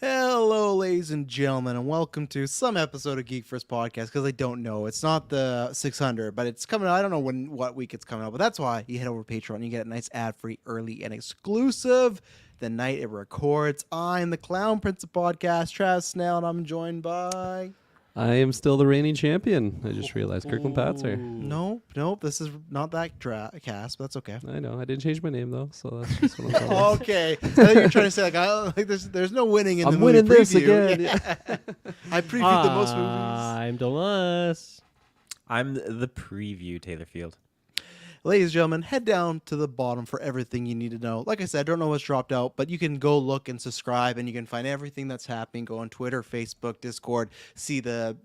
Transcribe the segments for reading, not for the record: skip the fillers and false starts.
Hello, ladies and gentlemen, and welcome to some episode of GeekVerse podcast. Because I don't know, it's not the 600, but it's coming out. I don't know what week it's coming out, but that's why you head over to Patreon. You get a nice ad-free, early, and exclusive the night it records. I'm the Clown Prince of Podcast, Travis Snell, and I'm joined by. I am still the reigning champion. I just realized Kirkland Patzer. Nope, this is not that cast, but that's okay. I know. I didn't change my name though, so that's just what I'm calling. Okay, I think you're trying to say there's no winning in the movie winning this preview. again. Yeah. I previewed the most movies. I'm Delas. I'm the preview, Taylor Field. Ladies and gentlemen, head down to the bottom for everything you need to know. Like I said, I don't know what's dropped out, but you can go look and subscribe, and you can find everything that's happening. Go on Twitter, Facebook, Discord, see the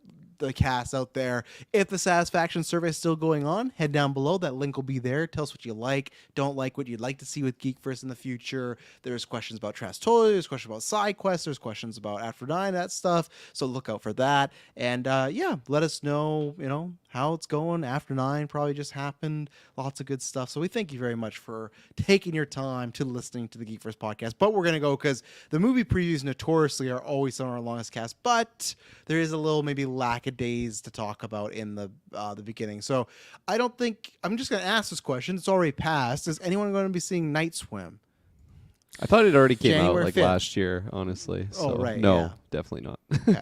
cast out there. If the satisfaction survey is still going on, head down below. That link will be there. Tell us what you like, don't like, what you'd like to see with GeekVerse in the future. There's questions about Trash Toy, there's questions about side quests, there's questions about After 9, that stuff. So look out for that. And yeah, let us know, how it's going. After 9 probably just happened. Lots of good stuff. So we thank you very much for taking your time to listening to the GeekVerse podcast. But we're going to go because the movie previews notoriously are always some of our longest cast, but there is a little maybe lack of days to talk about in the beginning. So I don't think, I'm just going to ask this question. It's already passed. Is anyone going to be seeing Night Swim? I thought it already came January out like 5th. Last year, honestly. So right, no, yeah. definitely not. Okay.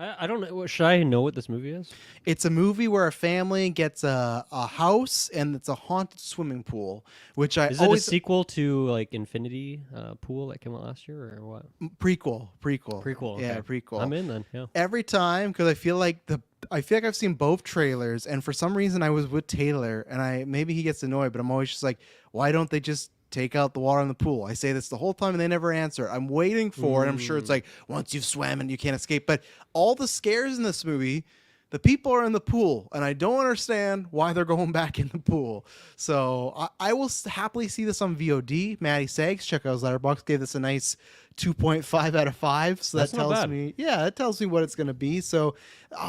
I don't know. Should I know what this movie is? It's a movie where a family gets a house and it's a haunted swimming pool, which Is it a sequel to like Infinity Pool that came out last year or what? prequel. Prequel. Yeah, okay. prequel. I'm in then. Yeah. Every time, because I feel like I've seen both trailers, and for some reason I was with Taylor, and maybe he gets annoyed, but I'm always just like, why don't they just take out the water in the pool? I say this the whole time and they never answer. I'm waiting for it. I'm sure it's like, once you've swam and you can't escape. But all the scares in this movie, the people are in the pool, and I don't understand why they're going back in the pool. So I will happily see this on VOD. Maddie Sags, check out his letterbox, gave this a nice 2.5 out of 5. So That's that not tells bad. me, that tells me what it's going to be. So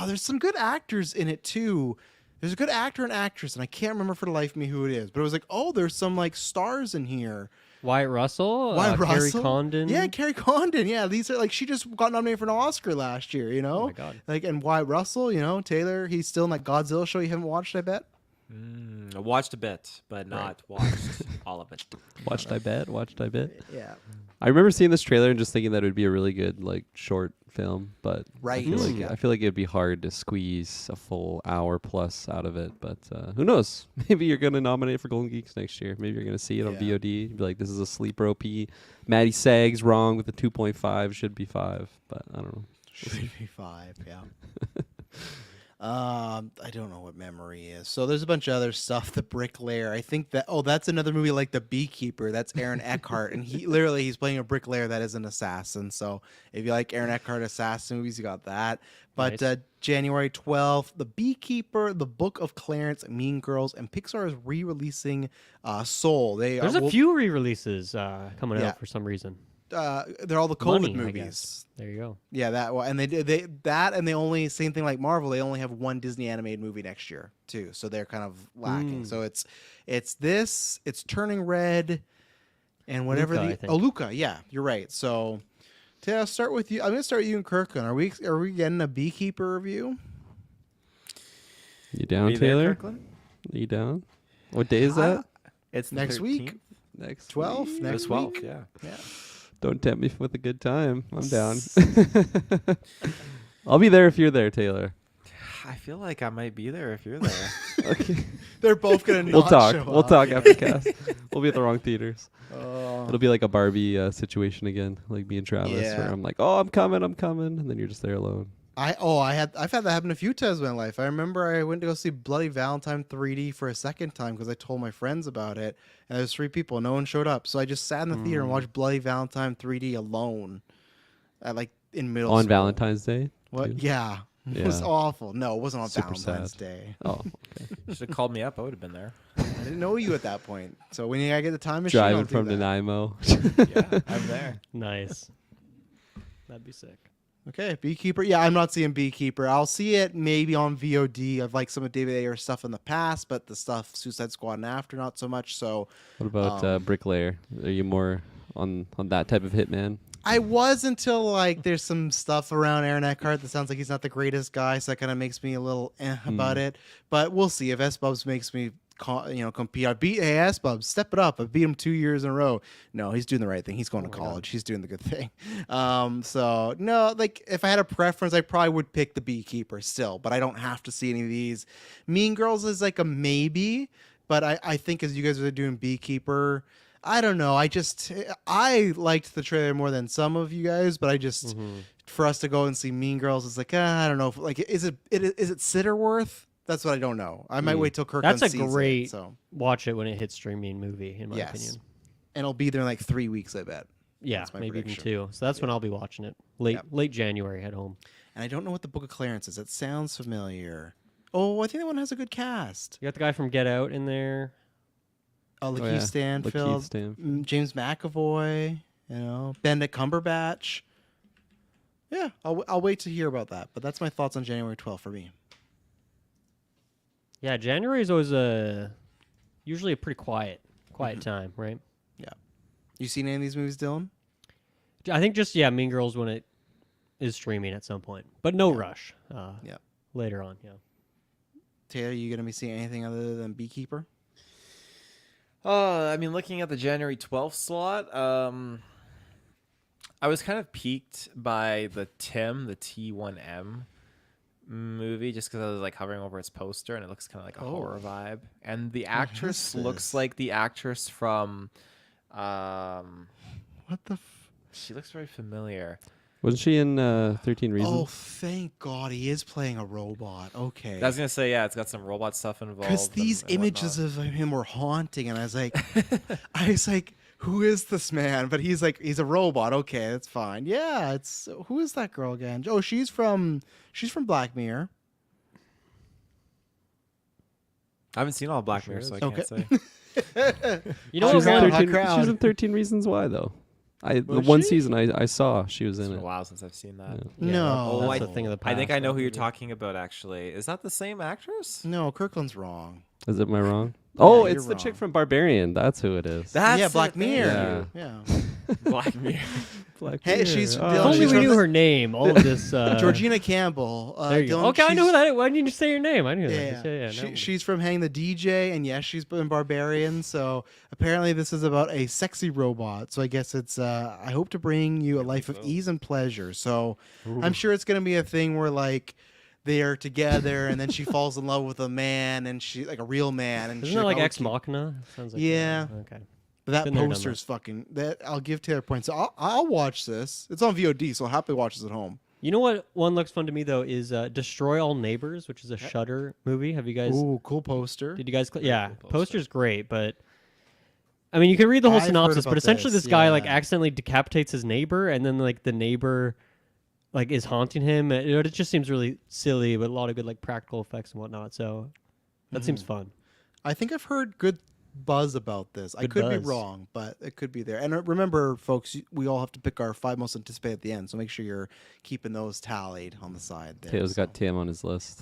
there's some good actors in it too. There's a good actor and actress, and I can't remember for the life of me who it is. But it was like, there's some like stars in here. Wyatt Russell. Wyatt Carrie Russell? Condon. Yeah, Carrie Condon. Yeah, these are like, she just got nominated for an Oscar last year. Oh my god. Like, and Wyatt Russell. Taylor. He's still in that Godzilla show you haven't watched, I bet. I watched a bit, but not watched all of it. Watched I bet. Yeah. I remember seeing this trailer and just thinking that it would be a really good like short film, but Right. I feel like it'd be hard to squeeze a full hour plus out of it. But who knows? Maybe you're gonna nominate it for Golden Geeks next year. Maybe you're gonna see it on Yeah. VOD. You'd be like, this is a sleeper OP. Maddie Sags wrong with the 2.5. Should be 5, but I don't know. Should be 5, yeah. I don't know what memory is. So there's a bunch of other stuff. The Bricklayer. I think that's another movie like The Beekeeper. That's Aaron Eckhart, and he's playing a bricklayer that is an assassin. So if you like Aaron Eckhart assassin movies, you got that. But Nice. January 12th, The Beekeeper, The Book of Clarence, Mean Girls, and Pixar is re-releasing Soul. There's a few re-releases coming Yeah. out for some reason. they're all the COVID Money, I movies. guess. There you go. Yeah, that one. And they only, same thing like Marvel, they only have one Disney animated movie next year too. So they're kind of lacking. So it's Turning Red and whatever Luca, I think. Luca. Yeah, you're right. So I'll start with you. I'm going to start with you and Kirkland. Are we getting a Beekeeper review? You down, Are you there, Taylor? Kirkland? You down? What day is that? It's the Next 13th. week? Next 12? week. Next The 12th, week? yeah. Yeah. Don't tempt me with a good time. I'm down. I'll be there if you're there, Taylor. I feel like I might be there if you're there. Okay. They're both going to We'll not talk. show We'll up. talk Yeah. after cast. We'll be at the wrong theaters. Oh. It'll be like a Barbie situation again, like me and Travis, Yeah. where I'm like, "Oh, I'm coming," and then you're just there alone. I've had that happen a few times in my life. I remember I went to go see Bloody Valentine 3D for a second time because I told my friends about it, and there's 3 people, no one showed up, so I just sat in the theater and watched Bloody Valentine 3D alone, in middle On school. Valentine's Day. What? too? Yeah, it was Yeah. awful. No, it wasn't on Super Valentine's sad. Day. Oh, okay. You should have called me up. I would have been there. I didn't know you at that point. So when I get the time machine, I'll Driving do from that. Nanaimo. Yeah, I'm there. Nice. That'd be sick. Okay, Beekeeper. Yeah, I'm not seeing Beekeeper. I'll see it maybe on VOD. I've liked some of David Ayer stuff in the past, but the stuff Suicide Squad and After, not so much. So What about Bricklayer? Are you more on that type of hitman? I was until like there's some stuff around Aaron Eckhart that sounds like he's not the greatest guy, so that kind of makes me a little about it. But we'll see if S Bubs makes me compete. I beat S Bubs, step it up. I beat him 2 years in a row. No, he's doing the right thing. He's going to college. He's doing the good thing. So no, like if I had a preference, I probably would pick the Beekeeper still, but I don't have to see any of these. Mean Girls is like a maybe, but I think as you guys are doing Beekeeper. I don't know. I liked the trailer more than some of you guys, but I just for us to go and see Mean Girls is like I don't know. Like is it Sitterworth? That's what I don't know. I might wait till Kirkland That's a sees great it. So watch it when it hits streaming movie, in my yes, opinion. and it'll be there in like 3 weeks, I bet. Yeah, That's my maybe even prediction. 2. So that's when I'll be watching it. Late January at home. And I don't know what the Book of Clarence is. It sounds familiar. Oh, I think that one has a good cast. You got the guy from Get Out in there. Lakeith yeah. Stanfield, Lakeith Stanfield. James McAvoy, Benedict Cumberbatch. Yeah, I'll wait to hear about that. But that's my thoughts on January 12th for me. Yeah, January is always usually a pretty quiet time, right? Yeah. You seen any of these movies, Dylan? I think just Mean Girls when it is streaming at some point, but no rush. Yeah. Later on, yeah. Taylor, you gonna be seeing anything other than Beekeeper? I mean, looking at the January 12th slot, I was kind of piqued by the T1M movie, just because I was like hovering over its poster, and it looks kind of like a horror vibe. And the actress looks like the actress from, What the? she looks very familiar. Wasn't she in 13 Reasons? Oh, thank God, he is playing a robot. Okay. I was gonna say, yeah, it's got some robot stuff involved. Because these and images whatnot. of him were haunting, and I was like, who is this man? But he's a robot. Okay, that's fine. Yeah, who is that girl again? Oh, she's from Black Mirror. I haven't seen all of Black Mirror, so I can't say. You know She's what? in Hot 13 crowd. She was in 13 Reasons Why, though. The Was one she? season I saw, she was It's in been a it. while since I've seen that. Yeah. No. that's I- a thing of the past. I think I know who you're maybe. talking about. Actually, is that the same actress? No, Kirkland's wrong. Is it, am I wrong? Oh, you're it's the chick wrong. from Barbarian. That's who it is. That's yeah, Black it, thank Mirror. you. Yeah. Black Mirror. Black Hey, Mirror. she's- Oh. Dylan, If only she's we from knew the- her name. All of this. Georgina Campbell. There you go. Dylan, Okay, I know she's- who that is. Why didn't you say your name? I knew Yeah, that. Yeah, no. she's from Hang the DJ, and yes, she's been Barbarian. So apparently, this is about a sexy robot. So I guess it's. I hope to bring you a life of ease and pleasure. So I'm sure it's gonna be a thing where like they are together, and then she falls in love with a man, and she like a real man, and Isn't she's that like "Oh, Ex cute." Machina? Sounds like Yeah. Okay. But that Been there, done poster's fucking. That I'll give Taylor points. So I'll watch this. It's on VOD, so I'll happily watch this at home. You know what? One looks fun to me though is Destroy All Neighbors, which is a Shudder movie. Have you guys? Ooh, cool poster. Did you guys? Yeah, cool poster. poster's great, but I mean, you can read the whole I've heard synopsis, about but essentially this, this guy like yeah. accidentally decapitates his neighbor, and then like the neighbor like is haunting him. It just seems really silly, but a lot of good like practical effects and whatnot. So that seems fun. I think I've heard good buzz about this. I Good could be buzz. wrong, but it could be there. And remember, folks, we all have to pick our 5 most anticipated at the end, so make sure you're keeping those tallied on the side there. Taylor's got Tim on his list.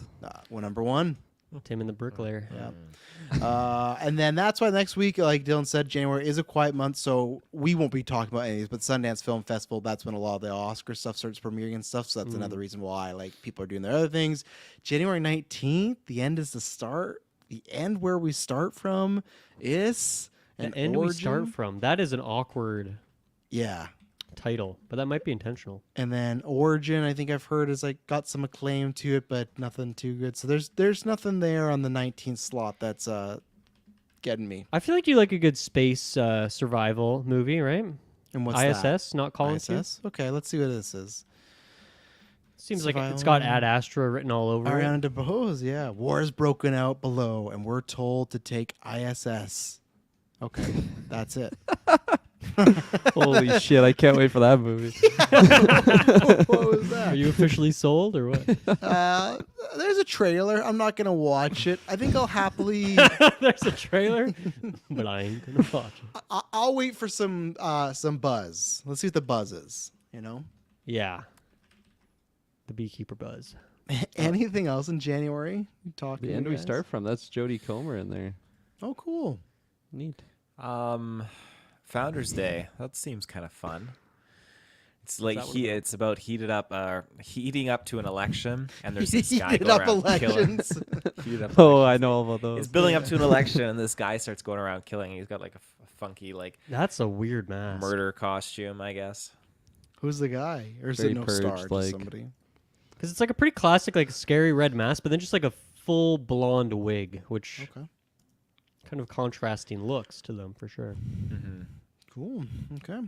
Well, number 1. Tim and the Bricklayer. Yeah. And then that's why next week, like Dylan said, January is a quiet month, so we won't be talking about any of these. But Sundance Film Festival, that's when a lot of the Oscar stuff starts premiering and stuff. So that's another reason why like people are doing their other things. January 19th, the end is the start. The end where we start from is an The end we start origin. from. That is an awkward Yeah. title, but that might be intentional. And then Origin, I think I've heard is like got some acclaim to it, but nothing too good. So there's nothing there on the 19th slot that's getting me. I feel like you like a good space survival movie, right? And what's ISS, not calling that? to. ISS? Okay, let's see what this is. Seems like it's got Ad Astra written all over it. Ariana DeBose, yeah. War has broken out below, and we're told to take ISS. Okay, that's it. Holy shit, I can't wait for that movie. What was Are that? you officially sold or what? There's a trailer. I'm not gonna watch it. I think I'll happily. There's a trailer, but I ain't gonna watch it. I'll wait for some buzz. Let's see what the buzz is. You know. Yeah. The Beekeeper buzz. Anything else in January? You talking? The end we guys? start from. That's Jodie Comer in there. Oh, cool. Neat. Founders Day. That seems kind of fun. It's like that one about? it's about heating up to an election, and there's this guy Heated going up around killing. elections. Heated up Oh, elections. I know all about those. It's building up to an election, and this guy starts going around killing. He's got like a funky like That's a weird mask. murder costume, I guess. Who's the guy? Or is Very it no star? purged, Just like- somebody. Because it's like a pretty classic, like scary red mask, but then just like a full blonde wig, which Okay. kind of contrasting looks to them for sure. Mm-hmm. Cool. Okay.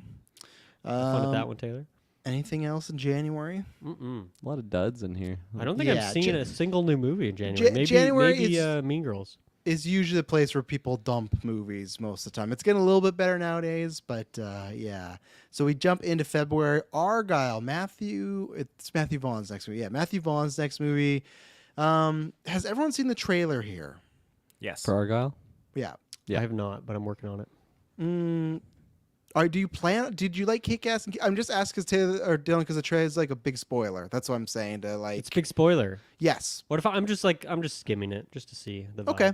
Fun at that one, Taylor. Anything else in January? Mm-mm. A lot of duds in here. I don't think Yeah, I've seen Ja- a single new movie in January. Maybe January maybe is- Mean Girls. Is usually the place where people dump movies most of the time. It's getting a little bit better nowadays, but yeah. So we jump into February. Argyle, it's Matthew Vaughn's next movie. Yeah, Matthew Vaughn's next movie. Has everyone seen the trailer here? Yes. For Argyle? Yeah. Yeah. I have not, but I'm working on it. Did you like Kick-Ass? I'm just asking Taylor or Dylan because the trailer is like a big spoiler. That's what I'm saying. To like, It's a big spoiler. yes. What if I'm just skimming it just to see the vibe? Okay.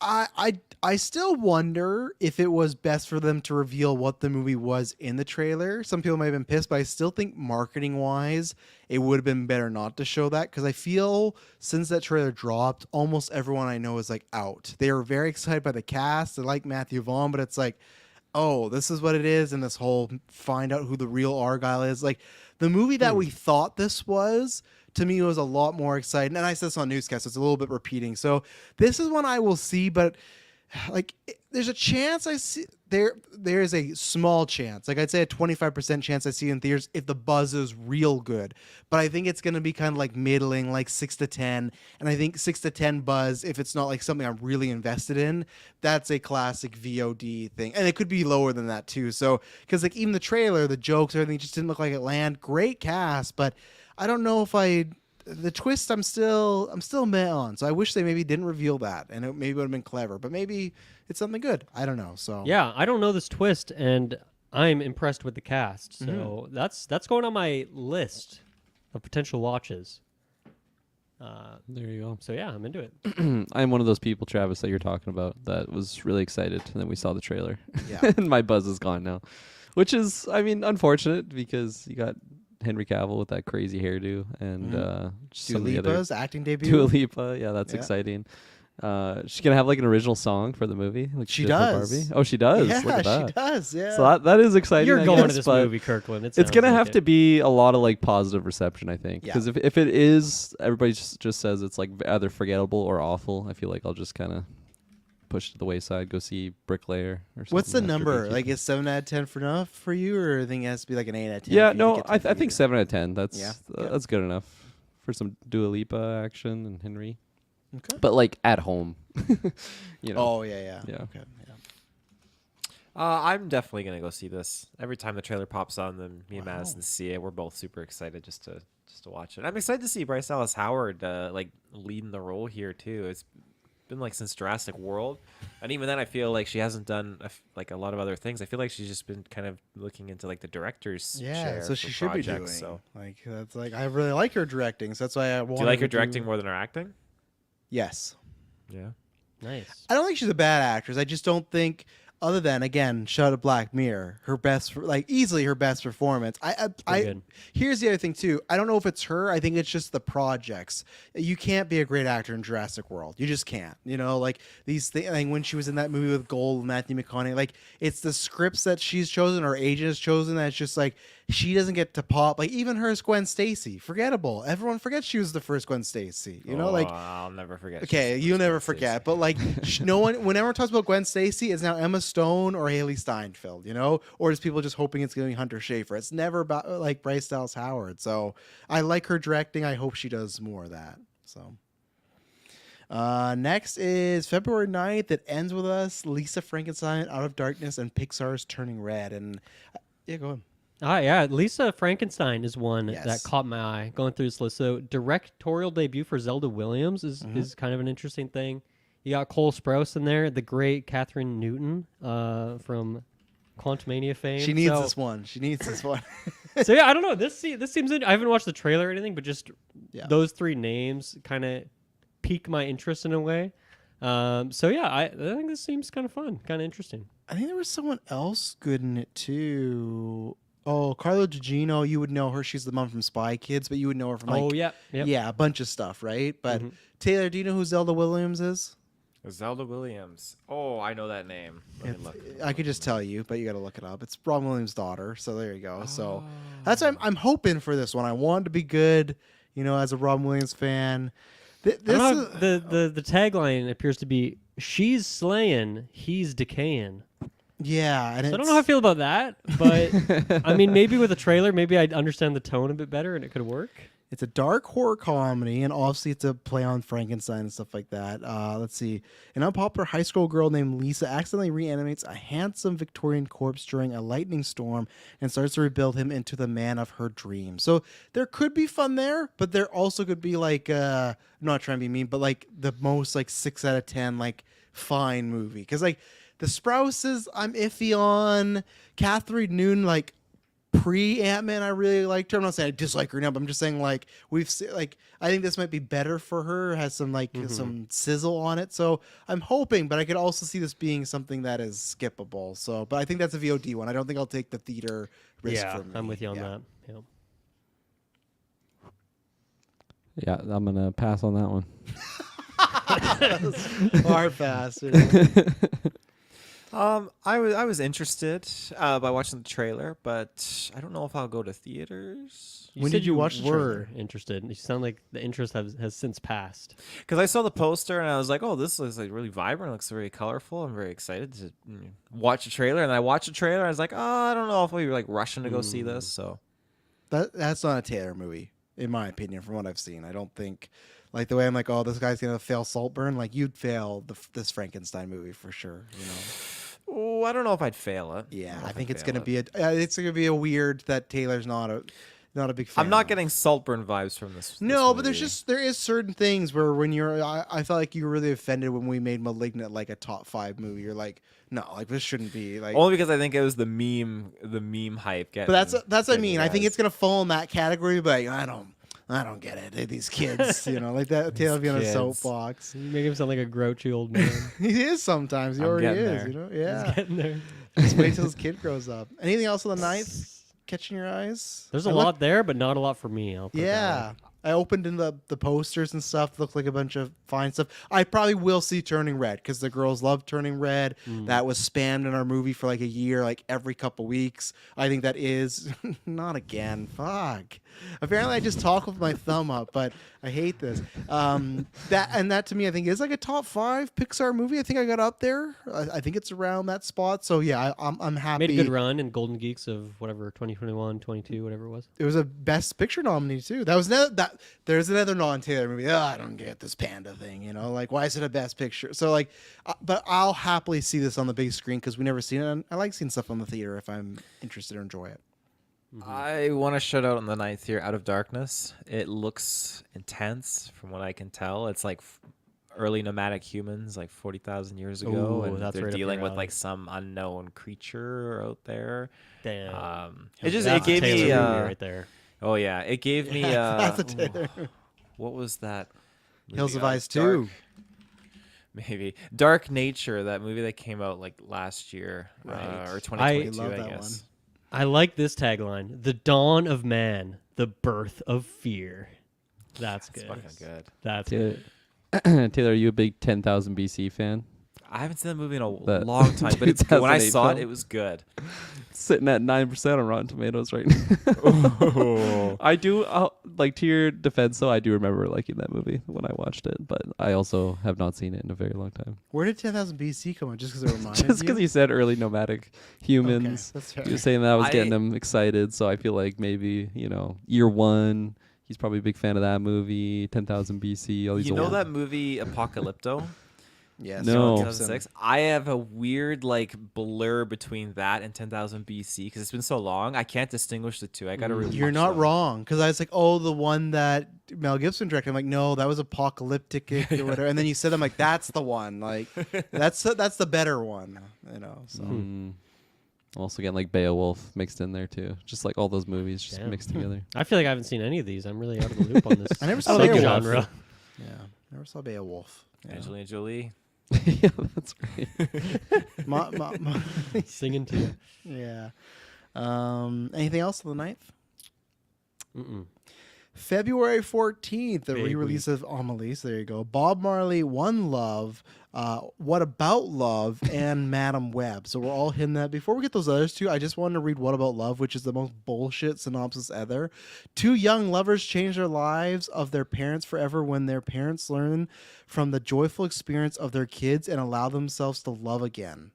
I still wonder if it was best for them to reveal what the movie was in the trailer. Some people might have been pissed, but I still think marketing wise, it would have been better not to show that because I feel since that trailer dropped, almost everyone I know is like out. They were very excited by the cast. They like Matthew Vaughn, but it's like, oh, this is what it is, and this whole find out who the real Argyle is. Like the movie that we thought this was, to me, was a lot more exciting. And I said this on Newscast, so it's a little bit repeating. So this is one I will see, but like there's a chance I see there is a small chance. Like I'd say a 25% chance I see in theaters if the buzz is real good. But I think it's going to be kind of like middling, like 6 to 10. And I think 6 to 10 buzz, if it's not like something I'm really invested in, that's a classic VOD thing. And it could be lower than that too. So because like even the trailer, the jokes, everything just didn't look like it land. Great cast, but I don't know if the twist I'm still meh on. So I wish they maybe didn't reveal that, and it maybe would have been clever. But maybe it's something good. I don't know. So Yeah, I don't know this twist, and I'm impressed with the cast. So Mm-hmm. that's going on my list of potential watches. There you go. So yeah, I'm into it. I'm one of those people, Travis, that you're talking about that was really excited, and then we saw the trailer. Yeah. And my buzz is gone now. Which is, I mean, unfortunate because you got Henry Cavill with that crazy hairdo and just Dua some of the other Lipa's acting debut. Dua Lipa. Yeah, that's Yeah. exciting. She's gonna have like an original song for the movie. Like She did for does. Barbie. Oh, she does. Yeah, Look at that. she does. Yeah. So that is exciting. You're I going to guess, this but movie, Kirkland. It's sounds gonna like have it. to be a lot of like positive reception, I think. Yeah. Because if it is, everybody just says it's like either forgettable or awful. I feel like I'll just kind of push it to the wayside. Go see Bricklayer or something. What's the after number? Beekeeper. Like, is 7 out of 10 for enough for you, or do you think it has to be like an 8 out of 10? Yeah, for you to no, get to I the think theater? 7 out of 10. That's Yeah. that's good enough for some Dua Lipa action and Henry. Okay. But like at home, you know. Oh yeah. Yeah. Okay. Yeah. I'm definitely gonna go see this. Every time the trailer pops on, then me and Wow. Madison see it. We're both super excited just to watch it. I'm excited to see Bryce Dallas Howard like leading the role here too. It's been like since Jurassic World, and even then, I feel like she hasn't done like a lot of other things. I feel like she's just been kind of looking into like the director's Yeah. chair So for she should be doing. projects, So, Like that's like I really like her directing. So that's why I want. do you like her directing more than her acting? Yes. Yeah. Nice. I don't think she's a bad actress. I just don't think, other than again, Shut Up Black Mirror, her best, like easily her best performance. Pretty good. Here's the other thing too. I don't know if it's her. I think it's just the projects. You can't be a great actor in Jurassic World. You just can't. You know, like these things. Like when she was in that movie with Gold, Matthew McConaughey. Like it's the scripts that she's chosen, or agent has chosen. That's just like she doesn't get to pop. Like even her as Gwen Stacy, forgettable. Everyone forgets she was the first Gwen Stacy. You know, like. I'll never forget. Okay, you'll never forget. But like, no one, whenever it talks about Gwen Stacy, it's now Emma Stone or Haley Steinfeld, you know, or is people just hoping it's going to be Hunter Schafer? It's never about like Bryce Dallas Howard. So I like her directing. I hope she does more of that. So next is February 9th. It ends with us, Lisa Frankenstein, Out of Darkness, and Pixar's Turning Red. And yeah, go ahead. Yeah, Lisa Frankenstein is one Yes. that caught my eye going through this list. So directorial debut for Zelda Williams is kind of an interesting thing. You got Cole Sprouse in there, the great Catherine Newton from Quantumania fame. She needs So- this one. She needs this one. So yeah, I don't know. This seems. I haven't watched the trailer or anything, but just Yeah. those three names kind of pique my interest in a way. So yeah, I think this seems kind of fun, kind of interesting. I think there was someone else good in it too. Oh, Carla Gugino, you would know her. She's the mom from Spy Kids, but you would know her from like Oh, yeah. Yep. yeah, a bunch of stuff, right? But Taylor, do you know who Zelda Williams is? Zelda Williams. Oh, I know that name. Let me look. I could just tell you, but you got to look it up. It's Robin Williams' daughter, so there you go. So that's why I'm hoping for this one. I want it to be good, you know, as a Robin Williams fan. This The tagline appears to be "She's slaying, he's decaying." yeah, and So I don't know how I feel about that, but I mean, maybe with a trailer, maybe I'd understand the tone a bit better, and it could work. it's a dark horror comedy, and obviously it's a play on Frankenstein and stuff like that. Let's see. An unpopular high school girl named Lisa accidentally reanimates a handsome Victorian corpse during a lightning storm and starts to rebuild him into the man of her dreams. So there could be fun there, but there also could be like, I'm not trying to be mean, but like the most like 6 out of 10, like fine movie. Because like the Sprouses, I'm iffy on. Catherine Newton, like pre Ant-Man, I really liked her. I'm not saying I dislike her now, but I'm just saying like we've seen, like I think this might be better for her. Has some like some sizzle on it, so I'm hoping. But I could also see this being something that is skippable. So, but I think that's a VOD one. I don't think I'll take the theater risk. Yeah, for me. I'm with you on Yeah. that. Yeah. Yeah, I'm gonna pass on that one. Hard pass. I was interested by watching the trailer, but I don't know if I'll go to theaters. When said did you watch the were trailer? interested? You sound like the interest has since passed. Because I saw the poster and I was like, oh, this looks like really vibrant. It looks very colorful. I'm very excited to watch the trailer. And I watched the trailer and I was like, oh, I don't know if we were like rushing to go see this. So That's not a Taylor movie, in my opinion, from what I've seen. I don't think, like the way I'm like, oh, this guy's gonna fail Saltburn. Like you'd fail this Frankenstein movie for sure. You know. oh, I don't know if I'd fail it. Yeah, don't know I if think I'd it's fail gonna it. be it's gonna be a weird that Taylor's not a big fan. I'm not of. getting Saltburn vibes from this. No, this but movie. there is certain things where when I felt like you were really offended when we made Malignant like a top 5 movie. You're like, no, like this shouldn't be like. Only because I think it was the meme hype. But that's what I getting mean. you I think guys. it's gonna fall in that category. But like, I don't get it. These kids, you know, like that. Taylor be on a kids. soapbox. You make him sound like a grouchy old man. He is sometimes. He I'm already getting is. there. You know, yeah. Getting there. Just wait till his kid grows up. Anything else on the 9th catching your eyes? There's a I lot looked- there, but not a lot for me. I'll put it that Yeah. way. I opened in the posters and stuff. Looked like a bunch of fine stuff. I probably will see Turning Red because the girls love Turning Red. That was spammed in our movie for like a year, like every couple weeks. I think that is not again. Fuck. Apparently, I just talk with my thumb up, but I hate this. That to me, I think is like a top 5 Pixar movie. I think I got up there. I think it's around that spot. So yeah, I'm happy. Made a good run in Golden Geeks of whatever 2021, 22, whatever it was. It was a Best Picture nominee too. That was that. There's another non-Taylor movie. Oh, I don't get this panda thing. You know, like why is it a Best Picture? So like, but I'll happily see this on the big screen because we never seen it. And I like seeing stuff on the theater if I'm interested or enjoy it. I want to shout out on the 9th here, Out of Darkness. It looks intense from what I can tell. It's like early nomadic humans, like 40,000 years ago, Ooh, and that's they're right up dealing your with alley. like some unknown creature out there. Damn. It just That's it gave a me Taylor movie right there. oh yeah, it gave me That's a Taylor. what was that? Hills movie? of Ice Dark- 2. Maybe Dark Nature, that movie that came out like last year, Right. or 2022, love I that guess. I like this tagline: "The dawn of man, the birth of fear." That's It's good. fucking good. That's Taylor, good. Taylor, are you a big 10,000 BC fan? I haven't seen that movie in a That long time, but it's good. When I 2008 saw it, film? it was good. Sitting at 9% on Rotten Tomatoes right now. I do, like, to your defense, though, I do remember liking that movie when I watched it, but I also have not seen it in a very long time. Where did 10,000 BC come on? Just because it reminded Just because you? you said early nomadic humans. Okay, that's fair. You were saying that was getting I- him excited, so I feel like maybe, year one, he's probably a big fan of that movie, 10,000 BC, all these You know old- that movie Apocalypto? Yes. No. Mel Gibson. 2006. I have a weird like blur between that and 10,000 BC because it's been so long. I can't distinguish the two. I gotta really. You're not wrong because I was like, oh, the one that Mel Gibson directed. I'm like, no, that was apocalyptic or whatever. And then you said, I'm like, that's the one. Like, that's the better one. So Mm. Also getting like Beowulf mixed in there too. Just like all those movies just Damn. mixed together. I feel like I haven't seen any of these. I'm really out of the loop on this. I never saw subgenre. Beowulf. yeah, never saw Beowulf. Yeah. Angelina Jolie. Yeah, that's right. Ma- Singing too. yeah. Anything else on the 9th? Mm-mm. February 14th, the Big re-release of Amelie's. There you go. Bob Marley, One Love, What About Love, and Madam Web. So we're all hitting that. Before we get those others two, I just wanted to read What About Love, which is the most bullshit synopsis ever. Two young lovers change their lives of their parents forever when their parents learn from the joyful experience of their kids and allow themselves to love again.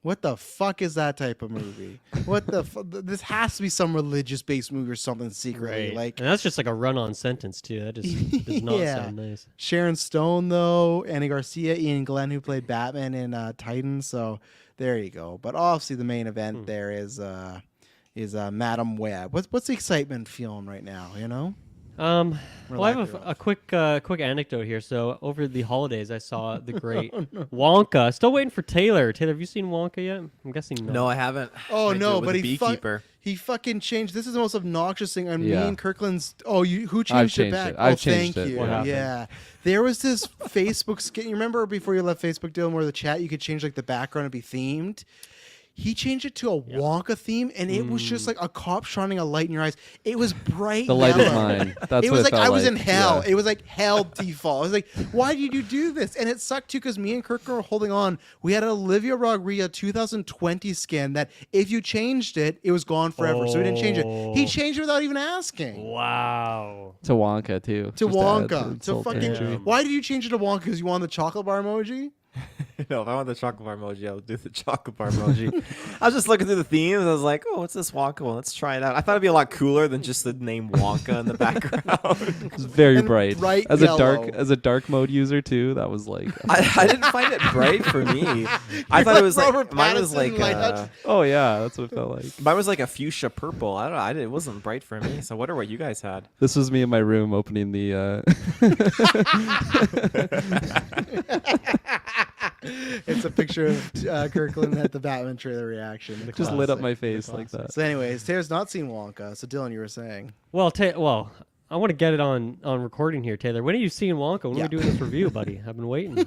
What the fuck is that type of movie? What the this has to be some religious-based movie or something secretly. Right. Like And that's just like a run-on sentence too. That just does not Yeah. sound nice. Sharon Stone, though, Annie Garcia, Ian Glenn, who played Batman in Titan. So there you go. But obviously, the main event there is Madam Web. What's the excitement feeling right now? You know. Well, I have Relax a quick anecdote here. So over the holidays, I saw the great Wonka. Still waiting for Taylor. Taylor, have you seen Wonka yet? I'm guessing no. No, I haven't. Oh I do no, it with but a he beekeeper. he fucking changed. This is the most obnoxious thing. And Yeah. me and Kirkland's. Oh, who changed it changed back? it. I've oh, changed thank it. you. What happened? Yeah, there was this Facebook skit. You remember before you left Facebook, Dylan, where the chat you could change like the background and be themed. He changed it to a Wonka theme, and it was just like a cop shining a light in your eyes. It was bright. The light is yellow. mine. That's it what was it like felt I was like. in hell. Yeah. It was like hell default. I was like, why did you do this? And it sucked too because me and Kirk were holding on. We had an Olivia Rodrigo 2020 skin that if you changed it, it was gone forever. So we didn't change it. He changed it without even asking. Wow. To Wonka too. To just add Wonka. insult To fucking. injury. Why did you change it to Wonka? Because you wanted the chocolate bar emoji? No, if I want the chocolate bar emoji, I'll do the chocolate bar emoji. I was just looking through the themes. I was like, oh, what's this Wonka one? Let's try it out. I thought it'd be a lot cooler than just the name Wonka in the background. It's very And bright. bright as yellow. a dark mode user too. That was like. I didn't find it bright for me. I thought it was like Robert mine was Pattinson, like oh yeah, that's what it felt like. mine was like a fuchsia purple. I don't know. It wasn't bright for me. So I wonder what you guys had. This was me in my room opening the. It's a picture of Kirkland at the Batman trailer reaction. Just lit up Classic. my face like that. So, anyways, Taylor's not seen Wonka. So, Dylan, you were saying. Well, I want to get it on recording here, Taylor. When are you seeing Wonka? When are Yeah. we doing this review, buddy? I've been waiting.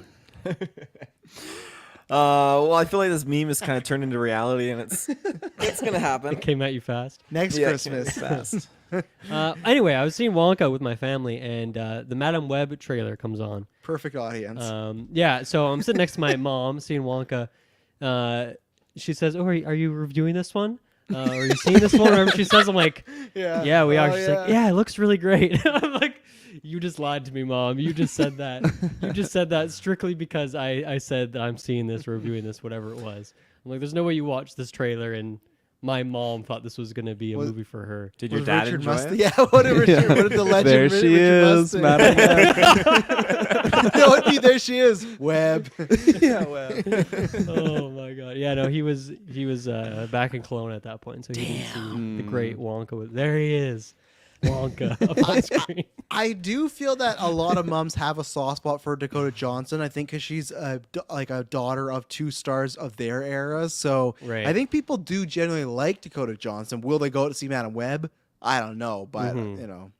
Well, I feel like this meme is kind of turned into reality, and it's gonna happen. It came at you fast. Next Yeah, Christmas. fast. Anyway, I was seeing Wonka with my family, and the Madam Web trailer comes on. Perfect audience. Yeah, so I'm sitting next to my mom seeing Wonka. She says, "Oh, are you reviewing this one? Are you seeing this one?" Whatever she says, I'm like, "Yeah, we are." Oh, She's like, "Yeah, it looks really great." I'm like, "You just lied to me, Mom. You just said that. You just said that strictly because I said that I'm seeing this, reviewing this, whatever it was." I'm like, "There's no way you watched this trailer and." My mom thought this was going to be a movie for her. Did your Was dad Richard enjoy Must- it? Yeah, whatever. Yeah. What did the legend? There she Richard is, Mustang- Madam. No, it'd be there she is. Web. Yeah, well. Oh my god! Yeah, no, he was back in Kelowna at that point, so he didn't see the great Wonka. There he is, Wonka up on screen. I do feel that a lot of moms have a soft spot for Dakota Johnson. I think because she's like a daughter of two stars of their era. So Right. I think people do generally like Dakota Johnson. Will they go out to see Madam Web? I don't know, but you know.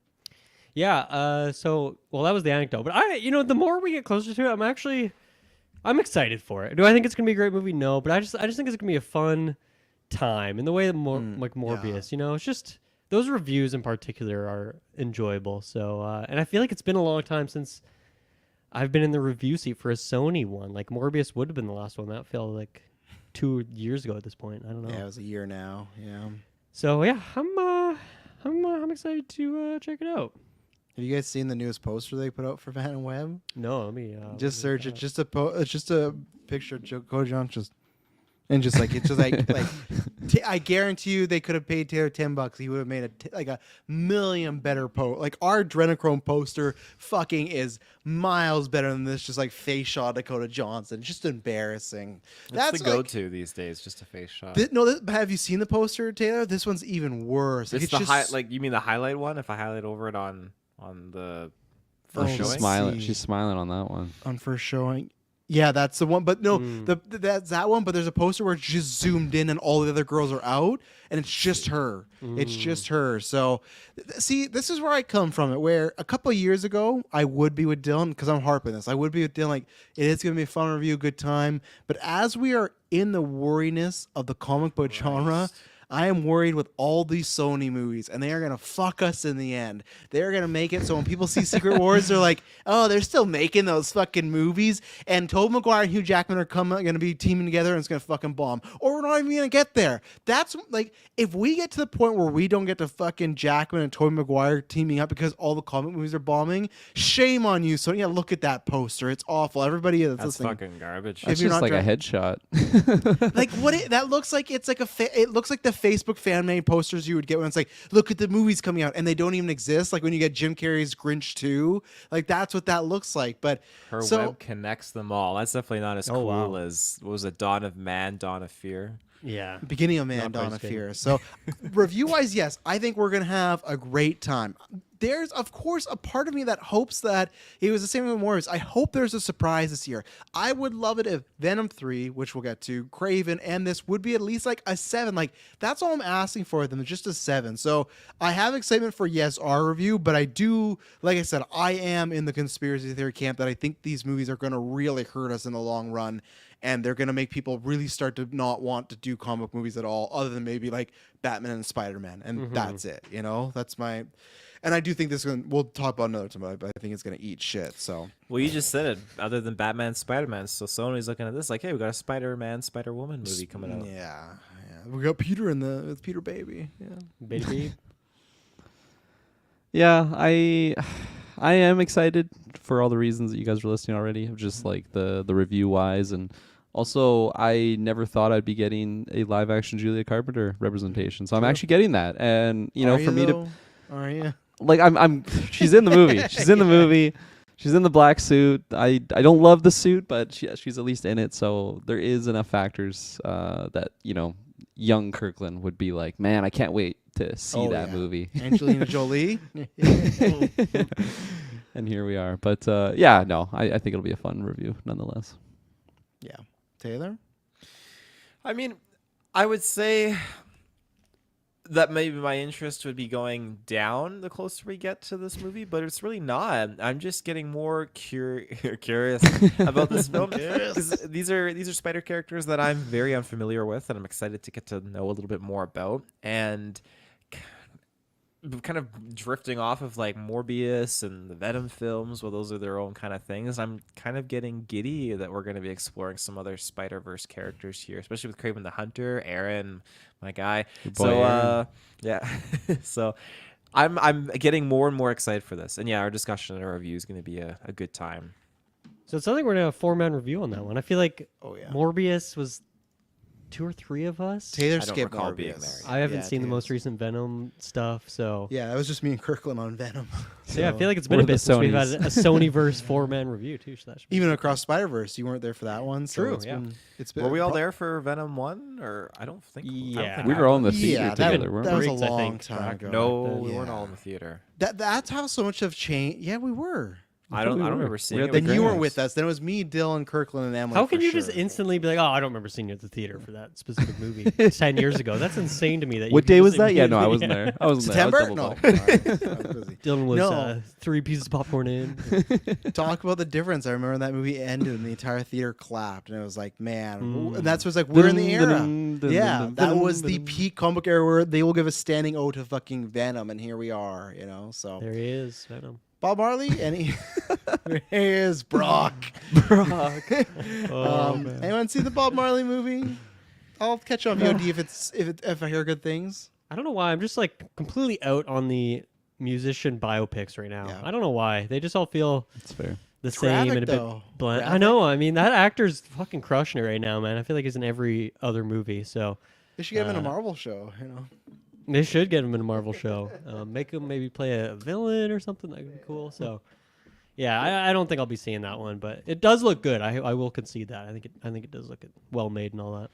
Yeah. So, well, that was the anecdote. But the more we get closer to it, I'm excited for it. Do I think it's gonna be a great movie? No, but I just think it's gonna be a fun time in the way that like Morbius. It's just. Those reviews in particular are enjoyable. So, and I feel like it's been a long time since I've been in the review seat for a Sony one. Like Morbius would have been the last one. That felt like 2 years ago at this point. I don't know. Yeah, it was a year now. Yeah. So yeah, I'm excited to check it out. Have you guys seen the newest poster they put out for Madam Web? No, let me Just search it. It's just a picture of Dakota Johnson. And just like it's just like I guarantee you they could have paid Taylor $10. He would have made like a million better Like our Adrenochrome poster fucking is miles better than this. Just like face shot Dakota Johnson. Just embarrassing. That's the like, go-to these days, just a face shot. have you seen the poster, Taylor? This one's even worse. It's Like, the like you mean the highlight one? If I highlight over it on the first Oh, She's showing, smiling. see. She's smiling on that one. on first showing. Yeah, that's the one. But no, that's that one. But there's a poster where it's just zoomed in and all the other girls are out, and it's just her. It's just her. So, see, this is where I come from. It where a couple of years ago I would be with Dylan because I'm harping this. I would be with Dylan like it is going to be a fun review, good time. But as we are in the worriness of the comic book genre, I am worried with all these Sony movies, and they are gonna fuck us in the end. They're gonna make it so when people see Secret Wars, they're like, "Oh, they're still making those fucking movies." And Tobey Maguire and Hugh Jackman are gonna be teaming together, and it's gonna fucking bomb. Or we're not even gonna get there. That's like, if we get to the point where we don't get to fucking Jackman and Tobey Maguire teaming up because all the comic movies are bombing, shame on you. So yeah, look at that poster. It's awful. Everybody that's listening. fucking garbage. It's you're just not like a dra- headshot. Like that looks like it's like it looks like the Facebook fan made posters you would get when it's like, look at the movies coming out, and they don't even exist. Like when you get Jim Carrey's Grinch 2, like that's what that looks like. But Her so web connects them all. That's definitely not as cool wow. as what was it, Dawn of Man, Dawn of Fear. Yeah. beginning of Man, Not Dawn quite of as good. Fear. So review wise, yes, I think we're gonna have a great time. There's of course a part of me that hopes that it was the same with Morris. I hope there's a surprise this year. I would love it if Venom 3, which we'll get to, Craven, and this would be at least like a 7. Like that's all I'm asking for them, just a 7. So I have excitement for yes, our review, but I do, like I said, I am in the conspiracy theory camp that I think these movies are gonna really hurt us in the long run. And they're going to make people really start to not want to do comic movies at all, other than maybe like Batman and Spider-Man. And that's it, you know? That's my... And I do think this is going to... We'll talk about another time, but I think it's going to eat shit, so... Well, you just said it. Other than Batman, Spider-Man, so Sony's looking at this like, hey, we got a Spider-Man, Spider-Woman movie coming out. Yeah. We got Peter it's Peter Baby. Yeah. Baby. Yeah, I am excited for all the reasons that you guys were listing already, of just like the review wise, and also I never thought I'd be getting a live action Julia Carpenter representation, so I'm actually getting that. And you know, Are for you, me though? to Are you? like, I'm she's in the movie. She's in the movie. She's in the black suit. I don't love the suit, but she's at least in it. So there is enough factors that, you know, young Kirkland would be like, man, I can't wait to see that movie. Angelina Jolie. And here we are. But yeah, no, I think it'll be a fun review nonetheless. Yeah. Taylor? I mean, I would say that maybe my interest would be going down the closer we get to this movie, but it's really not. I'm just getting more curious about this film, because these are spider characters that I'm very unfamiliar with, and I'm excited to get to know a little bit more about. And kind of drifting off of like Morbius and the Venom films, well, those are their own kind of things. I'm kind of getting giddy that we're going to be exploring some other Spider-Verse characters here, especially with Kraven the Hunter, Aaron, my guy. So Aaron. yeah, so I'm getting more and more excited for this, and yeah, our discussion and our review is going to be a good time. So it sounds like we're gonna have a 4-man review on that one. I feel like Oh, yeah. Morbius was 2 or 3 of us. Taylor I don't skipped recall being Morbius. married. I haven't Yeah, seen the most Taylor's- recent Venom stuff, so Yeah, it was just me and Kirkland on Venom. So yeah, I feel like it's been We're a bit the since we've had Sonys. a Sonyverse 4-man review too. So that should be Even across Spider-Verse, you weren't there for that one. So True, it's yeah. it's been Were we all there for Venom 1, or I don't think. I don't Yeah. think We I were all in the was. theater Yeah, that, together, weren't that was we? a Briggs, I long think, time back ago. No, then. we weren't Yeah. all in the theater. That's how so much have changed. Yeah, we were. I don't remember seeing We it. had with Then you Grace. weren't with us. Then it was me, Dylan, Kirkland, and Emily. How can for you just sure. instantly be like, "Oh, I don't remember seeing you at the theater for that specific movie 10 years ago"? That's insane to me. That you What can day just was that? Yeah, no, I immediately- wasn't there. I wasn't September? there. I was No. double booked. Sorry. I was busy. Dylan was No. 3 pieces of popcorn in. Talk about the difference. I remember that movie ended and the entire theater clapped, and it was like, man, Mm. and that's what's like we're in the era. Dun, dun, Yeah, dun, that dun, was the dun. peak comic book era where they will give a standing ode to fucking Venom, and here we are, you know. So There he is, Venom. Bob Marley, any there he is Brock. Oh, Anyone see the Bob Marley movie? I'll catch you on VOD if I hear good things. I don't know why. I'm just like completely out on the musician biopics right now. Yeah. I don't know why. They just all feel That's fair. the same Traffic, and a though. bit bland. I Traffic. know. I mean, that actor's fucking crushing it right now, man. I feel like he's in every other movie. So They should get him in a Uh, Marvel show, you know. they should get him in a Marvel show. Make him maybe play a villain or something. That would be cool. So, yeah, I don't think I'll be seeing that one, but it does look good. I will concede that. I think it does look well made and all that.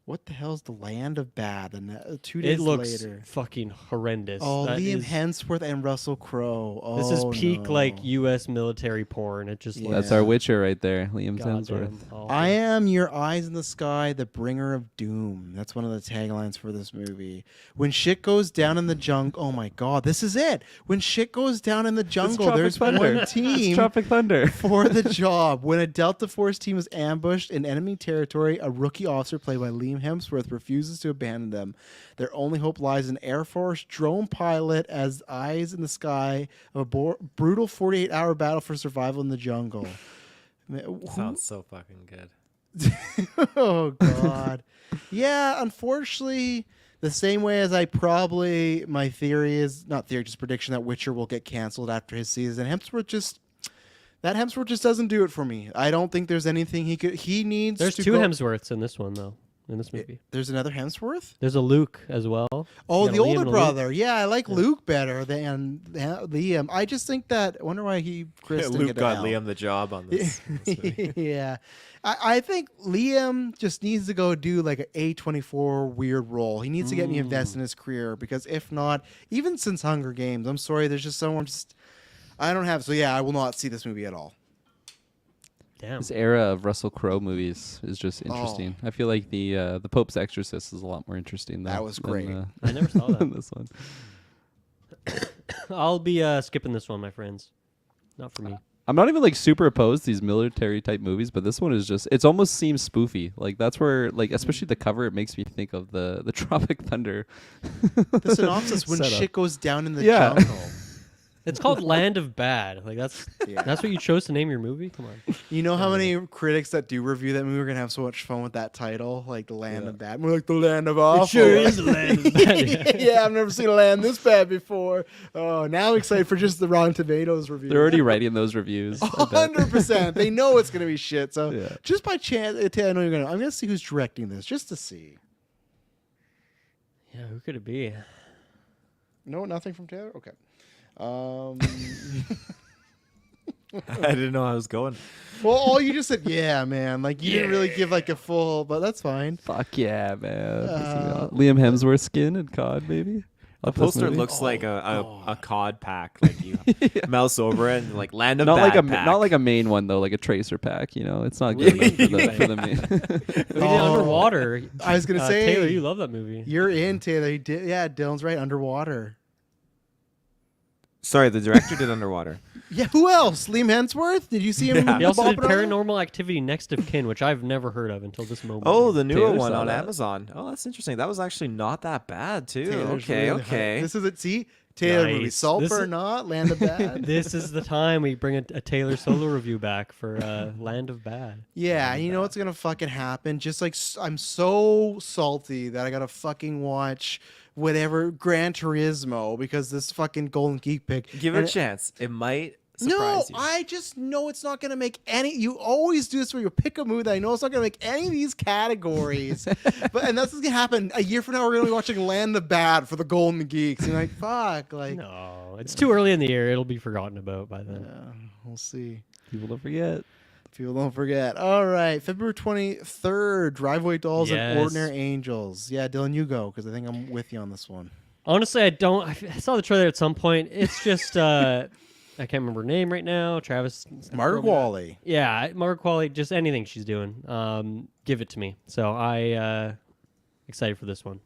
What the hell's the Land of Bad? And 2 days It looks later. fucking horrendous. Oh, That Liam is- Hemsworth and Russell Crowe. Oh, This is peak no. like U.S. military porn. It just Yeah. looks That's our Witcher right there, Liam goddamn Hemsworth. awful. I am your eyes in the sky, the bringer of doom. That's one of the taglines for this movie. When shit goes down in the jungle, oh my god, this is it. When shit goes down in the jungle, Tropic there's Thunder. one team It's Tropic Thunder. for the job. When a Delta Force team is ambushed in enemy territory, a rookie officer played by Liam Liam Hemsworth refuses to abandon them. Their only hope lies in Air Force drone pilot as eyes in the sky of a brutal 48-hour battle for survival in the jungle. Sounds so fucking good. Oh God. Yeah, unfortunately, the same way as my theory is not theory, just prediction that Witcher will get canceled after his season. Hemsworth just doesn't do it for me. I don't think there's anything he needs. There's to two go. Hemsworths in this one though. In this movie, There's another Hemsworth. there's a Luke as well. Oh, You got the a Liam older and a Luke. brother. Yeah, I like Luke better than Liam. I just think that. I wonder why Chris didn't Luke get got out. Liam the job on this. movie. Yeah, I think Liam just needs to go do like an A24 weird role. He needs to get me invested in his career because if not, even since Hunger Games, I'm sorry, there's just someone I don't have. So yeah, I will not see this movie at all. Damn. This era of Russell Crowe movies is just interesting. I feel like the Pope's Exorcist is a lot more interesting. That was great. Than, I never saw that. than this one. I'll be skipping this one, my friends. Not for me. I'm not even like super opposed to these military type movies, but this one is just it almost seems spoofy. Like that's where like especially the cover it makes me think of the Tropic Thunder. The synopsis when setup. shit goes down in the Yeah. jungle. It's called Land of Bad. Like that's what you chose to name your movie. Come on. You know how many critics that do review that movie are gonna have so much fun with that title, like the land of bad. We're like the land of awful. sure is the land of bad. Yeah, I've never seen a land this bad before. Oh, now I'm excited for just the Rotten Tomatoes review. They're already writing those reviews. I bet. 100%. They know it's gonna be shit. So Yeah. just by chance, I know you're gonna. I'm gonna see who's directing this, just to see. Yeah, who could it be? No, nothing from Taylor. Okay. I didn't know I was going. Well, all you just said, yeah, man. Like you didn't really give like a full, but that's fine. Fuck yeah, man. Liam Hemsworth skin and COD, maybe. The poster looks like a COD pack. Like you mouse over it and like land of not bad like a pack. not like a main one though, like a tracer pack. You know, it's not good enough for the main. We did Underwater. I was gonna say, Taylor, you love that movie. You're in, Taylor. You did, yeah, Dylan's right. Underwater. Sorry, the director did Underwater. Yeah, who else? Liam Hemsworth? Did you see him? Yeah. He also did bopping around? Paranormal Activity Next of Kin, which I've never heard of until this moment. Oh, the newer Taylor one saw on that. Amazon. Oh, that's interesting. That was actually not that bad too. Taylor's Okay, really okay. hot. This is it. See, Taylor movie. Nice. Sulp This or is- not? Land of Bad. This is the time we bring a Taylor solo review back for Land of Bad. Yeah, and you know what's gonna fucking happen? Just like I'm so salty that I gotta fucking watch whatever Gran Turismo because this fucking Golden Geek pick. Give it And a chance. It might No, surprise you. I just know it's not going to make any. You always do this where you pick a movie that I know it's not going to make any of these categories. And that's what's going to happen. A year from now, we're going to be watching Land of Bad for the Golden Geeks. And you're like, fuck. Like, No, it's too early in the year. It'll be forgotten about by then. we'll see. People don't forget. People don't forget. All right. February 23rd, Driveway Dolls and Yes. Ordinary Angels. Yeah, Dylan, you go because I think I'm with you on this one. Honestly, I don't. I saw the trailer at some point. It's just I can't remember her name right now. Travis. Margaret Qualley. Yeah, Margaret Qualley. Just anything she's doing. Give it to me. So I excited for this one.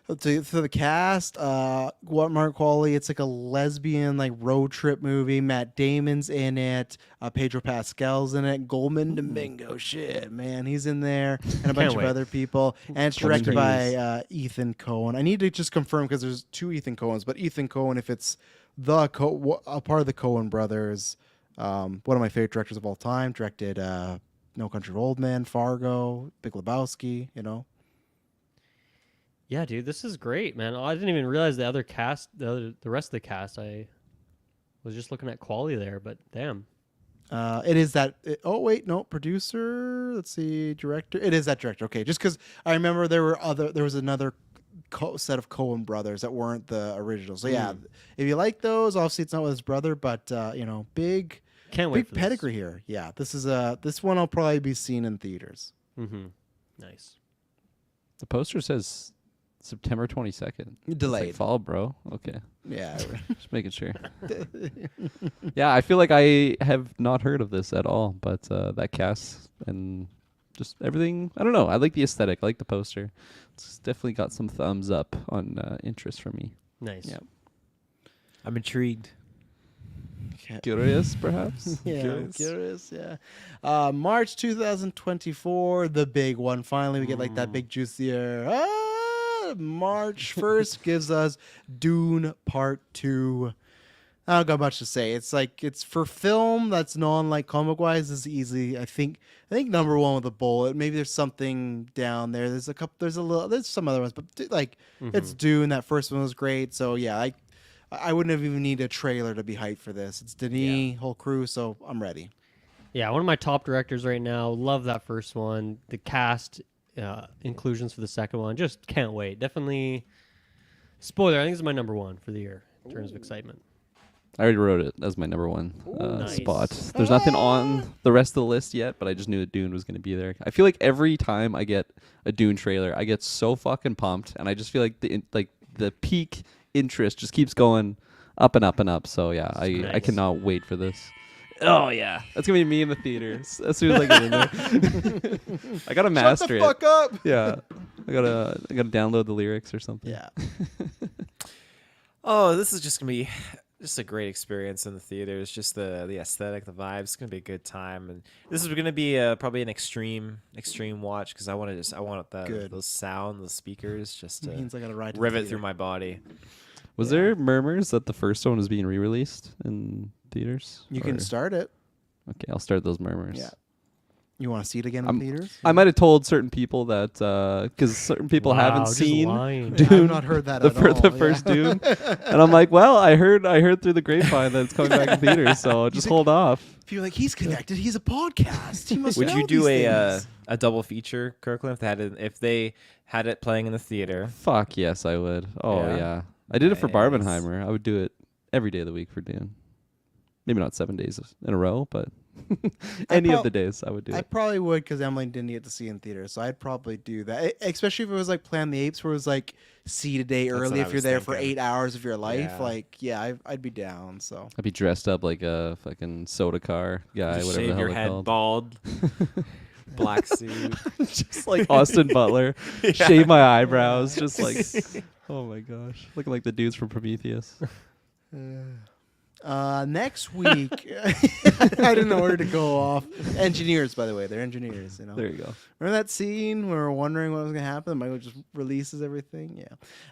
So the cast, what Mark Qualley, it's like a lesbian like road trip movie. Matt Damon's in it. Pedro Pascal's in it. Goldman Domingo, shit, man, he's in there, and a bunch of wait. other people. And it's Goldman directed by Ethan Coen. I need to just confirm because there's two Ethan Coens, but Ethan Coen, if it's a part of the Coen brothers, one of my favorite directors of all time, directed No Country for Old Men, Fargo, Big Lebowski, you know. Yeah, dude, this is great, man. I didn't even realize the other cast, the rest of the cast. I was just looking at quality there, but damn. It is that. Oh wait, no, producer. Let's see, director. It is that director. Okay, just because I remember there was another set of Coen brothers that weren't the originals. So yeah, if you like those, obviously it's not with his brother, but big Can't wait big for pedigree here. Yeah, this one will probably be seen in theaters. this. Mm-hmm. Nice. The poster says September 22nd. It's Delayed. like fall, bro. Okay. Yeah. Just making sure. Yeah, I feel like I have not heard of this at all, but that cast and just everything, I don't know. I like the aesthetic. I like the poster. It's definitely got some thumbs up on interest from me. Nice. Yeah. I'm intrigued. Okay. Curious, perhaps. Yeah, I'm Curious. curious. Yeah. March 2024, the big one. Finally, we get like that big juicier. March 1st gives us Dune Part 2. I don't got much to say. It's like it's for film that's non like comic wise is easy. I think number one with a bullet. Maybe there's something down there. There's a couple. There's some other ones, but like it's Dune. That first one was great. So yeah, I wouldn't have even need a trailer to be hyped for this. It's Denis, whole crew. So I'm ready. Yeah, one of my top directors right now. Love that first one. The cast inclusions for the second one. Just can't wait. Definitely. Spoiler, I think this is my number one for the year in terms of excitement. I already wrote it as my number one Nice. spot. There's nothing on the rest of the list yet, but I just knew that Dune was going to be there. I feel like every time I get a Dune trailer, I get so fucking pumped, and I just feel like the peak interest just keeps going up and up and up. So yeah, I Nice. cannot wait for this. Oh yeah, that's gonna be me in the theaters as soon as I get in there. I gotta master Shut the fuck up. Yeah, I gotta download the lyrics or something. Yeah. Oh, this is just gonna be just a great experience in the theaters. Just the aesthetic, the vibes. It's gonna be a good time, and this is gonna be probably an extreme watch because I want Good. those sound, the speakers, just to Means I gotta ride to the rivet theater. through my body. Was there murmurs that the first one was being re-released in theaters? You can Or- start it. Okay, I'll start those murmurs. Yeah. You want to see it again in I'm- theaters? I might have told certain people that because certain people Wow, haven't just seen lying. I've Dune, not heard that the, at all. the first Dune, and I'm like, well, I heard through the grapevine that it's coming back in theaters, so I'll just hold off. People are like, he's connected. He's a podcast. He must Would know you do these a things." double feature, Kirkland, if they had it playing in the theater? Fuck yes, I would. Oh Yeah? yeah, I did it for Nice. Barbenheimer. I would do it every day of the week for Dune. Maybe not 7 days in a row, but any of the days I would do I it. probably would because Emily didn't get to see it in theater, so I'd probably do that. Especially if it was like Plan the Apes, where it was like see today That's early what I if you're was there for thinking. 8 hours of your life. Yeah. Like, yeah, I'd be down. So I'd be dressed up like a fucking soda car guy, Just whatever the shave hell your they're head called. bald, black suit. Just like Austin Butler, shave my eyebrows, just like, oh my gosh, looking like the dudes from Prometheus. next week, I didn't know where to go off. Engineers, by the way, they're engineers. You know. There you go. Remember that scene where we were wondering what was going to happen? Michael just releases everything?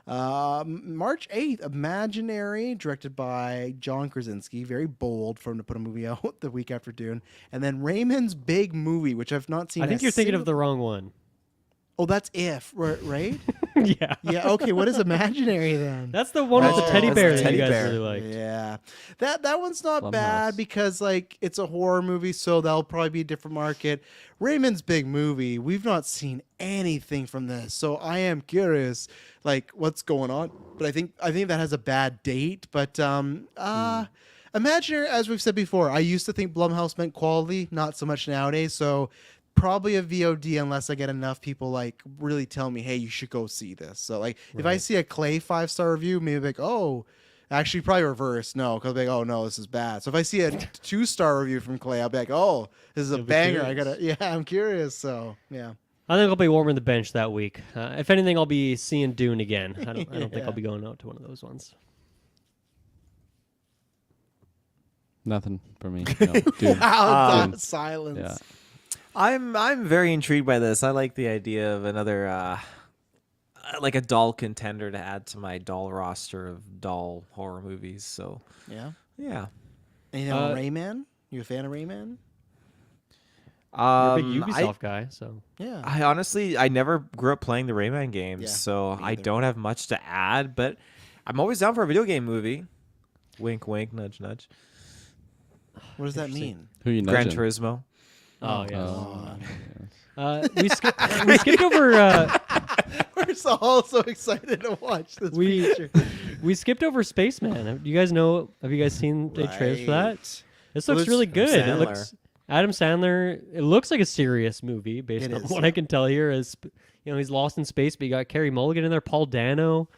Yeah. March 8th, Imaginary, directed by John Krasinski. Very bold for him to put a movie out the week after Dune. And then Raymond's Big Movie, which I've not seen. I think you're thinking of the wrong one. Oh, that's If, right? Yeah. Yeah, okay. What is Imaginary then? That's the one with the teddy that's bear the that teddy you guys bear. really liked. Yeah, that one's not Blumhouse. bad because like it's a horror movie, so that'll probably be a different market. Raymond's Big Movie, we've not seen anything from this, so I am curious, like what's going on. But I think that has a bad date. But Imaginary, as we've said before, I used to think Blumhouse meant quality, not so much nowadays. So probably a VOD unless I get enough people like really tell me, hey, you should go see this. So like if I see a Clay 5-star review, maybe like, oh, actually probably reverse. No, because like, oh no, this is bad. So if I see a 2-star review from Clay, I'll be like, oh, this is a You'll be banger. I curious. I'm curious. So yeah. I think I'll be warming the bench that week. If anything, I'll be seeing Dune again. I don't think Yeah. I'll be going out to one of those ones. Nothing for me. No, dude. Wow, Dune. silence. Yeah. I'm very intrigued by this. I like the idea of another like a doll contender to add to my doll roster of doll horror movies. So Yeah. yeah. And you know, Uh, Rayman? You a fan of Rayman? You're a big I, Ubisoft guy, so Yeah. I honestly I never grew up playing the Rayman games, Yeah, so me I either. don't have much to add. But I'm always down for a video game movie. Wink, wink, nudge, nudge. What does that Interesting. mean? Who you Gran nudging? Turismo. oh yeah. Oh, We skipped over We're all so excited to watch this We- feature. we skipped over Spaceman. Have you guys seen the trailers for that? Right. This Well, looks there's really good. It Sandler. looks Adam Sandler. It looks like a serious movie based It on is, what yeah. I can tell here. Is he's lost in space, but you got Carey Mulligan in there, Paul Dano,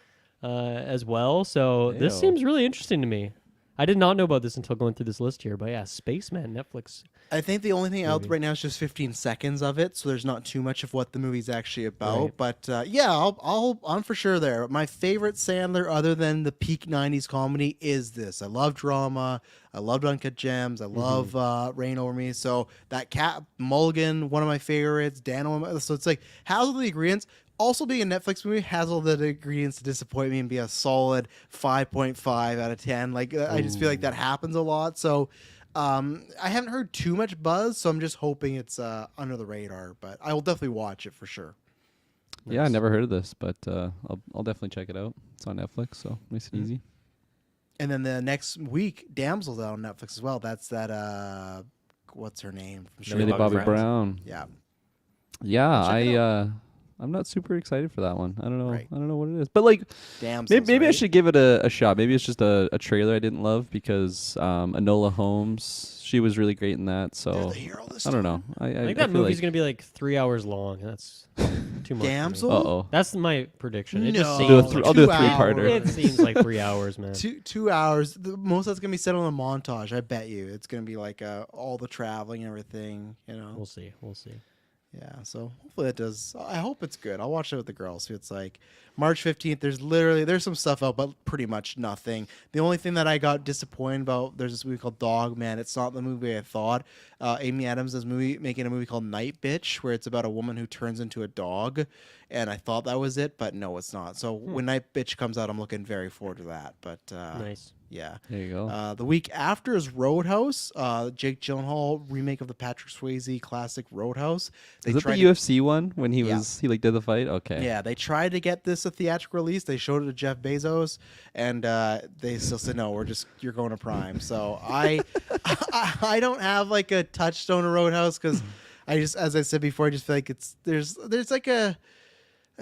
as well. So this Ew. seems really interesting to me. I did not know about this until going through this list here. But yeah, Spaceman, Netflix. I think the only thing out Movie. right now is just 15 seconds of it, so there's not too much of what the movie's actually about. Right. But yeah, I'm for sure there. My favorite Sandler, other than the peak 90s comedy, is this. I love drama. I love Uncut Gems. I love Rain Over Me. So that Cat Mulligan, one of my favorites. Dan, so it's like has all the ingredients. Also, being a Netflix movie has all the ingredients to disappoint me and be a solid 5.5 out of 10. Like I just feel like that happens a lot. So I haven't heard too much buzz, so I'm just hoping it's under the radar. But I will definitely watch it for sure. Yeah, I Nice. never heard of this, but I'll definitely check it out. It's on Netflix, so nice and easy. And then the next week, Damsel's out on Netflix as well. That's that what's her name? From Millie Millie Bobby Bobby Brown. Brown. Yeah. Yeah, Check it I'm not super excited for that one. I don't know. Right. I don't know what it is. But like Damsels. maybe I right? should give it a shot. Maybe it's just a trailer I didn't love because Enola Holmes, she was really great in that. They're So the hero this I don't time. know. I think that feel movie's like, gonna be like 3 hours long. And that's too much. Damsel? For me. Uh-oh. That's my prediction. It just No. seems I'll do a like th- I'll do a 2 three-parter. It seems like 3 hours, man. 2 hours. Most of that's gonna be set on a montage. I bet you it's gonna be like all the traveling and everything. You know. We'll see. We'll see. Yeah, so hopefully it does. I hope it's good. I'll watch it with the girls. See what it's like. March 15th, there's some stuff out, but pretty much nothing. The only thing that I got disappointed about, there's this movie called Dog Man. It's not the movie I thought. Amy Adams is making a movie called Night Bitch, where it's about a woman who turns into a dog, and I thought that was it, but no, it's not. So when Night Bitch comes out, I'm looking very forward to that. But Nice. yeah. there you go. The week after is Roadhouse, Jake Gyllenhaal remake of the Patrick Swayze classic Roadhouse. They is it the tried to- UFC one when he Yeah. was he like did the fight? Okay. Yeah, they tried to get this a theatrical release. They showed it to Jeff Bezos, and they still said no. You're going to Prime. So I don't have like a touchstone of Roadhouse because I just, as I said before, I just feel like there's like a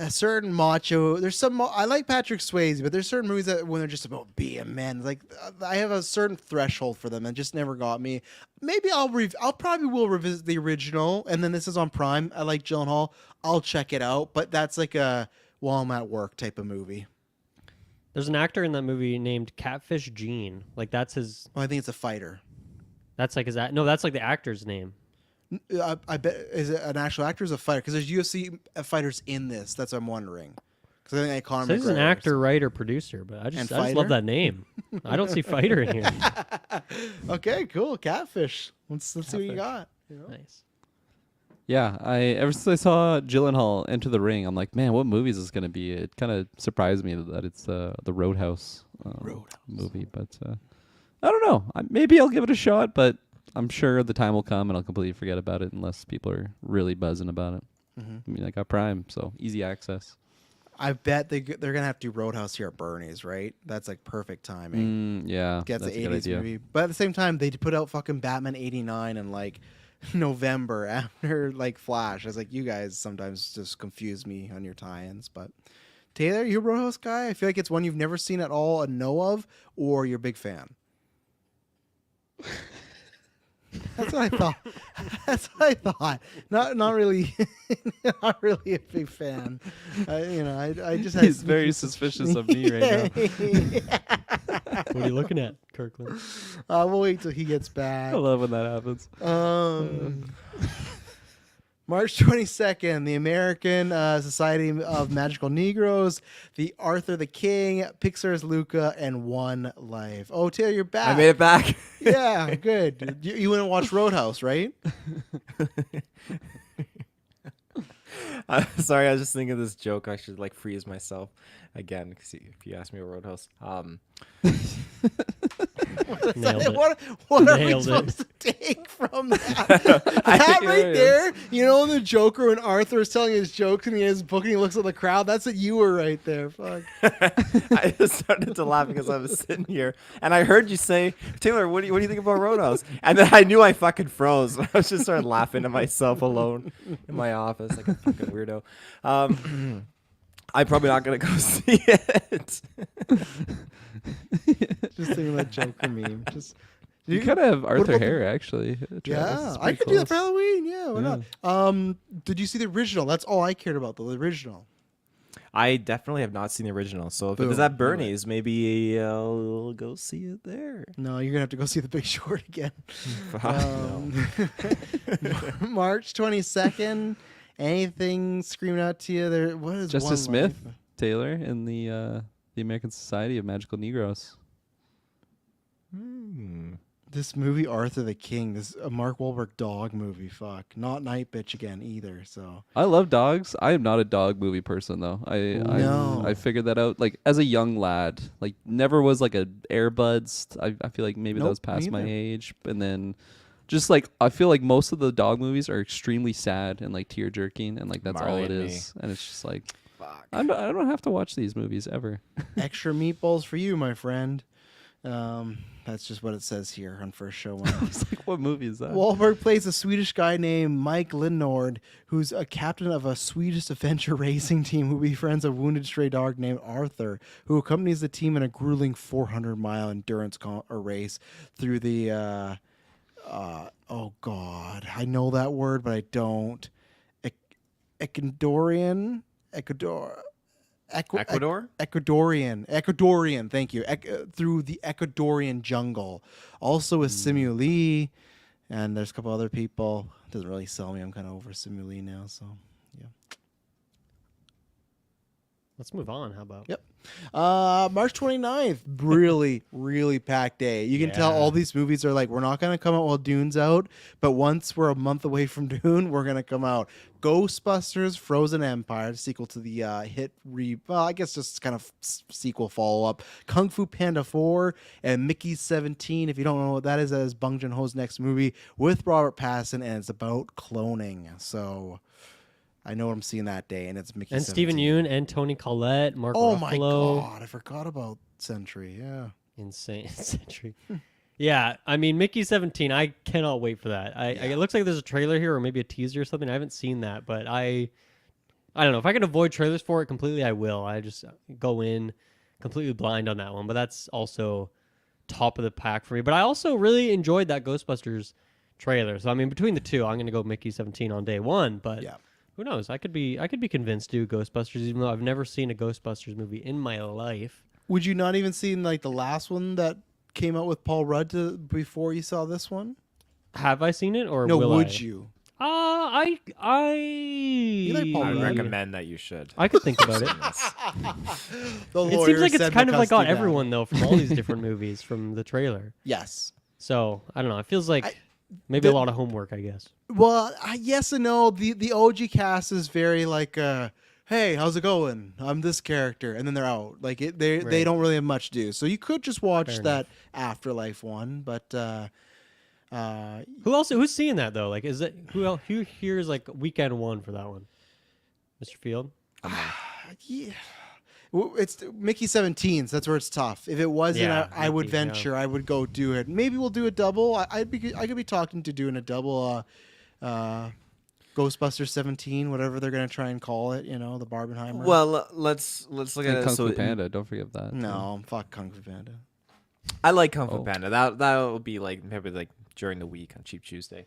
certain macho. There's some I like Patrick Swayze, but there's certain movies that when they're just about being men, like I have a certain threshold for them and just never got me. Maybe I'll probably will revisit the original, and then this is on Prime. I like Gyllenhaal. I'll check it out, but that's like a while I'm at work type of movie. There's an actor in that movie named Catfish Gene. Like that's his. Well, I think it's a fighter. That's like his. No, that's like the actor's name. I bet is it an actual actor or is it a fighter? Because there's UFC fighters in this. That's what I'm wondering. Because I think Conor So he's an McGregor actor, writer, producer, but I just fighter? love that name. I don't see fighter in here. Okay, cool. Catfish. Let's see what you Catfish. got. You know? Nice. Yeah, ever since I saw Gyllenhaal enter the ring, I'm like, man, what movie is this gonna be? It kind of surprised me that it's the Roadhouse, movie, but I don't know. Maybe I'll give it a shot, but I'm sure the time will come and I'll completely forget about it unless people are really buzzing about it. Mm-hmm. I mean, I got Prime, so easy access. I bet they're gonna have to do Roadhouse here at Bernie's, right? That's like perfect timing. Yeah, Gets that's the a good 80s idea. movie, but at the same time, they put out fucking Batman '89 in like November after like Flash. I was like, you guys sometimes just confuse me on your tie-ins. But Taylor, you a Roadhouse guy? I feel like it's one you've never seen at all and know of, or you're a big fan. That's what I thought. That's what I thought. Not really, not really a big fan. I just had He's very suspicious of me right now. What are you looking at, Kirkland? We'll wait till he gets back. I love when that happens. March 22nd, the American Society of Magical Negroes, the Arthur the King, Pixar's Luca, and One Life. Oh, Taylor, you're back. I made it back. Yeah, good. You went and watched Roadhouse, right? Sorry, I was just thinking of this joke. I should like freeze myself again because if you ask me about Roadhouse, Nailed it. What are we Nailed it. supposed to take from that? That right there, the Joker when Arthur is telling his jokes and he has his book and he looks at the crowd. That's what you were right there. Fuck. I just started to laugh because I was sitting here and I heard you say, Taylor, what do you think about Roadhouse? And then I knew I fucking froze. I was just started laughing to myself alone in my office like a fucking weirdo. I'm probably not gonna go see it. Just thinking that Joker meme. Just You kind of have Arthur about the- hair, actually. yeah, I could do that for Halloween. Yeah, why not? Did you see the original? That's all I cared about. The original. I definitely have not seen the original. So if it Boom. is at Love it. Bernie's, maybe I'll go see it there. No, you're gonna have to go see The Big Short again. No. March 22nd. Anything screaming out to you? There. What is Justice One Life? Smith Taylor in the American Society of Magical Negroes. This movie, Arthur the King. This a Mark Wahlberg dog movie. Fuck. Not Night Bitch again either. So. I love dogs. I am not a dog movie person though. No. I figured that out like as a young lad. Like never was like a Airbuds. I feel like maybe that Nope, was past my neither. age. And then just like I feel like most of the dog movies are extremely sad and like tear jerking and like that's all Marley it and Me. is. And it's just like Fuck. I don't have to watch these movies ever. Extra meatballs for you, my friend. That's just what it says here on First Show One. It's like what movie is that? Wahlberg plays a Swedish guy named Mike Linnord, who's a captain of a Swedish adventure racing team who befriends a wounded stray dog named Arthur, who accompanies the team in a grueling 400-mile endurance race through the, oh God, I know that word, but I don't. Ecuadorian? Ecuador? Ecuadorian, thank you. Through the Ecuadorian jungle. Also with Simu Lee, and there's a couple other people. Doesn't really sell me. I'm kind of over Simu Lee now, so yeah. Let's move on. How about? Yep. March 29th, really, really packed day. You can tell Yeah. all these movies are like, we're not going to come out while Dune's out, but once we're a month away from Dune, we're going to come out. Ghostbusters Frozen Empire, the sequel to the I guess just kind of sequel follow-up. Kung Fu Panda 4 and Mickey 17. If you don't know what that is Bong Joon-ho's next movie with Robert Pattinson, and it's about cloning. So I know what I'm seeing that day, and it's Mickey And 17. Stephen Yeun and Tony Collette, Mark Oh Ruffalo. my God, I forgot about Sentry. Yeah. Insane century. Yeah, I mean Mickey 17. I cannot wait for that. It looks like there's a trailer here or maybe a teaser or something. I haven't seen that, but I don't know if I can avoid trailers for it completely. I will. I just go in completely blind on that one. But that's also top of the pack for me. But I also really enjoyed that Ghostbusters trailer. So I mean, between the two, I'm gonna go Mickey 17 on day one. But Yeah. who knows? I could be convinced to do Ghostbusters, even though I've never seen a Ghostbusters movie in my life. Would you not even seen like the last one that came out with Paul Rudd before you saw this one? Have I seen it or No, will would I? you? I like Paul I Rudd. would recommend that you should. I could think about it. The It lawyer seems like said it's kind of like got McCusty everyone though from all these different movies from the trailer. Yes. So I don't know. It feels like I- maybe a the- lot of homework. I guess. Well, yes and no. The OG cast is very like, hey, how's it going? I'm this character, and then they're out. Like they Right. don't really have much to do. So you could just watch Fair that Afterlife one, but Who else? Who's seeing that though? Like, is it who else? Who here is like weekend one for that one? Mr. Field. yeah. It's Mickey 17, so that's where it's tough. If it wasn't, Yeah, I would Mickey, yeah. venture. I would go do it. Maybe we'll do a double. I could be talking to doing a double. Ghostbusters 17, whatever they're gonna try and call it. You know, the Barbenheimer. Well, let's look at And it. Kung So Fu Panda, don't forget that. no, fuck Kung Fu Panda. I like Kung Fu Oh. Panda. That will be like maybe like during the week on Cheap Tuesday.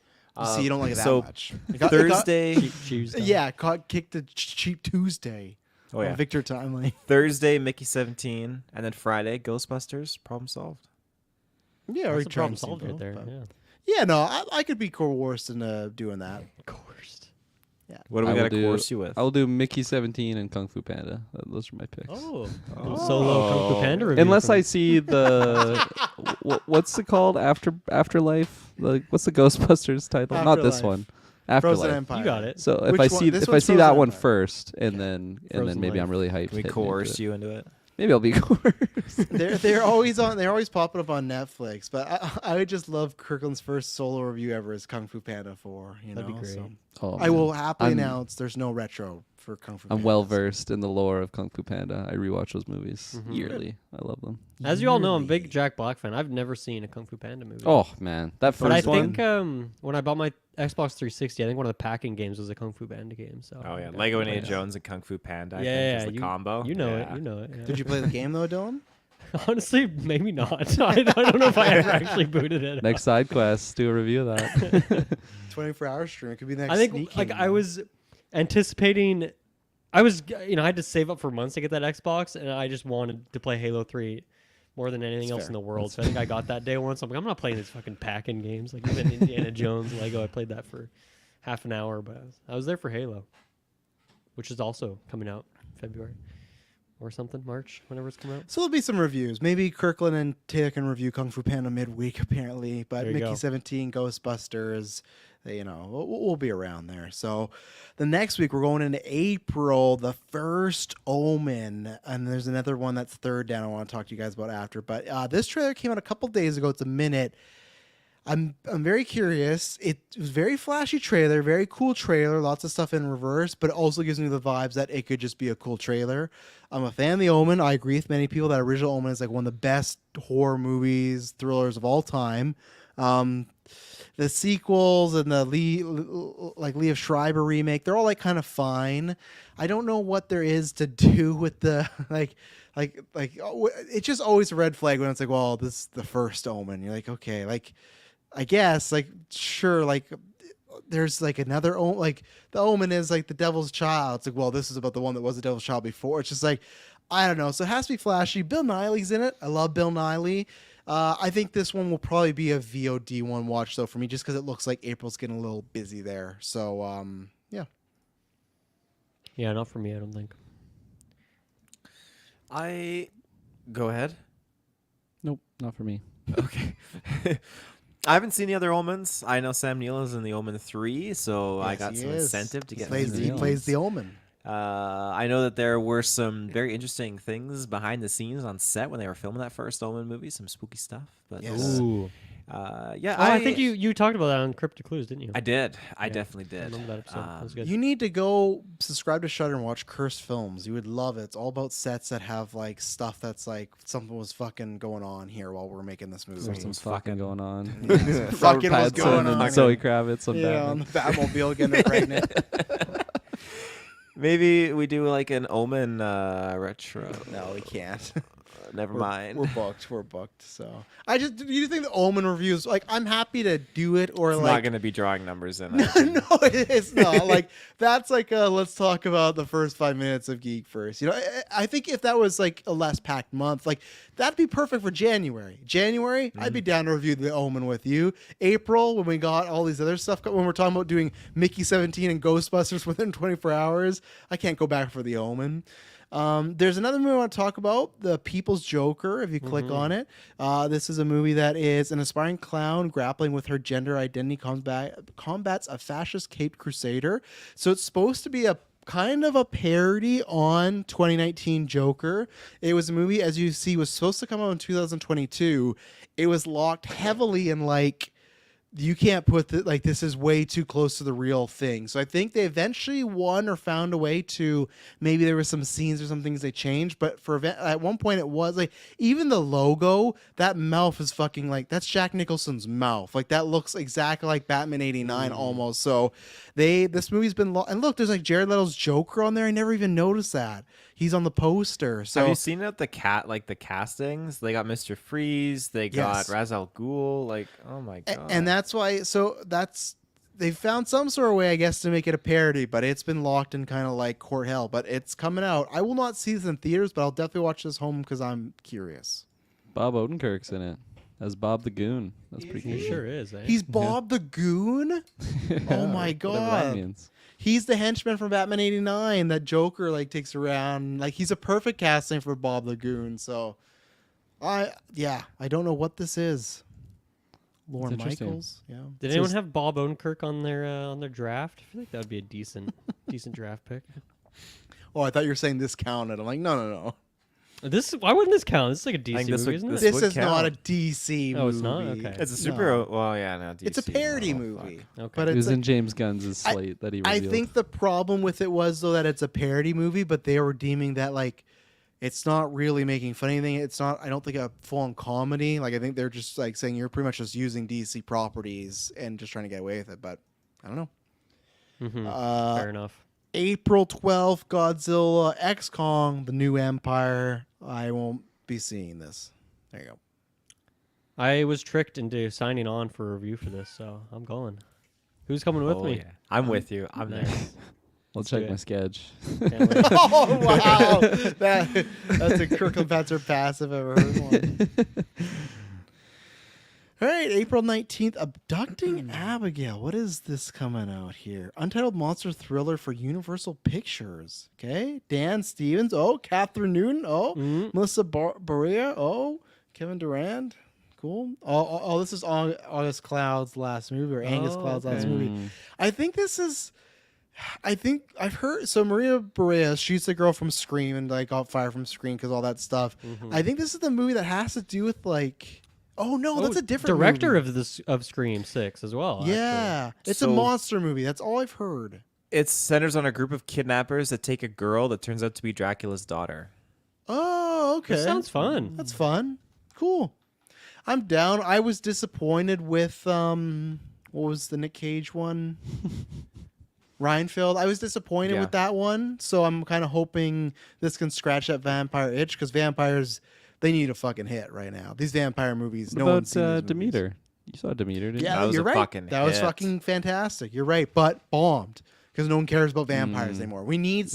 See, you don't like it that so much. Thursday. Cheap Tuesday. Yeah, caught kicked to Cheap Tuesday. Oh yeah. Victor Timely. Thursday, Mickey 17, and then Friday, Ghostbusters. Problem solved. Yeah, or That's a problem trying to solved see right both, there. but- Yeah. Yeah, no, I could be coerced into doing that. Coerced. What do we I got will to do- course you with? I will do Mickey 17 and Kung Fu Panda. Those are my picks. Oh, little solo Kung Fu Panda review. Unless from- I see the what's it called Afterlife? Like what's the Ghostbusters title? Not this Afterlife. one. Frozen Afterlife. Empire. You got it. So if Which I one? see This if I one's see Frozen that one Empire. first, and then Frozen maybe Life. I'm really hyped. Can we hitting into coerce it. you into it? Maybe I'll be coerced. They're always on. They're always popping up on Netflix. But I would just love Kirkland's first solo review ever is Kung Fu Panda 4. You That'd be know, great. so Oh, I will happily I'm- announce there's no retro for Kung Fu. I'm Panda, well so- versed in the lore of Kung Fu Panda. I rewatch those movies Mhm. yearly. I love them. As you all know, I'm a big Yearly. Jack Black fan. I've never seen a Kung Fu Panda movie. Oh man, that but I first one. think when I bought my Xbox 360, I think one of the packing games was a Kung Fu Panda game. So Oh yeah, I Lego got- Indiana Jones and Kung Fu Panda. I Yeah, think is yeah, the combo. You know Yeah. it. You know it. yeah. Did you play the game though, Dylan? Honestly, maybe not. I don't know if I ever actually booted it. Next side quest, do a review of that. 24-hour stream. It could be the next. I think Sneak like King. I was anticipating. I was, I had to save up for months to get that Xbox, and I just wanted to play Halo 3 more than anything else fair. in the world. So I think I got that day once. I'm like, I'm not playing these fucking packing games. Like even Indiana Jones, Lego, I played that for half an hour, but I was there for Halo, which is also coming out February or something, March, whenever it's coming out. So there'll be some reviews. Maybe Kirkland and Taylor can review Kung Fu Panda midweek, apparently. But There you Mickey go. 17, Ghostbusters, we'll be around there. So the next week, we're going into April, The First Omen. And there's another one that's third down I want to talk to you guys about after. But this trailer came out a couple days ago. It's a minute. I'm very curious. It was a very flashy trailer, very cool trailer, lots of stuff in reverse, but it also gives me the vibes that it could just be a cool trailer. I'm a fan of The Omen. I agree with many people that original Omen is like one of the best horror movies, thrillers of all time. The sequels and the Liev Schreiber remake, they're all like kind of fine. I don't know what there is to do with the it's just always a red flag when it's like, well, this is The First Omen. You're like, okay, like I guess like sure, like there's like another like the Omen is like the Devil's Child. It's like, well, this is about the one that was the Devil's Child before. It's just like I don't know. So it has to be flashy. Bill Nighy's in it. I love Bill Nighy. I think this one will probably be a VOD one watch though for me, just because it looks like April's getting a little busy there. So yeah. Yeah, not for me, I don't think. Go ahead. Nope, not for me. Okay. I haven't seen the other Omens. I know Sam Neill is in the Omen 3, so I Yes, got he some is. incentive to He get plays, into he these. plays the Omen. I know that there were some very interesting things behind the scenes on set when they were filming that first Omen movie, some spooky stuff. But Yes. Ooh. yeah, Oh, I think you talked about that on Cryptic Clues, didn't you? I did. I Yeah, definitely I did. remember that episode. That was good. You need to go subscribe to Shudder and watch Cursed Films. You would love it. It's all about sets that have like stuff that's like something was fucking going on here while we're making this movie. There's some fucking going on. Fucking was Pattinson going and on. Zoe Kravitz on Yeah, on Batman. the Batmobile getting pregnant. Maybe we do like an Omen retro. No, we can't. Never mind. We're booked. So do you think the Omen reviews like I'm happy to do it or It's like not going to be drawing numbers in. no, it's not. Like that's like let's talk about the first 5 minutes of Geek First. I think if that was like a less packed month, like that'd be perfect for January. I'd be down to review the Omen with you. April, when we got all these other stuff, when we're talking about doing Mickey 17 and Ghostbusters within 24 hours, I can't go back for the Omen. There's another movie I want to talk about, The People's Joker. If you click on it, this is a movie that is an aspiring clown grappling with her gender identity, combats a fascist caped crusader. So it's supposed to be a kind of a parody on 2019 Joker. It was a movie, as you see, was supposed to come out in 2022. It was locked heavily in like, you can't put this is way too close to the real thing. So I think they eventually won or found a way to, maybe there were some scenes or some things they changed, but at one point it was like, even the logo, that mouth is fucking like, that's Jack Nicholson's mouth. Like that looks exactly like Batman 89 almost. So this movie's been, and look, there's like Jared Leto's Joker on there. I never even noticed that. He's on the poster. So have you seen it? The castings? They got Mr. Freeze. They got Yes. Ra's al Ghul. Like, oh my god! And that's why. So they found some sort of way, I guess, to make it a parody, but it's been locked in kind of like court hell. But it's coming out. I will not see this in theaters, but I'll definitely watch this home because I'm curious. Bob Odenkirk's in it as Bob the Goon. That's pretty He cool. sure is. Eh? He's Bob the Goon. Oh my Whatever that god. means. He's the henchman from Batman 89 that Joker like takes around. Like he's a perfect casting for Bob the Goon. So I don't know what this is. Lorne interesting. Michaels. Yeah. Did anyone have Bob Odenkirk on their draft? I feel like that would be a decent draft pick. Oh, I thought you were saying this counted. I'm like, no. Why wouldn't this count? This is like a DC think this movie, would- isn't this it? This would is not a count. DC movie. Oh, it's not? Okay. It's a No. super. Well, yeah, no. It's a DC, parody oh, movie. fuck. Okay. But It it's was in James Gunn's slate that he I revealed. think the problem with it was though that it's a parody movie, but they were deeming that like it's not really making fun of anything. It's not. I don't think a full-on comedy. Like I think they're just like saying you're pretty much just using DC properties and just trying to get away with it. But I don't know. Mhm. Fair enough. April 12th, Godzilla X Kong: The New Empire. I won't be seeing this. There you go. I was tricked into signing on for a review for this, so I'm going. Who's coming with Oh, me? yeah. I'm with you. I'm there. Nice. I'll do check it. my sketch. Can't wait. Oh wow, that's a Kirkland Petzer pass if I've ever heard one. All right, April 19th, Abducting Abigail. What is this coming out here? Untitled monster thriller for Universal Pictures. Okay, Dan Stevens. Oh, Catherine Newton. Oh, Melissa Barea. Oh, Kevin Durand. Cool. Oh, this is August Cloud's last movie, or Angus Cloud's last movie. I think this is. I think I've heard. So Maria Barea, she's the girl from Scream and like got fired from Scream because all that stuff. I think this is the movie that has to do with like. Oh no, that's a different director movie. of Scream 6 as well. Yeah, it's a So- monster movie. That's all I've heard. It centers on a group of kidnappers that take a girl that turns out to be Dracula's daughter. Oh, okay. This sounds fun. That's fun. Cool. I'm down. I was disappointed with what was the Nick Cage one? Reinfeld. I was disappointed Yeah. with that one, so I'm kind of hoping this can scratch that vampire itch because vampires, they need a fucking hit right now. These vampire movies, What no about one's seen these movies. Demeter? You saw Demeter, didn't Yeah, That was you're a right. fucking That was hit. fucking fantastic. You're right, but bombed because no one cares about vampires anymore. We need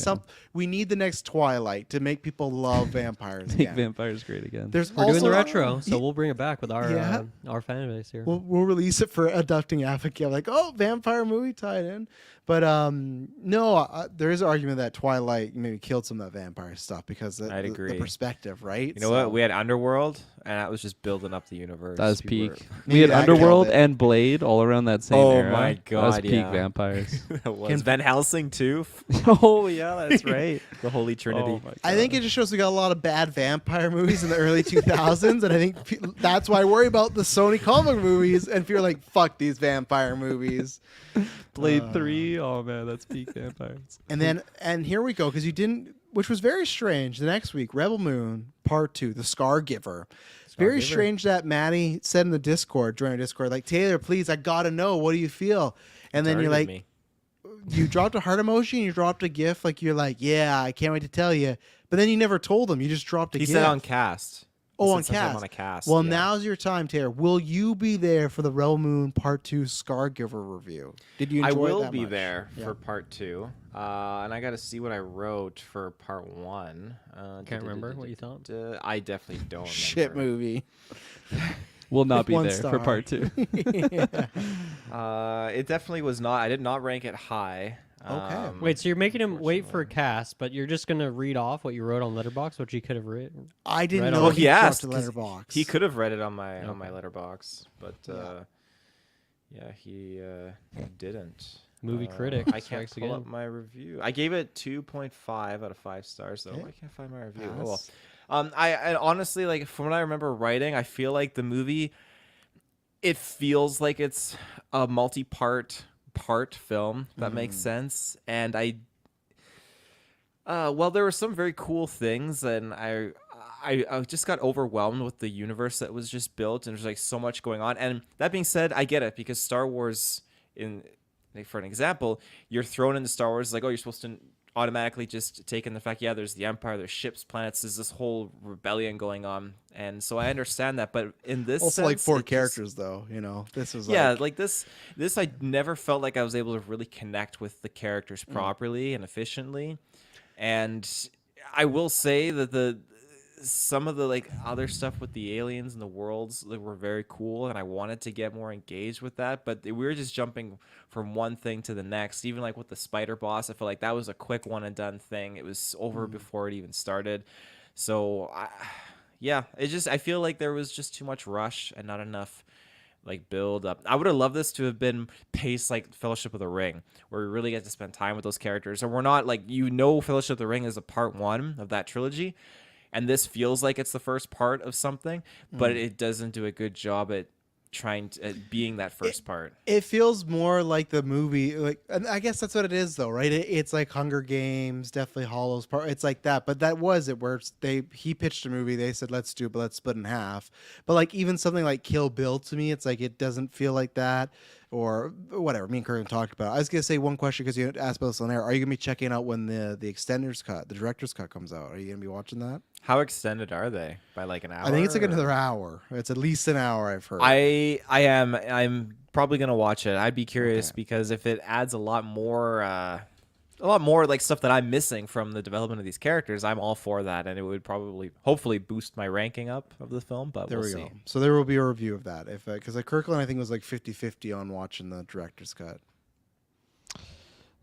We need the next Twilight to make people love vampires you? Make again. vampires great again. There's We're also doing the retro, so Yeah, we'll bring it back with Yeah. our fan base here. we'll release it for Abducting Abigail. Like, oh, vampire movie tied in. But no, there is an argument that Twilight maybe killed some of that vampire stuff because I'd the agree. perspective, right? You know what? We had Underworld, and that was just building up the universe. That was People peak. were- We had Maybe that killed Underworld it. and Blade all around that same Oh era. my That was God, peak yeah. vampires. That was Can- Van Helsing too. Oh yeah, that's right. The Holy Trinity. Oh my I think it just shows we got a lot of bad vampire movies in the early 2000s, and I think that's why I worry about the Sony comic movies. And feel like, fuck these vampire movies. Blade 3. Oh man, that's peak vampires. And here we go, because you didn't, which was very strange. The next week, Rebel Moon Part 2, The Scar Giver. Very Giver. strange that Maddie said in the Discord, during our Discord, like, Taylor, please, I gotta know, what do you feel? And then you're like, Me. you dropped a heart emoji and you dropped a GIF, like you're like, yeah, I can't wait to tell you. But then you never told him. You just dropped a He GIF. said on cast. He Oh, said on sometime cast. On a cast. Well, yeah. now's your time, Taylor. Will you be there for the Rebel Moon Part 2 Scar Giver review? Did you enjoy I it will that be much? there Yeah. for part 2, and I got to see what I wrote for part 1. Can't remember what you thought. I definitely don't. Shit remember. movie. We'll not be One there star. for part 2. It definitely was not. I did not rank it high. Okay. Wait, so you're making him wait for a cast, but you're just gonna read off what you wrote on Letterboxd, which you could have written. I didn't Right know on. Well, he he dropped asked. a 'cause letterbox. He could have read it on my letterbox, but he didn't. Movie critic I can't strikes pull up again. my review. I gave it 2.5 out of 5 stars, though. Okay. I can't find my review. Pass. Oh, well. I honestly, like, from what I remember writing, I feel like the movie, it feels like it's a multi-part film. If that makes sense. And well, there were some very cool things, and I just got overwhelmed with the universe that was just built, and there's like so much going on. And that being said, I get it, because Star Wars, like, for an example, you're thrown into Star Wars like, oh, you're supposed to automatically just take in the fact, yeah, there's the Empire, there's ships, planets, there's this whole rebellion going on, and so I understand that. But in this also sense, like 4 it just- characters, though. You know, this was yeah, like, like this I never felt like I was able to really connect with the characters properly and efficiently. And I will say that some of the like other stuff with the aliens and the worlds, like, were very cool, and I wanted to get more engaged with that, but we were just jumping from one thing to the next. Even like with the spider boss, I felt like that was a quick one and done thing. It was over before it even started. So I feel like there was just too much rush and not enough like build up. I would have loved this to have been paced like Fellowship of the Ring, where we really get to spend time with those characters, and we're not like, Fellowship of the Ring is a part 1 of that trilogy, and this feels like it's the first part of something, but it doesn't do a good job at trying to at being that first part. it feels more like the movie, like, and I guess that's what it is, though, right? It's like Hunger Games, Deathly Hollows part. It's like that, but that was it, where he pitched a movie, they said let's do it, but let's split in half. But like even something like Kill Bill, to me, it's like it doesn't feel like that, or whatever. Me and Kurgan talked about it. I was gonna say one question, because you asked about this on air. Are you gonna be checking out when the extenders cut, the director's cut comes out? Are you gonna be watching that? How extended are they? By like an hour? I think it's like or- another hour. It's at least an hour, I've heard. I'm probably gonna watch it. I'd be curious, Okay. because if it adds a lot more a lot more like stuff that I'm missing from the development of these characters, I'm all for that, and it would probably, hopefully, boost my ranking up of the film. But There we'll we see. go. So there will be a review of that. If because Kirkland, I think, was like 50-50 on watching the director's cut.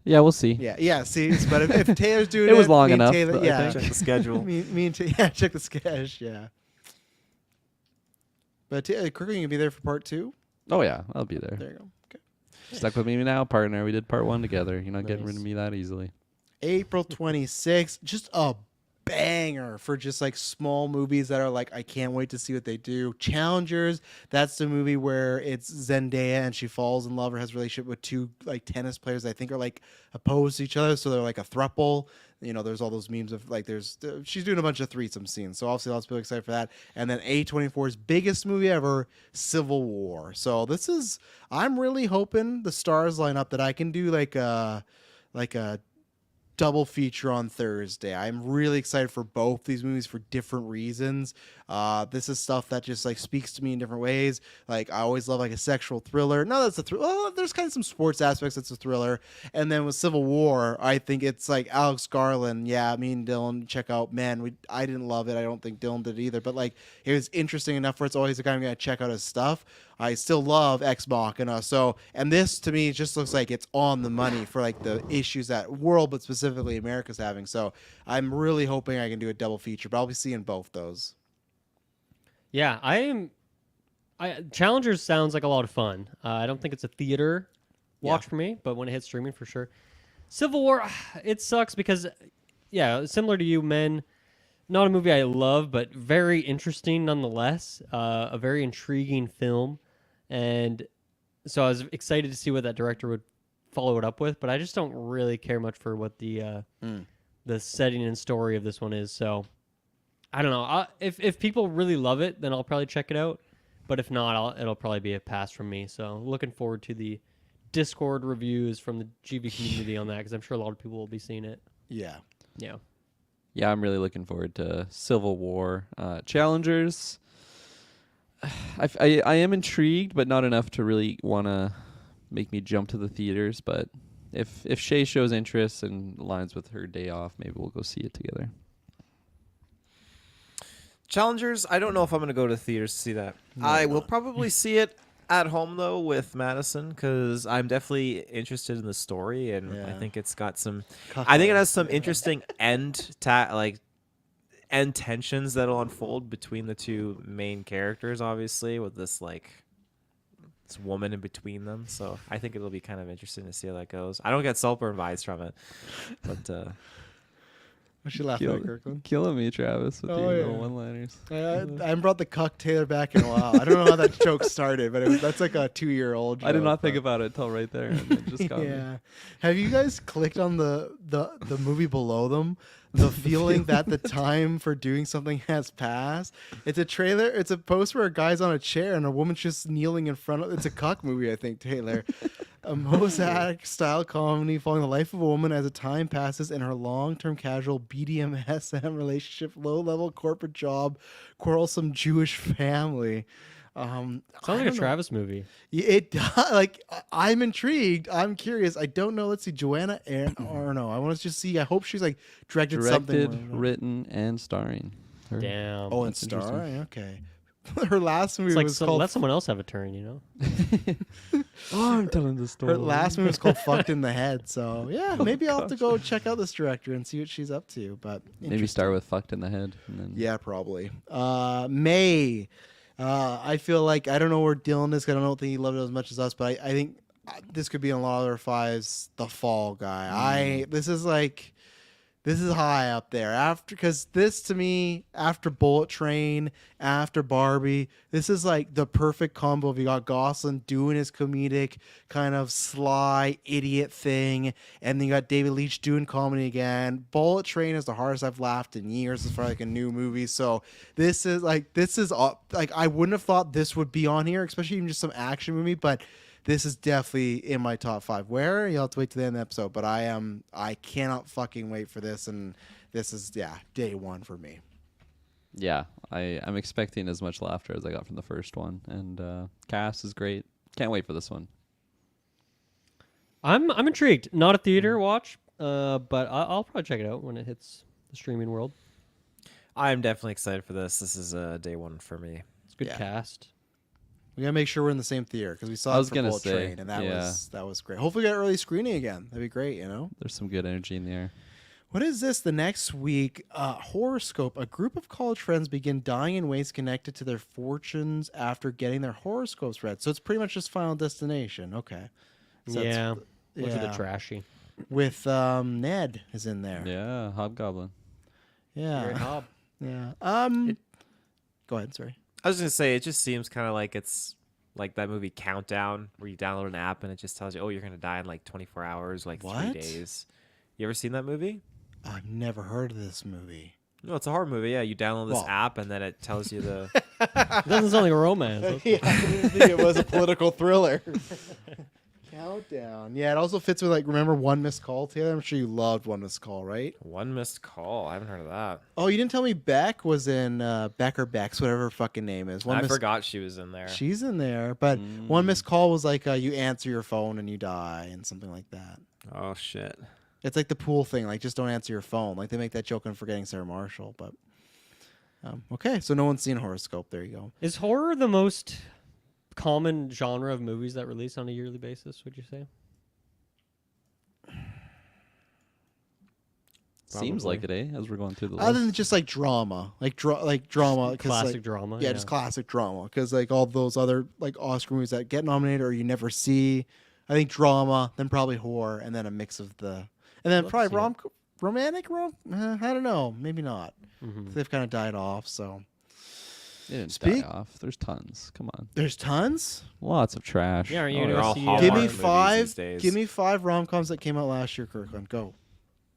Yeah, we'll see. Yeah. See, but if Taylor's doing It was long me and enough, Taylor, I yeah. think. Check the schedule. me and yeah, check the sketch. Yeah. But Kirkland, you gonna be there for part 2? Oh yeah, I'll be there. There you go. Okay. Stuck with me now, partner. We did part 1 together. You're not getting rid Nice. of me that easily. April 26th, just a banger for just like small movies that are like, I can't wait to see what they do. Challengers, that's the movie where it's Zendaya and she falls in love or has a relationship with 2 like tennis players that I think are like opposed to each other, so they're like a throuple. You know, there's all those memes of like she's doing a bunch of threesome scenes, so obviously lots of people excited for that. And then A24's biggest movie ever, Civil War. So I'm really hoping the stars line up that I can do like a double feature on Thursday. I'm really excited for both these movies for different reasons. This is stuff that just like speaks to me in different ways. Like I always love like a sexual thriller. No, that's a thriller. Well, there's kind of some sports aspects. That's a thriller. And then with Civil War, I think it's like Alex Garland. Yeah, me and Dylan check out. Man, I didn't love it. I don't think Dylan did either. But like it was interesting enough where it's always the guy I'm gonna check out his stuff. I still love Ex Machina. So, and this to me just looks like it's on the money for like the issues that world, but specifically America's having. So I'm really hoping I can do a double feature, but I'll be seeing both those. Yeah, Challengers sounds like a lot of fun. I don't think it's a theater watch for me, but when it hits streaming, for sure. Civil War, it sucks because, yeah, similar to you, men. Not a movie I love, but very interesting nonetheless. A very intriguing film, and so I was excited to see what that director would follow it up with. But I just don't really care much for what the setting and story of this one is. So I don't know. If people really love it, then I'll probably check it out. But if not, it'll probably be a pass from me. So looking forward to the Discord reviews from the GV community on that, because I'm sure a lot of people will be seeing it. Yeah. Yeah. Yeah, I'm really looking forward to Civil War. Challengers, I am intrigued, but not enough to really want to make me jump to the theaters. But if Shay shows interest and aligns with her day off, maybe we'll go see it together. Challengers, I don't know if I'm going to go to theaters to see that. I will probably see it at home, though, with Madison, because I'm definitely interested in the story, and I think it's got some... I think it has some interesting end tensions that'll unfold between the 2 main characters, obviously, with this woman in between them. So I think it'll be kind of interesting to see how that goes. I don't get Saltburn vibes from it, but... What's she laughing at, Kirkland? Killing me, Travis, with your little one-liners. I haven't brought the cuck Taylor back in a while. I don't know how that joke started, but that's like a 2-year-old joke. I did not think about it till right there, and it just got me. Yeah. Have you guys clicked on the movie below them? The feeling that the time for doing something has passed. It's a trailer. It's a post where a guy's on a chair and a woman's just kneeling in front of. It's a cuck movie, I think, Taylor. A Mosaic-style comedy following the life of a woman as the time passes in her long-term casual BDSM relationship, low-level corporate job, quarrelsome Jewish family. Sounds like a Travis movie. It like I'm intrigued. I'm curious. I don't know. Let's see, Joanna Arno. I want to just see. I hope she's like directed something. Written, and starring. Her. Damn. Oh, and That's interesting. starring. Okay. Her last movie It's like was called. let someone else have a turn, you know? Oh, I'm telling the story. Her last movie was called "Fucked in the Head." So yeah, maybe I'll have to go check out this director and see what she's up to. But Maybe start with "Fucked in the Head." And then yeah, probably. May. I feel like I don't know where Dylan is. 'Cause I don't think he loved it as much as us, but I think this could be in a lot of our fives. The Fall Guy. This is high up there because this to me, after Bullet Train, after Barbie, this is like the perfect combo. If you got Gosling doing his comedic kind of sly idiot thing, and then you got David Leitch doing comedy again. Bullet Train is the hardest I've laughed in years as far as like a new movie. So this is like I wouldn't have thought this would be on here, especially even just some action movie, but. This is definitely in my top 5. Where? You'll have to wait to the end of the episode. But I cannot fucking wait for this. And this is, day 1 for me. Yeah, I'm expecting as much laughter as I got from the first one. And cast is great. Can't wait for this one. I'm intrigued. Not a theater watch, but I'll probably check it out when it hits the streaming world. I'm definitely excited for this. This is a day one for me. It's a good Yeah. cast. We gotta make sure we're in the same theater because we saw I it was for gonna Bullet say, Train, and yeah. that was great. Hopefully, we get early screening again. That'd be great. There's some good energy in the air. What is this? The next week, horoscope. A group of college friends begin dying in ways connected to their fortunes after getting their horoscopes read. So it's pretty much just Final Destination. Okay. So Yeah. that's- Look at the yeah. trashy. With Ned is in there. Yeah, Hobgoblin. Great Yeah. hob. Yeah. Go ahead. Sorry. I was gonna say it just seems kind of like it's like that movie Countdown, where you download an app and it just tells you, oh, you're gonna die in like 24 hours, like What? 3 days. You ever seen that movie? I've never heard of this movie. No, it's a horror movie. Yeah, you download this Well. app and then it tells you the. It doesn't sound like a romance. Yeah, I didn't think it was a political thriller. Countdown. Yeah, it also fits with remember One Missed Call, Taylor? I'm sure you loved One Missed Call, right? One Missed Call. I haven't heard of that. Oh, you didn't tell me Beck was in Beck or Bex, whatever her fucking name is. I forgot she was in there. She's in there, but One Missed Call was like you answer your phone and you die and something like that. Oh shit. It's like the pool thing, like just don't answer your phone. Like they make that joke on Forgetting Sarah Marshall, but okay, so no one's seen Horoscope. There you go. Is horror the most common genre of movies that release on a yearly basis, would you say? Seems Probably. like it, eh? As we're going through the Other list. than just like drama, like drama, 'cause, Classic like, drama. Yeah, just classic drama. Because like all those other like Oscar movies that get nominated or you never see, I think drama, then probably horror, and then a mix of the, and then Love probably to see it. romantic. I don't know, maybe not. Mhm. They've kind of died off. So It didn't Speak- die off. There's tons. Come on. there's tons. Lots of trash. Yeah, aren't you Oh, gonna they're go all see? Hallmark Give me movies five. these days. Give me 5 rom-coms that came out last year, Kirkland. Go.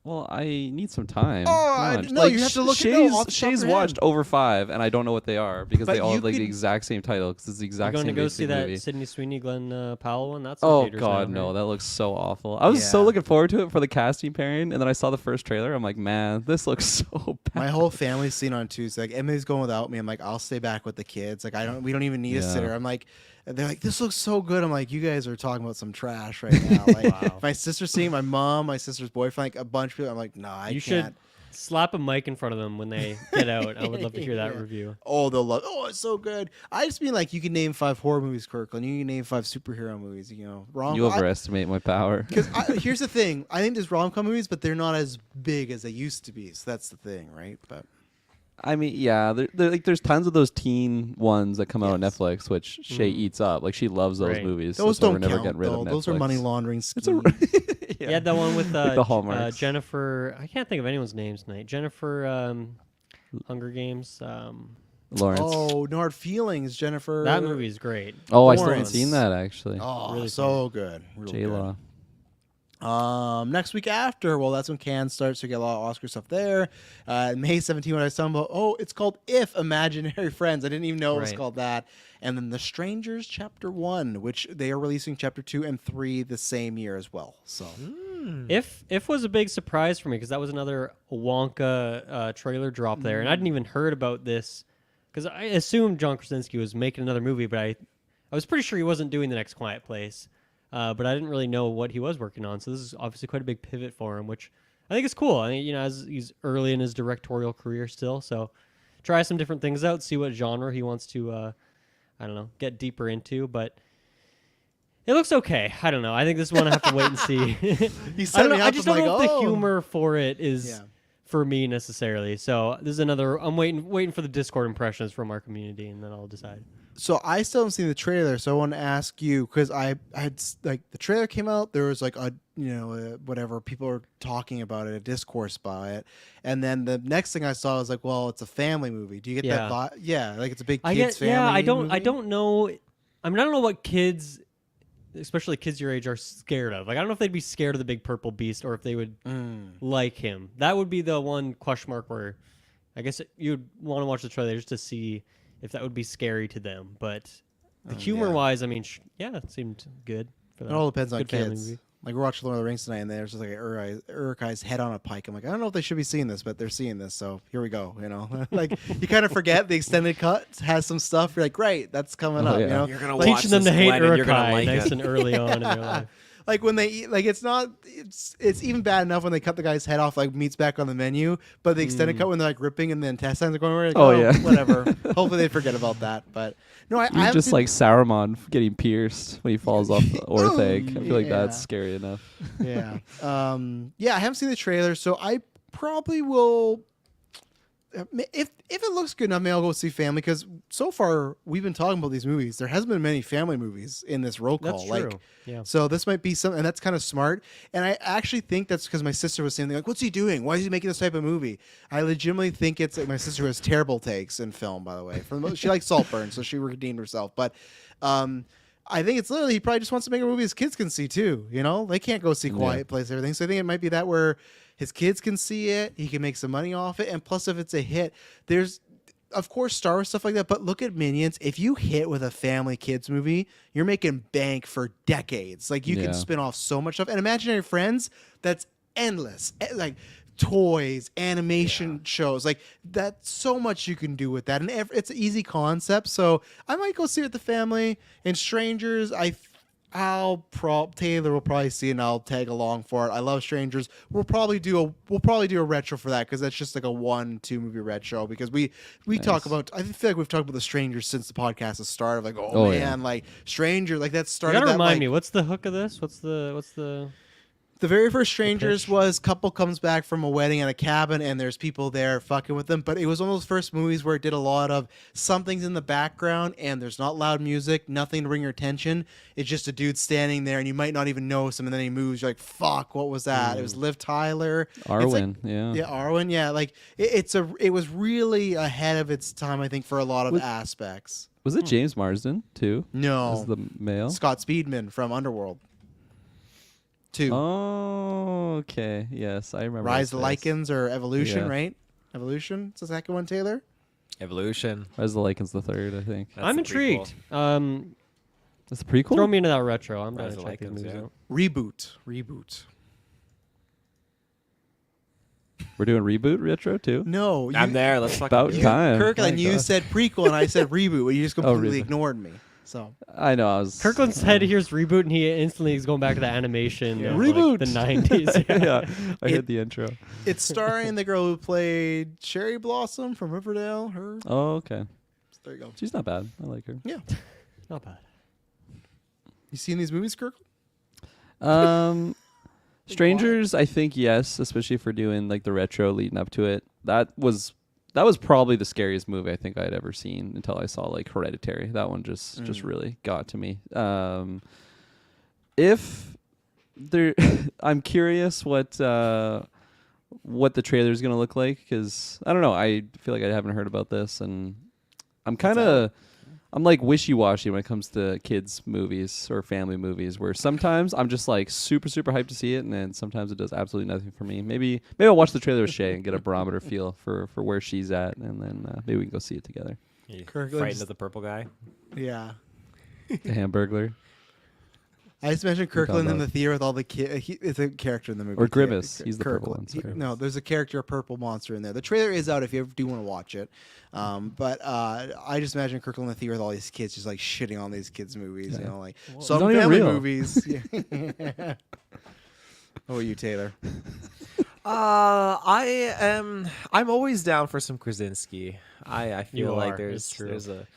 Well, I need some time. Oh, Come on. no, you have to look at- no, Shay's, off the top of Shay's your watched over 5, and I don't know what they are because But they all you have like could- the exact same title because it's the You're exact going to same go basic see that movie. Sydney Sweeney, Glenn Powell one? That's in Oh theaters God, now, no! right? That looks so awful. I was so Yeah. looking forward to it for the casting pairing, and then I saw the first trailer. I'm like, man, this looks so bad. My whole family's seen on Tuesday. Like Emily's going without me. I'm like, I'll stay back with the kids. Like we don't even need a Yeah. sitter. I'm like, they're like, this looks so good. I'm like, you guys are talking about some trash right now. Like Wow. my sister's seeing, my mom, my sister's boyfriend, like a bunch of people. I'm like, no, I You can't. should slap a mic in front of them when they get out. I would love to hear that Yeah. review. Oh, they'll love. Oh, it's so good. I just mean like you can name 5 horror movies, Kirkland. You can name 5 superhero movies. You know, rom. You overestimate my power. Because here's the thing. I think there's rom-com movies, but they're not as big as they used to be. So that's the thing, right? But I mean, yeah, there's tons of those teen ones that come out on Yes. Netflix, which Shay eats up. Like she loves those Right. movies. those so we're don't never count. getting rid Though. of Those are Netflix. money laundering It's schemes. You had that one with Like the Hallmarks. Jennifer. I can't think of anyone's names tonight. Jennifer, Hunger Games. Lawrence. Oh, No Hard Feelings, Jennifer. That movie is great. Oh, I still haven't Lawrence. seen that actually. Oh, Really so good. Really J Law. good. Next week after, well, that's when Cannes starts, so you get a lot of Oscar stuff there. May 17, when I was talking about, oh, it's called If Imaginary Friends. I didn't even know it was Right. called that. And then The Strangers Chapter 1, which they are releasing Chapter 2 and 3 the same year as well. So If was a big surprise for me because that was another Wonka trailer drop there, and I hadn't even heard about this because I assumed John Krasinski was making another movie, but I was pretty sure he wasn't doing The Next Quiet Place, but I didn't really know what he was working on. So this is obviously quite a big pivot for him, which I think is cool. I mean, as he's early in his directorial career still, so try some different things out, see what genre he wants to, I don't know, get deeper into, but. It looks okay. I don't know. I think this one I have to wait and see. He I set don't know. me I up, just I'm don't know like, if the oh. humor for it is Yeah. for me necessarily. So this is another. I'm waiting for the Discord impressions from our community, and then I'll decide. So I still haven't seen the trailer, so I want to ask you because I had like the trailer came out. There was like a whatever people are talking about it, a discourse by it, and then the next thing I saw was like, well, it's a family movie. Do you get that vibe? Yeah, like it's a big kids family. Yeah, I don't. movie? I don't know. I mean, I don't know what kids, especially kids your age, are scared of. Like, I don't know if they'd be scared of the big purple beast or if they would like him. That would be the one question mark where I guess you'd want to watch the trailer just to see if that would be scary to them. But the humor-wise, I mean, yeah, it seemed good. For that. It all depends on Good family kids. movie. Like we're watching Lord of the Rings tonight, and there's just like an Uruk-hai's head on a pike. I'm like, I don't know if they should be seeing this, but they're seeing this, so here we go. You know, like you kind of forget the extended cut has some stuff. You're like, great, that's coming Oh, up. yeah. You know, You're gonna like, watch Teaching them this, to hate Glenn, and you're gonna Uruk-hai like nice it. and early on in their life. like when they eat, like it's not, it's even bad enough when they cut the guy's head off, like meat's back on the menu, but the extended cut when they're like ripping and the intestines are going away. Like, Oh, yeah. whatever. Hopefully they forget about that. But no, I Even haven't just seen- like Saruman getting pierced when he falls off the Orth egg. I feel like Yeah. that's scary enough. yeah, yeah. I haven't seen the trailer, so I probably will. If it looks good enough, maybe I'll go see Family, because so far we've been talking about these movies. There hasn't been many family movies in this roll call. That's Like, true. Yeah. so this might be something, and that's kind of smart. And I actually think that's because my sister was saying, like, what's he doing? Why is he making this type of movie? I legitimately think it's like, my sister has terrible takes in film, by the way. She likes Saltburn, so she redeemed herself. But I think it's literally, he probably just wants to make a movie his kids can see too. You know, they can't go see Quiet Place and everything. So I think it might be that where his kids can see it, he can make some money off it, and plus if it's a hit, there's of course Star Wars stuff like that, but look at Minions. If you hit with a family kids movie, you're making bank for decades. Like you can spin off so much stuff. And Imaginary Friends, that's endless. Like toys, animation shows, like that's so much you can do with that, and it's an easy concept. So I might go see it with the family. And Strangers, Taylor will probably see it and I'll tag along for it. I love Strangers. We'll probably do a retro for that, because that's just like a 1-2 movie retro, because we talk about, I feel like we've talked about the Strangers since the podcast has started. Like, oh man, like Stranger, like that started. You gotta remind like, me, what's the hook of this? What's the the very first Strangers pitch. was couple comes back from a wedding in a cabin and there's people there fucking with them. But it was one of those first movies where it did a lot of something's in the background and there's not loud music, nothing to bring your attention. It's just a dude standing there and you might not even notice him, and then he moves. You're like, fuck, what was that? It was Liv Tyler. Arwen, Yeah, Arwen, yeah. Like it was really ahead of its time, I think, for a lot of aspects. Was it James Marsden too? No. As the male? Scott Speedman from Underworld. 2. Oh, okay. Yes, I remember. Rise of the his face. Lycans or Evolution, Yeah. right? Evolution. It's the second one, Taylor. Evolution. Rise of the Lycans, the third, I think. That's I'm the intrigued. That's the prequel. Throw me into that retro. I'm Rise gonna of check these Lycans, movies yeah. out. Reboot. We're doing reboot retro too. No, I'm there. Let's fucking About do it. time. Kirkland, My you God. said prequel and I said reboot, but you just completely reboot. ignored me. So I know. I was. Kirkland's head hears reboot, and he instantly is going back to the animation of, Reboot. like, the 90s. yeah, I heard the intro. it's starring the girl who played Cherry Blossom from Riverdale. Her. Oh, okay. There you go. She's not bad. I like her. Yeah. Not bad. You seen these movies, Kirkland? Strangers, I think yes, especially for doing like the retro leading up to it. That was probably the scariest movie I think I'd ever seen until I saw like Hereditary. That one just really got to me. If there, I'm curious what the trailer is gonna look like, because I don't know. I feel like I haven't heard about this, and I'm like wishy-washy when it comes to kids movies or family movies, where sometimes I'm just like super hyped to see it, and then sometimes it does absolutely nothing for me. Maybe I'll watch the trailer with Shay and get a barometer feel for where she's at, and then maybe we can go see it together. You Kirkland's- frightened of the purple guy. Yeah. The Hamburglar I just mentioned Kirkland in about- the theater with all the kids. It's a character in the movie. Or Grimace. He's the purple one, sorry. No, there's a character, a purple monster in there. The trailer is out if you ever do want to watch it. But I just imagine Kirkland in the theater with all these kids just like shitting on these kids' movies. You know, like some not even family real. movies. Yeah. What are you, Taylor? I'm always down for some Krasinski. I feel You like are, there's it's true. there's a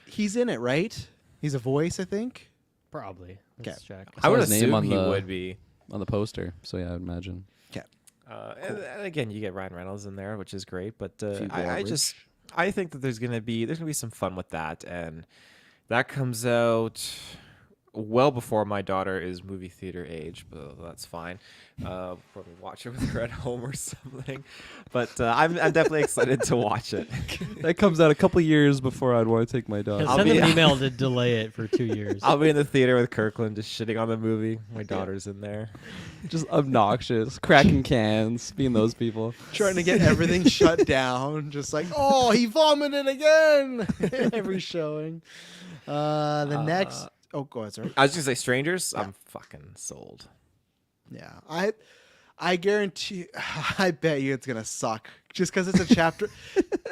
He's in it, right? He's a voice, I think. Probably. Let's check. I I would his name assume on he the- would be. on the poster, so yeah, I'd imagine. Okay. And again, you get Ryan Reynolds in there, which is great. But Phoebe I think that there's gonna be some fun with that, and that comes out well before my daughter is movie theater age, but that's fine. Probably watch it with her at home or something. But I'm definitely excited to watch it. That comes out a couple years before I'd want to take my dog. I'll Send be- them an email to delay it for 2 years. I'll be in the theater with Kirkland, just shitting on the movie. My daughter's in there. Just obnoxious, cracking cans, being those people. Trying to get everything shut down. Just like, oh, he vomited again. Every showing. The next. Oh, go ahead, sorry. I was just gonna say, Strangers. I'm fucking sold. Yeah, I I guarantee. I bet you it's gonna suck. Just because it's a chapter,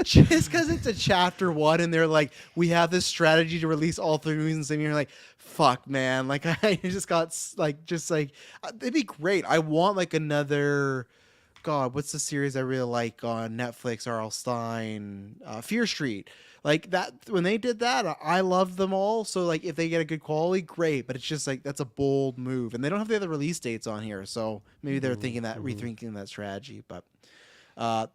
just because it's a chapter one, and they're like, we have this strategy to release all 3 movies in the same year. Like, fuck, man. Like, I just got it'd be great. I want like another. God, what's the series I really like on Netflix? R.L. Stein, Fear Street. Like that when they did that, I loved them all. So like, if they get a good quality, great. But it's just like that's a bold move, and they don't have the other release dates on here, so maybe they're thinking that rethinking that strategy. But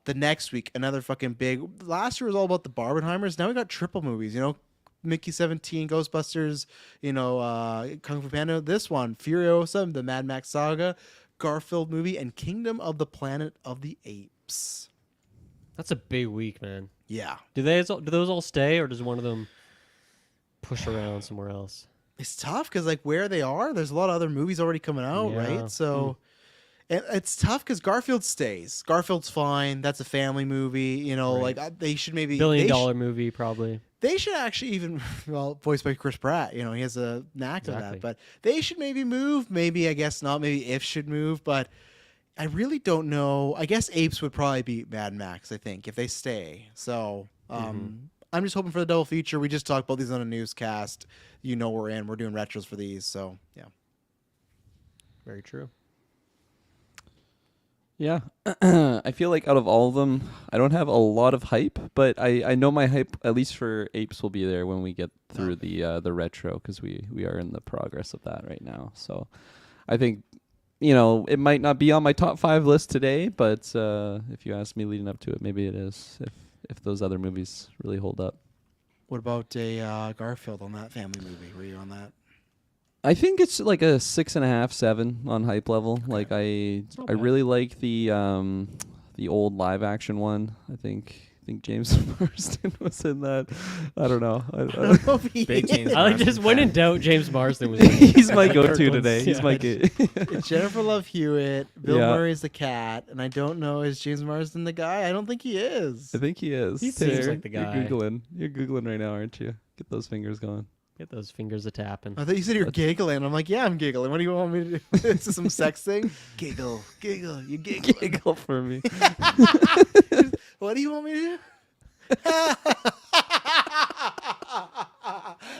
the next week, another fucking big. Last year was all about the Barbenheimers. Now we got triple movies. You know, Mickey 17, Ghostbusters. You know, Kung Fu Panda. This one, Furiosa, the Mad Max saga, Garfield movie, and Kingdom of the Planet of the Apes. That's a big week, man. Yeah. Do those all stay, or does one of them push around somewhere else? It's tough because like where they are, there's a lot of other movies already coming out, Yeah. right? So and it's tough because Garfield stays. Garfield's fine. That's a family movie. You know, Right. like they should maybe $1 billion movie, probably. They should actually even voiced by Chris Pratt. You know, he has a knack of Exactly. that. But they should maybe move. Maybe I guess not. Maybe If should move. But I really don't know. I guess Apes would probably beat Mad Max. I think if they stay. So I'm just hoping for the double feature. We just talked about these on a newscast. You know we're in. We're doing retros for these. So yeah. Very true. Yeah. I feel like out of all of them, I don't have a lot of hype, but I know my hype, at least for Apes, will be there when we get through the retro, because we are in the progress of that right now. So I think, you know, it might not be on my top 5 list today, but if you ask me leading up to it, maybe it is, if those other movies really hold up. What about a Garfield on that family movie? Were you on that? I think it's like a 6.5, 7 on hype level. Okay. Like I bad. really like the old live action one. I think James Marsden was in that. I don't know. I don't know if he Big James I like Marsden just when in fan. doubt, James Marsden was. He's my Kirk go-to ones. today. He's Yeah. my go. It's Jennifer Love Hewitt. Bill Yeah. Murray's the cat, and I don't know, is James Marsden the guy? I don't think he is. I think he is. He seems Taylor, like the guy. You're googling right now, aren't you? Get those fingers going. Get those fingers a tapping. I thought you said you're giggling. I'm like, yeah, I'm giggling. What do you want me to do? Is this some sex thing? Giggle, giggle, you giggle. Giggle for me. What do you want me to do?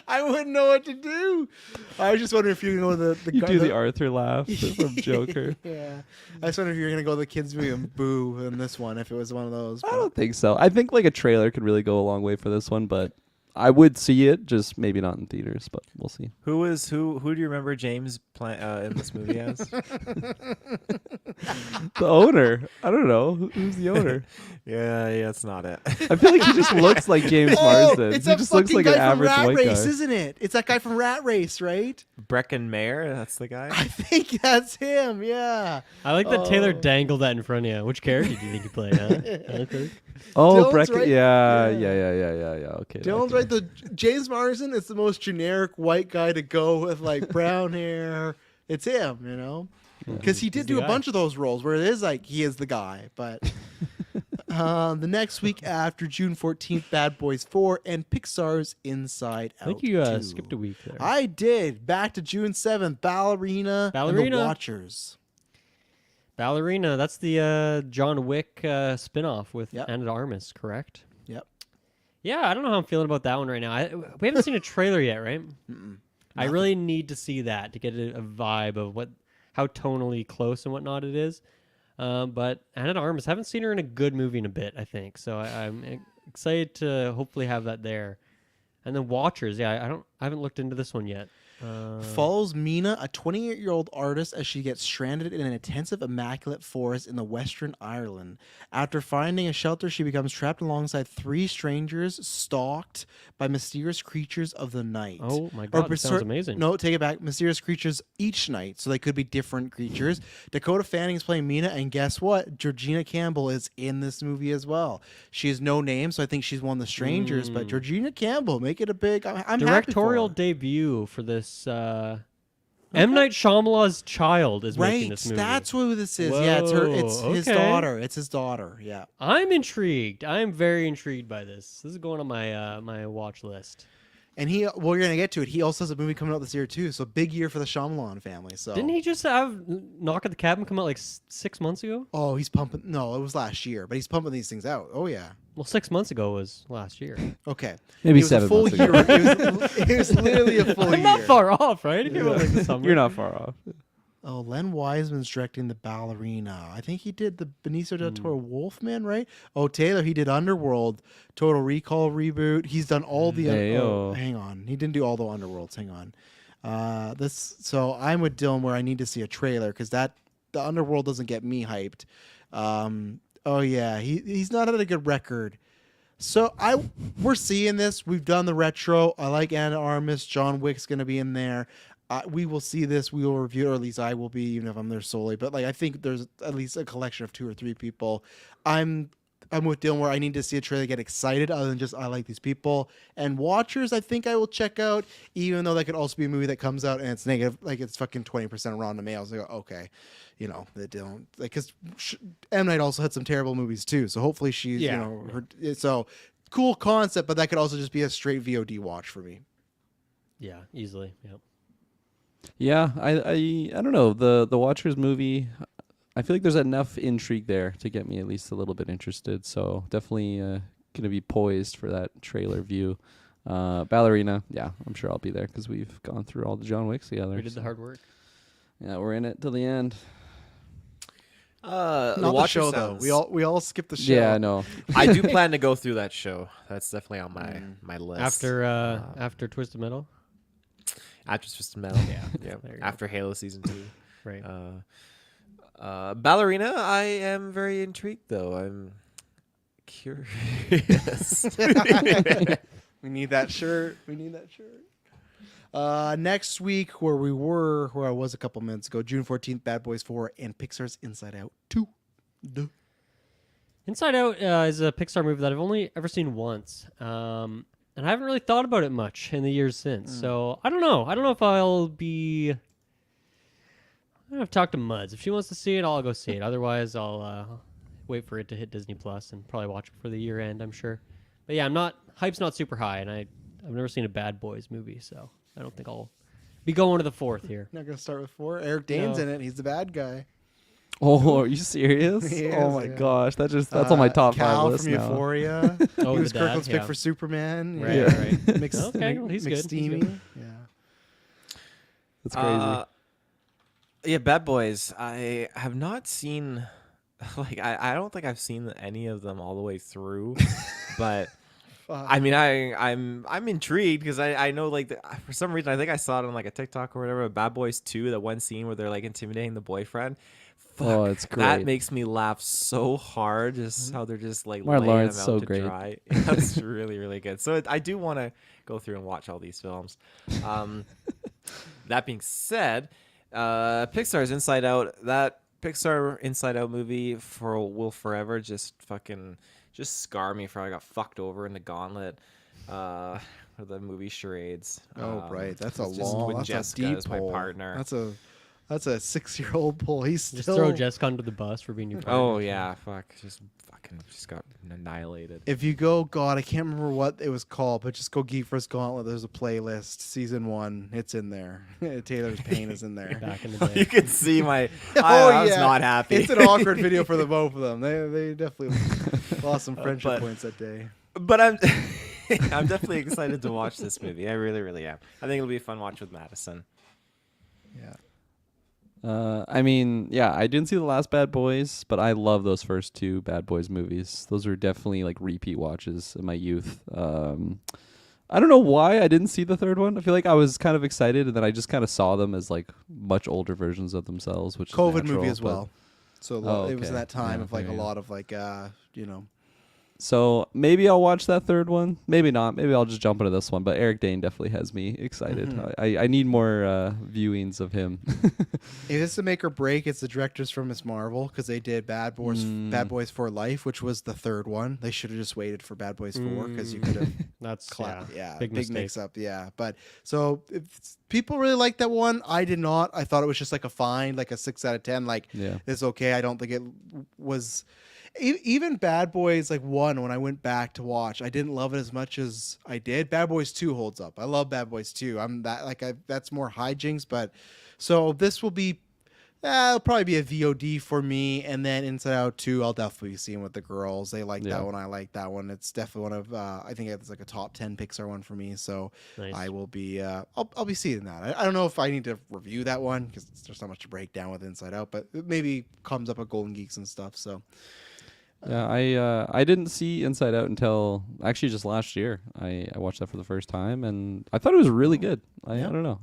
I wouldn't know what to do. I was just wondering if you know the You do the Arthur laugh from Joker. Yeah, I was wondering if you were gonna go the kids movie and boo in this one if it was one of those. I but- don't think so. I think like a trailer could really go a long way for this one, but I would see it, just maybe not in theaters, but we'll see. Who do you remember James in this movie as? The owner. I don't know. Who's the owner? yeah, that's not it. I feel like he just looks like James Marsden. It's He that just looks fucking like an guy from average Rat white Race, guy. isn't it? It's that guy from Rat Race, right? Brecken Mayer, that's the guy. I think that's him. Yeah. I like that Taylor Oh. dangled that in front of you. Which character do you think you played? Huh? Okay. Oh, Dylan's Brecken. right. Yeah. Yeah. Okay. Dylan's okay. right. The James Marsden is the most generic white guy to go with, like brown hair. It's him, you know, because he did He's do the a guy. bunch of those roles where it is like he is the guy. But the next week after June 14th, Bad Boys 4 and Pixar's Inside Out. I think you 2. skipped a week there. I did. Back to June 7th, Ballerina and Ballerina. The Watchers. Ballerina. That's the John Wick spinoff with Yep. Anna de Armas, correct? Yep. Yeah, I don't know how I'm feeling about that one right now. We haven't seen a trailer yet, right? I really need to see that to get a vibe of how tonally close and whatnot it is. But Anna de Armas, haven't seen her in a good movie in a bit, I think. So I'm excited to hopefully have that there. And then Watchers, yeah, I haven't looked into this one yet. Follows Mina, a 28-year-old artist, as she gets stranded in an intensive immaculate forest in the Western Ireland. After finding a shelter, she becomes trapped alongside 3 strangers, stalked by mysterious creatures of the night. Oh my God, that sounds amazing. No, take it back. Mysterious creatures each night, so they could be different creatures. Dakota Fanning is playing Mina, and guess what? Georgina Campbell is in this movie as well. She has no name, so I think she's one of the strangers. But Georgina Campbell, make it a big. I'm happy for Directorial her. debut for this. M. Night Shyamalan's child is making this movie. That's who this is. Yeah, it's her. It's Whoa, his okay. daughter. It's his daughter. Yeah. I'm intrigued. I'm very intrigued by this. This is going on my my watch list. And we're gonna get to it. He also has a movie coming out this year too. So big year for the Shyamalan family. So Didn't he just have Knock at the Cabin come out like 6 months ago? Oh, he's pumping. No, it was last year, but he's pumping these things out. Oh yeah. Well, 6 months ago was last year. Okay. Maybe It was a 7 full months year. ago. It was literally a full year. I'm not far off, right? It came out like the summer. You're not far off. Oh, Len Wiseman's directing The Ballerina. I think he did the Benicio del Toro Wolfman, right? Oh, Taylor, he did Underworld, Total Recall reboot. He's done all the. Heyo. Hang on, he didn't do all the Underworlds. Hang on. So I'm with Dylan where I need to see a trailer because the Underworld doesn't get me hyped. Oh yeah, he's not had a good record. So we're seeing this. We've done the retro. I like Anna Armis. John Wick's gonna be in there. We will see this. We will review it, or at least I will be, even if I'm there solely. But like, I think there's at least a collection of 2 or 3 people. I'm with Dylan where I need to see a trailer, get excited, other than just I like these people. And Watchers, I think I will check out, even though that could also be a movie that comes out and it's negative, like it's fucking 20% Rotten Tomatoes. I go, okay, they don't like because M Night also had some terrible movies too. So hopefully she's so cool concept, but that could also just be a straight VOD watch for me. Yeah, easily. Yep. Yeah, I don't know. The Watchers movie, I feel like there's enough intrigue there to get me at least a little bit interested. So definitely gonna be poised for that trailer view. Ballerina, yeah, I'm sure I'll be there because we've gone through all the John Wicks together. We did the hard work. Yeah, we're in it till the end. Not the show though. We all skipped the show. Yeah, I know. I do plan to go through that show. That's definitely on my list. After Twisted Metal. After Twisted Metal, yeah. There you go. After Halo season 2. Right. Ballerina, I am very intrigued though. I'm curious. We need that shirt. Next week, where I was a couple minutes ago, June 14th, Bad Boys 4 and Pixar's Inside Out 2. Duh. Inside Out is a Pixar movie that I've only ever seen once. And I haven't really thought about it much in the years since. So I don't know. I don't know if I'll be. I don't have to talk to Muds. If she wants to see it, I'll go see it. Otherwise, I'll wait for it to hit Disney Plus and probably watch it for the year end, I'm sure. But yeah, hype's not super high, and I've never seen a Bad Boys movie, so I don't think I'll be going to the 4th here. Not gonna start with 4. Eric Dane's in it. He's the bad guy. Oh, are you serious? He is, oh my yeah. gosh, that's on my top 5 Cal list from now. Euphoria. Oh, He was the dad, Kirkland's pick yeah. for Superman. Right, Yeah. right. Mix, Okay, well, he's good, he's McSteamy. good. Yeah. That's crazy. Yeah, Bad Boys. I have not seen. Like, I don't think I've seen any of them all the way through, but. I mean, I'm intrigued because I know, like, for some reason I think I saw it on like a TikTok or whatever. Bad Boys 2, that one scene where they're like intimidating the boyfriend. Fuck, Oh, it's great. That makes me laugh so hard. Just how they're just like Martin laying Lawrence them out so to great. dry. That's really really good. So I do want to go through and watch all these films. That being said, Pixar's Inside Out. That Pixar Inside Out movie will forever just scar me for how I got fucked over in the Gauntlet. Or the movie charades. Oh, right. That's a just long. with That's Jessica a deep as my pull. partner. That's a 6-year-old pull. He's Just still. throw Jessica under the bus for being your partner. Oh yeah, fuck! Just got annihilated. If you go, God, I can't remember what it was called, but just go Geek First Gauntlet. There's a playlist, season 1. It's in there. Taylor's Pain is in there. Back in the day. You can see my. Oh, I was yeah. not happy. It's an awkward video for the both of them. They definitely lost some friendship But- points that day. But I'm I'm definitely excited to watch this movie. I really, really am. I think it'll be a fun watch with Madison. Yeah. I mean, yeah, I didn't see the last Bad Boys, but I love those first 2 Bad Boys movies. Those are definitely like repeat watches in my youth. I don't know why I didn't see the 3rd one. I feel like I was kind of excited, and then I just kind of saw them as like much older versions of themselves, which COVID is natural, movie as but- well. So Oh, it was okay. that time Yeah, of like there a you go. lot of like So maybe I'll watch that 3rd one. Maybe not. Maybe I'll just jump into this one. But Eric Dane definitely has me excited. Mhm. I need more viewings of him. if it's the make or break, it's the directors from Miss Marvel because they did Bad Boys for Life, which was the 3rd one. They should have just waited for Bad Boys 4 because you could have That's big mistake. mix up. Yeah, but so if people really like that one, I did not. I thought it was just like a fine, like a 6 out of 10. Like Yeah. it's okay. I don't think it was. Even Bad Boys like 1, when I went back to watch, I didn't love it as much as I did. Bad Boys 2 holds up. I love Bad Boys 2. That's more hijinks, but so this will be it'll probably be a VOD for me, and then Inside Out 2 I'll definitely be seeing with the girls. They like Yeah. that one. I like that one. It's definitely one of I think it's like a top 10 Pixar one for me. So Nice. I will be I'll be seeing that. I don't know if I need to review that one because there's not much to break down with Inside Out, but it maybe comes up at Golden Geeks and stuff. So Yeah, I didn't see Inside Out until actually just last year. I watched that for the first time, and I thought it was really good. I don't know.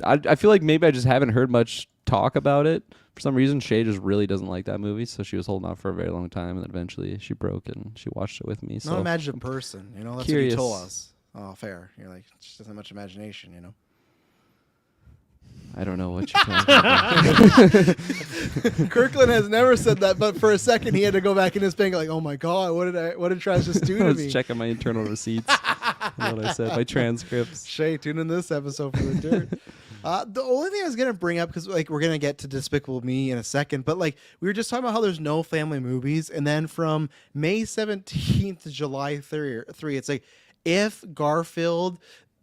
I feel like maybe I just haven't heard much talk about it. For some reason, Shay just really doesn't like that movie, so she was holding off for a very long time, and then eventually she broke and she watched it with me. So not imagine a person, that's curious. what you told us. Oh, fair. You're like, she doesn't have much imagination, I don't know what you're talking about. Kirkland has never said that, but for a second he had to go back in his bank like, oh my god, what did Trash just do I to was me? checking my internal receipts. What I said, my transcripts. Shay, tune in this episode for the dirt. The only thing I was gonna bring up, because like we're gonna get to Despicable Me in a second, but like we were just talking about how there's no family movies, and then from May 17th to July 3, it's like if Garfield,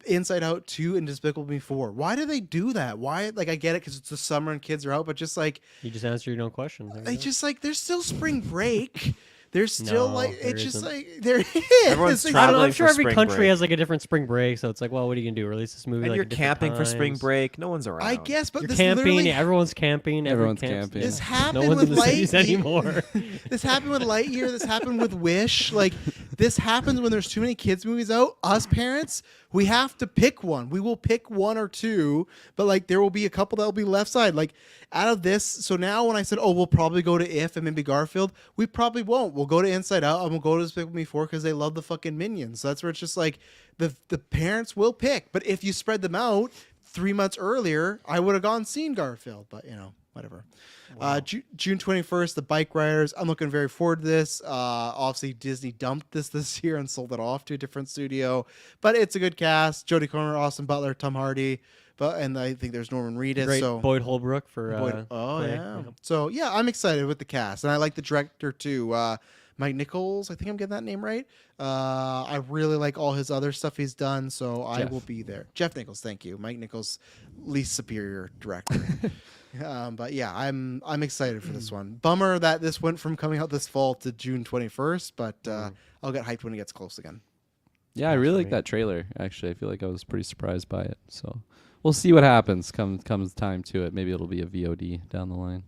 Inside Out 2, and Despicable Me 4. Why do they do that? Why? Like I get it because it's the summer and kids are out, but just like You just answered your own question. There you they go. just like there's still spring break. There's still No, like there it's just isn't. like there is. Everyone's Like, I don't know, traveling I'm sure for every spring country break. has like a different spring break, so it's like, well, what are you gonna do? Release this movie? And like you're at different camping for spring times? break. No one's around. I guess, but You're this camping. literally Everyone's camping. Everyone's camps- camping. This No happened one's with in the cities Lightyear. anymore. This happened with Lightyear. This happened with Wish. Like this happens when there's too many kids movies out. Us parents, we have to pick one. We will pick one or two, but like there will be a couple that will be left side. Like out of this, so now when I said, oh, we'll probably go to If and maybe Garfield, we probably won't. We'll go to Inside Out and we'll go to Despicable Me 4 because they love the fucking Minions. So that's where it's just like the parents will pick. But if you spread them out 3 months earlier, I would have gone seen Garfield. But whatever. June 21st, The Bike Riders. I'm looking very forward to this. Obviously, Disney dumped this year and sold it off to a different studio, but it's a good cast. Jodie Comer, Austin Butler, Tom Hardy, and I think there's Norman Reedus. Great So Boyd Holbrook for. Clay. yeah. So yeah, I'm excited with the cast, and I like the director too. Mike Nichols, I think I'm getting that name right. I really like all his other stuff he's done, so I Jeff. will be there. Jeff Nichols, thank you. Mike Nichols, least superior director. But yeah, I'm excited for this one. Bummer that this went from coming out this fall to June 21st, but I'll get hyped when it gets close again. Yeah, I really like that trailer. Actually, I feel like I was pretty surprised by it. So we'll see what happens. Comes time to it. Maybe it'll be a VOD down the line.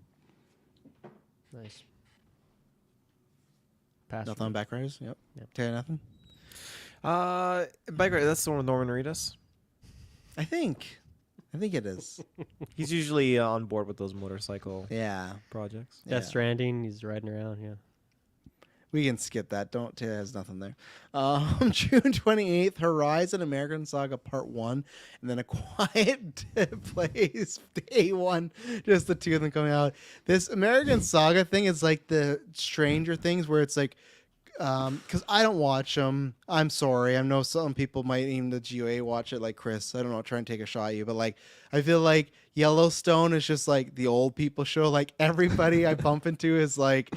Nice. Pass. Nothing on Backriders? Yep. Tell you nothing? Bike ride. That's the one with Norman Reedus. I think it is. He's usually on board with those motorcycle Yeah. projects. Death Yeah. Stranding. He's riding around. Yeah. We can skip that. Don't tell there's nothing there. June 28th, Horizon American Saga Part 1, and then A Quiet Place Day 1. Just the two of them coming out. This American Saga thing is like the Stranger Things where it's like, because I don't watch them. I'm sorry. I know some people might, even the GOA, watch it like Chris. I don't know, try and take a shot at you, but like, I feel like Yellowstone is just like the old people show. Like everybody I bump into is like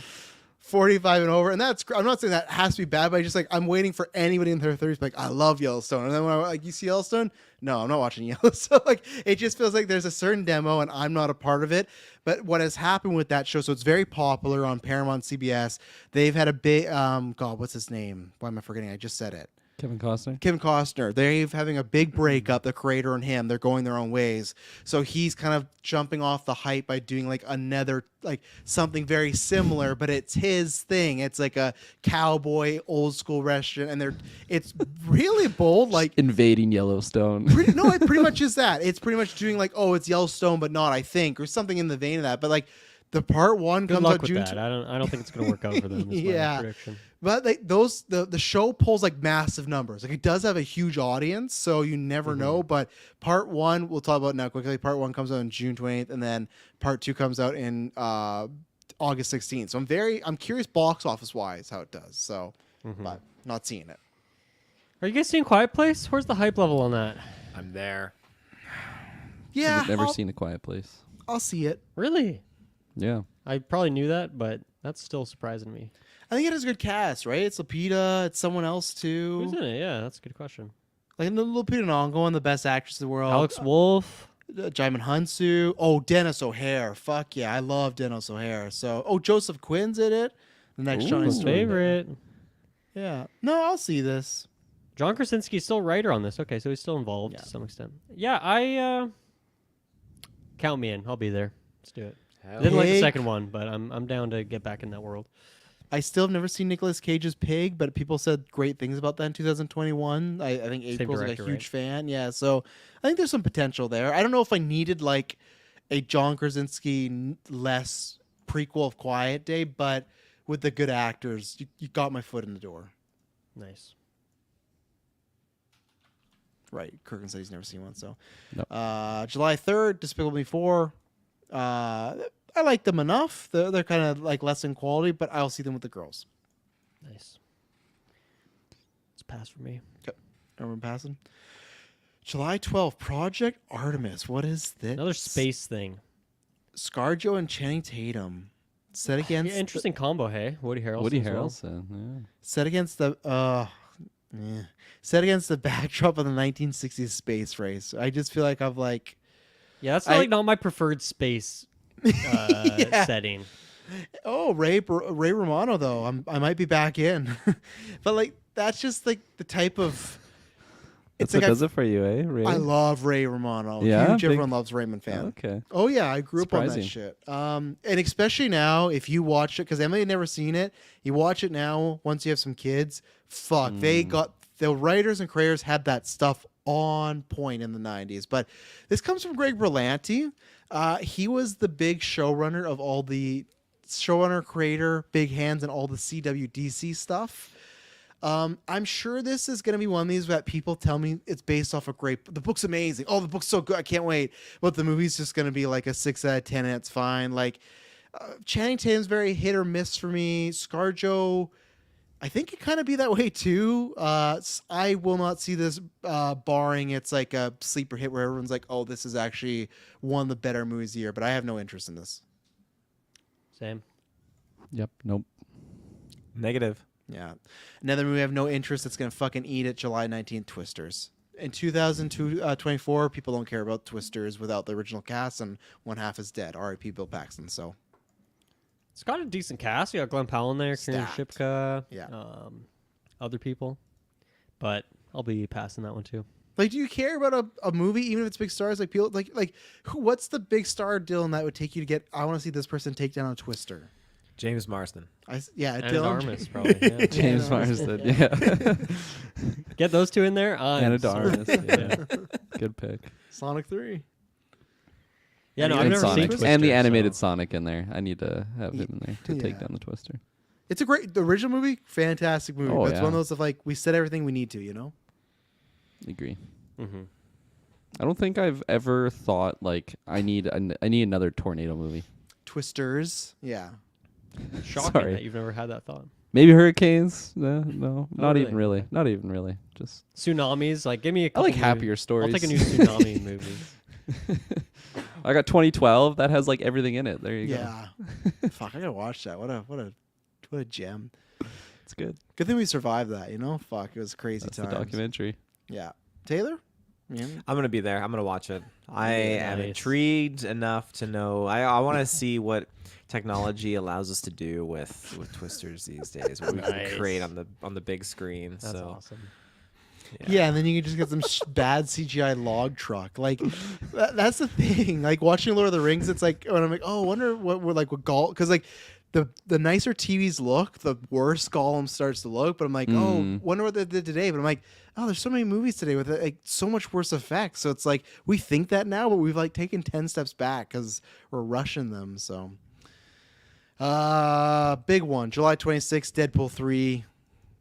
45 and over, and I'm not saying that has to be bad, but I'm waiting for anybody in their 30s like, I love Yellowstone, and then when I like, you see Yellowstone, no, I'm not watching Yellowstone. Like it just feels like there's a certain demo and I'm not a part of it. But what has happened with that show, so it's very popular on Paramount, CBS. They've had a big God, what's his name? Why am I forgetting? I just said it. Kevin Costner. Kevin Costner. They're having a big breakup, the creator and him. They're going their own ways. So he's kind of jumping off the hype by doing like another, like something very similar, but it's his thing. It's like a cowboy old school restaurant, and it's really bold. Like Invading Yellowstone. it pretty much is that. It's pretty much doing like, oh, it's Yellowstone, but not, I think, or something in the vein of that. But like the part one Good comes luck out with June. that. I don't think it's gonna work out for them. Is Yeah. my prediction. But the show pulls like massive numbers. Like it does have a huge audience, so you never know. But part one, we'll talk about now quickly. Part one comes out on June 28th, and then part two comes out in August 16th. So I'm curious box office wise how it does. So, but not seeing it. Are you guys seeing Quiet Place? Where's the hype level on that? I'm there. Yeah, I've never seen A Quiet Place. I'll see it. Really? Yeah. I probably knew that, but That's still surprising me. I think it has a good cast, right? It's Lupita. It's someone else too. Who's in it? Yeah, that's a good question. Like Lupita Nyong'o, the best actress in the world. Alex Wolff. Jaimin Hunsu. Oh, Dennis O'Hare. Fuck yeah, I love Dennis O'Hare. So, Joseph Quinn's in it. The next Johnny His Storm. favorite. Yeah. No, I'll see this. John Krasinski's still writer on this. Okay, so he's still involved Yeah. to some extent. Yeah, I count me in. I'll be there. Let's do it. Hell I didn't like the Pig. second one, but I'm down to get back in that world. I still have never seen Nicolas Cage's Pig, but people said great things about that in 2021. I think April's like a director, huge right? fan. Yeah, so I think there's some potential there. I don't know if I needed like a John Krasinski less prequel of Quiet Day, but with the good actors, you got my foot in the door. Nice. Right, Kirkland said he's never seen one. So, Nope. July 3rd, Despicable Me 4. I like them enough. They're kind of like less in quality, but I'll see them with the girls. Nice. It's pass for me. Everyone passing. July 12th, Project Artemis. What is this? Another space thing. ScarJo and Channing Tatum. Set against Yeah, interesting combo, hey? Woody Harrelson. Woody as well. Harrelson. set against the set against the backdrop of the 1960s space race. I just feel like I'm like, Yeah, that's I- like not my preferred space Yeah. setting. oh, Ray Romano though. I might be back in. But like that's just like the type of That's like what does it for you, eh? Ray? I love Ray Romano. Yeah? Huge Big- everyone loves Raymond fan. Okay. Oh yeah, I grew up on that Surprising. shit. And especially now, if you watch it, because Emily had never seen it, you watch it now. Once you have some kids, fuck, they got the writers and creators had that stuff on point in the '90s. But this comes from Greg Berlanti. He was the big showrunner of all the showrunner, creator, big hands, and all the CWDC stuff. I'm sure this is going to be one of these that people tell me it's based off a great. The book's amazing. Oh, the book's so good. I can't wait. But the movie's just going to be like a 6 out of 10, and it's fine. Like Channing Tatum's very hit or miss for me. ScarJo, I think it kind of be that way too. I will not see this barring it's like a sleeper hit where everyone's like, oh, this is actually one of the better movies of the year. But I have no interest in this. Same. Yep. Nope. Negative. Yeah. Another movie I have no interest that's going to fucking eat it, July 19th, Twisters. In 2024, people don't care about Twisters without the original cast, and one half is dead. R.I.P. Bill Paxton. So, It's got a decent cast. You got Glenn Powell in there, Kieran Stacked. Shipka, Yeah. other people. But I'll be passing that one too. like, do you care about a movie, even if it's big stars? Like, people, what's the big star, Dylan, that would take you to get, I want to see this person take down a Twister? James Marsden. And Dylan. Armis, probably. Yeah. James Marsden. Yeah. Get those two in there. Anna sold. Darmus. Yeah. Good pick. Sonic 3. Yeah, no, And I've And never Sonic. seen Twister, And the animated so- Sonic in there. I need to have him in there to take Yeah. down the Twister. It's the original movie, fantastic movie. Oh, but it's yeah. one of those of like, we said everything we need to, Agree. Mm-hmm. I don't think I've ever thought like I need another tornado movie. Twisters. Yeah. Shocking Sorry. that you've never had that thought. Maybe hurricanes. No, not really? even really. Not even really. Just Tsunamis, like give me a I couple like new- happier stories. I'll take a new tsunami movie. I got 2012. That has like everything in it. There you go. Yeah. Fuck, I gotta watch that. What a gem. It's good. Good thing we survived that, Fuck, it was crazy That's times. the documentary. Yeah. Taylor? Yeah. I'm gonna be there. I'm gonna watch it. I am Nice. intrigued enough to know. I want to see what technology allows us to do with Twisters these days. What we Nice. can create on the big screen. That's so awesome. Yeah, and then you can just get some bad CGI log truck. Like, that's the thing. Like, watching Lord of the Rings, it's like, when I'm like, oh, I wonder what Gollum, because like, the nicer TVs look, the worse Gollum starts to look. But I'm like, oh, wonder what they did today. But I'm like, oh, there's so many movies today with like so much worse effects. So it's like we think that now, but we've like taken 10 steps back because we're rushing them. So, big one, July 26th, Deadpool 3.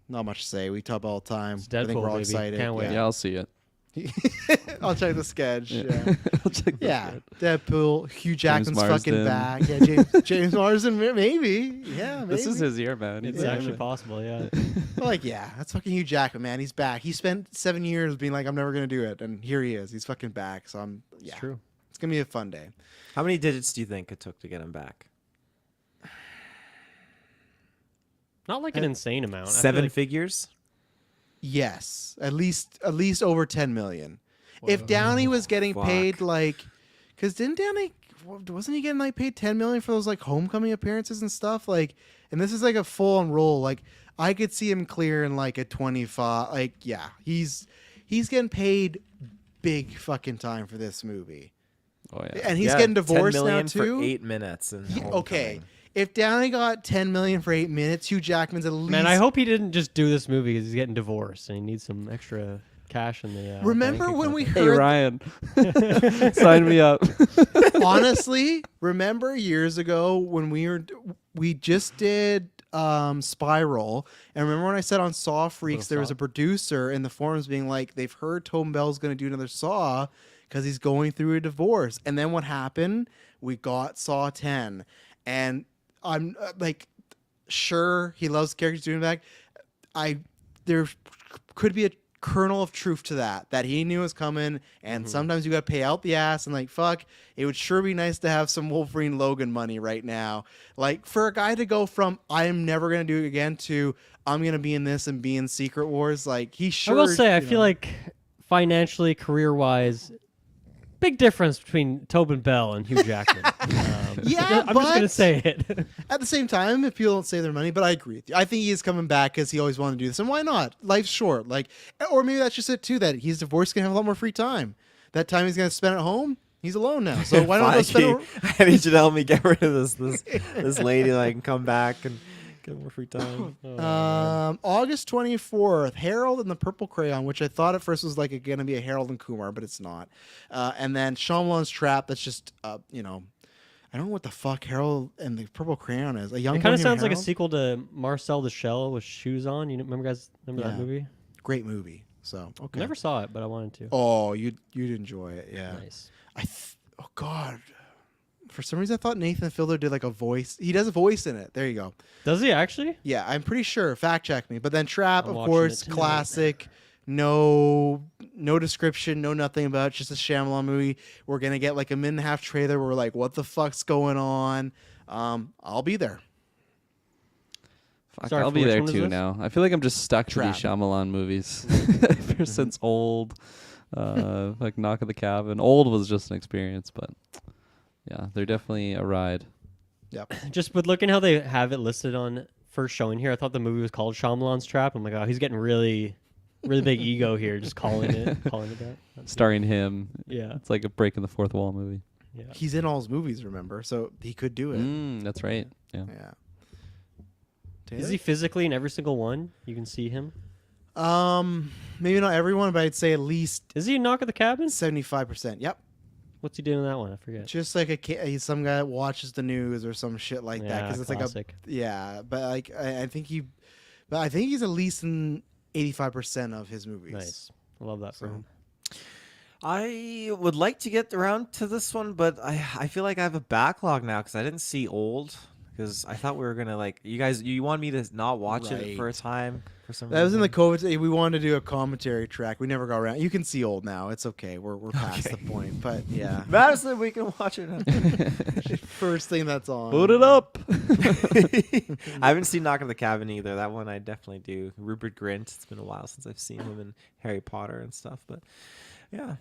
Not much to say. We talk all the time. It's I think Deadpool, we're all baby. excited. Can't wait. Yeah, I'll see it. I'll check the sketch. Yeah. I'll check the Yeah, shit. Deadpool. Hugh Jackman's fucking Marsden. back. Yeah, James Marsden, maybe. Yeah, maybe. This is his year, man. It's He's actually doing it. possible, yeah. But like, yeah, that's fucking Hugh Jackman, man. He's back. He spent 7 years being like, I'm never gonna do it, and here he is. He's fucking back. So It's true. It's gonna be a fun day. how many digits do you think it took to get him back? Not like an insane amount. I feel Seven like- figures. Yes, at least over 10 million. If Downey was getting fuck. paid like, because didn't Downey wasn't he getting like paid 10 million for those like homecoming appearances and stuff like, and this is like a full on role. Like I could see him clearing like a 25. Like yeah, he's getting paid big fucking time for this movie, Oh yeah. and he's Yeah, getting 10 divorced now million too. for 8 minutes. And Okay, if Downey got 10 million for 8 minutes, Hugh Jackman's at least. Man, I hope he didn't just do this movie because he's getting divorced and he needs some extra cash in the. Remember bank when we account. Hey heard Ryan, sign me up. honestly, remember years ago when we just did Spiral, and remember when I said on Saw Freaks there was a producer in the forums being like they've heard Tobin Bell's going to do another Saw because he's going through a divorce, and then what happened? We got Saw 10, and I'm like, sure he loves characters doing that. There could be a kernel of truth to that he knew was coming, and sometimes you gotta pay out the ass, and like fuck, it would sure be nice to have some Wolverine Logan money right now, like for a guy to go from I'm never gonna do it again to I'm gonna be in this and be in Secret Wars. Like he sure I will say, I you feel know. like financially, career-wise, big difference between Tobin Bell and Hugh Jackman. Yeah, I'm just gonna but- say it. At the same time, if people don't save their money, but I agree with you. I think he is coming back because he always wanted to do this, and why not? Life's short, like, or maybe that's just it too. That he's divorced, gonna have a lot more free time. That time he's gonna spend at home. He's alone now, so why don't go spend? I need you to help me get rid of this lady so I can come back and get more free time. August 24th, Harold and the Purple Crayon, which I thought at first was like going to be a Harold and Kumar, but it's not. And then Shyamalan's Trap. That's just I don't know what the fuck Harold and the Purple Crayon is. A young It kind boy of named sounds like a Harold? sequel to Marcel the Shell with shoes on. You remember that Yeah. movie? Great movie. So okay. Never saw it, but I wanted to. Oh, you'd enjoy it. Yeah. Nice. Oh God. For some reason, I thought Nathan Fielder did like a voice. He does a voice in it. There you go. Does he actually? Yeah, I'm pretty sure. Fact check me. But then Trap, I'm of watching course, it tonight. classic. No description, no nothing about it. Just a Shyamalan movie. We're gonna get like a minute and a half trailer where we're like, what the fuck's going on? I'll be there. Fuck, Sorry, I'll for be which there one is too this? now. I feel like I'm just stuck to Trap. these Shyamalan movies ever since Old, like Knock at the Cabin. Old was just an experience, but yeah, they're definitely a ride. Yep. Just with looking how they have it listed on first showing here, I thought the movie was called Shyamalan's Trap. I'm like, oh, he's getting really big ego here, just calling it that. Starring him. Yeah, It's like a breaking the fourth wall movie. yeah. He's in all his movies, remember? So he could do it. That's right. Yeah. Yeah. Is he physically in every single one? You can see him. Maybe not everyone, but I'd say at least Is he in Knock at the Cabin? 75%. Yep. What's he doing in that one? I forget. Just like he's some guy that watches the news or some shit like that, Yeah, because it's classic. like but like I think he's at least in 85% of his movies. Nice. I love that for So- him. I would like to get around to this one, but I feel like I have a backlog now because I didn't see Old. Because I thought we were gonna like you want me to not watch it for a Right. time for some That was in reason. the COVID. We wanted to do a commentary track. We never got around. You can see Old now. It's okay. We're past the point. But yeah, Madison, we can watch it. first thing that's on. Put it up. I haven't seen Knock at the Cabin either. That one I definitely do. Rupert Grint. It's been a while since I've seen him in Harry Potter and stuff. But yeah,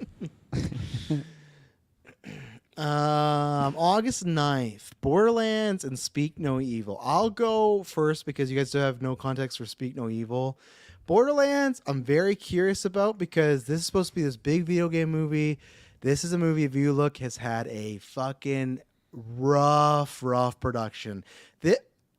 August 9th, Borderlands and Speak No Evil. I'll go first because you guys do have no context for Speak No Evil. Borderlands, I'm very curious about because this is supposed to be this big video game movie. This is a movie, if you look, has had a fucking rough production.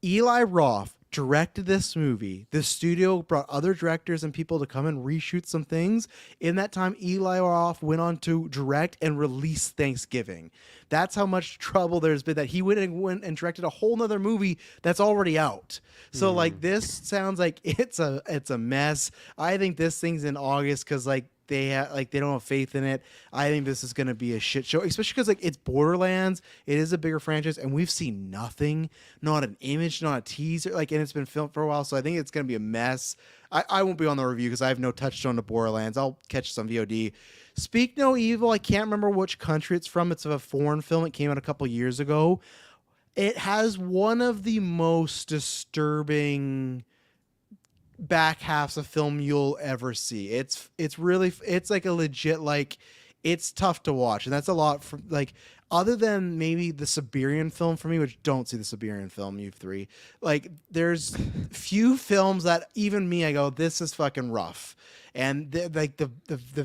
Eli Roth directed this movie. The studio brought other directors and people to come and reshoot some things. In that time, Eli Roth went on to direct and release Thanksgiving. That's how much trouble there's been that he went and directed a whole nother movie that's already out. So like this sounds like it's a mess. I think this thing's in August because they don't have faith in it. I think this is going to be a shit show, especially because it's Borderlands. It is a bigger franchise, and we've seen nothing, not an image, not a teaser, and it's been filmed for a while. So I think it's going to be a mess. I won't be on the review because I have no touchstone to Borderlands. I'll catch some VOD. Speak No Evil. I can't remember which country it's from. It's a foreign film. It came out a couple years ago. It has one of the most disturbing back halves of film you'll ever see. It's really it's like a legit like it's tough to watch, and that's a lot from like other than maybe the Siberian film for me, which don't see the Siberian film, you three. Like there's few films that even me I go this is fucking rough. And the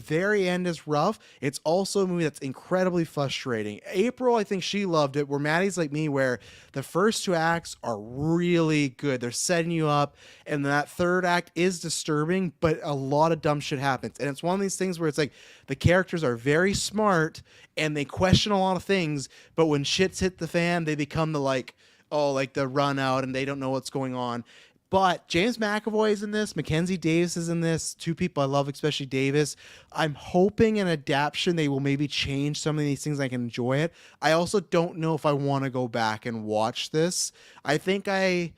very end is rough. It's also a movie that's incredibly frustrating. April, I think she loved it. Where Maddie's like me, where the first 2 acts are really good. They're setting you up, and that third act is disturbing, but a lot of dumb shit happens. And it's one of these things where it's like the characters are very smart and they question a lot of things, but when shit's hit the fan, they become the like the run out and they don't know what's going on. But James McAvoy is in this. Mackenzie Davis is in this. 2 people I love, especially Davis. I'm hoping an adaptation they will maybe change some of these things. I can enjoy it. I also don't know if I want to go back and watch this. I think I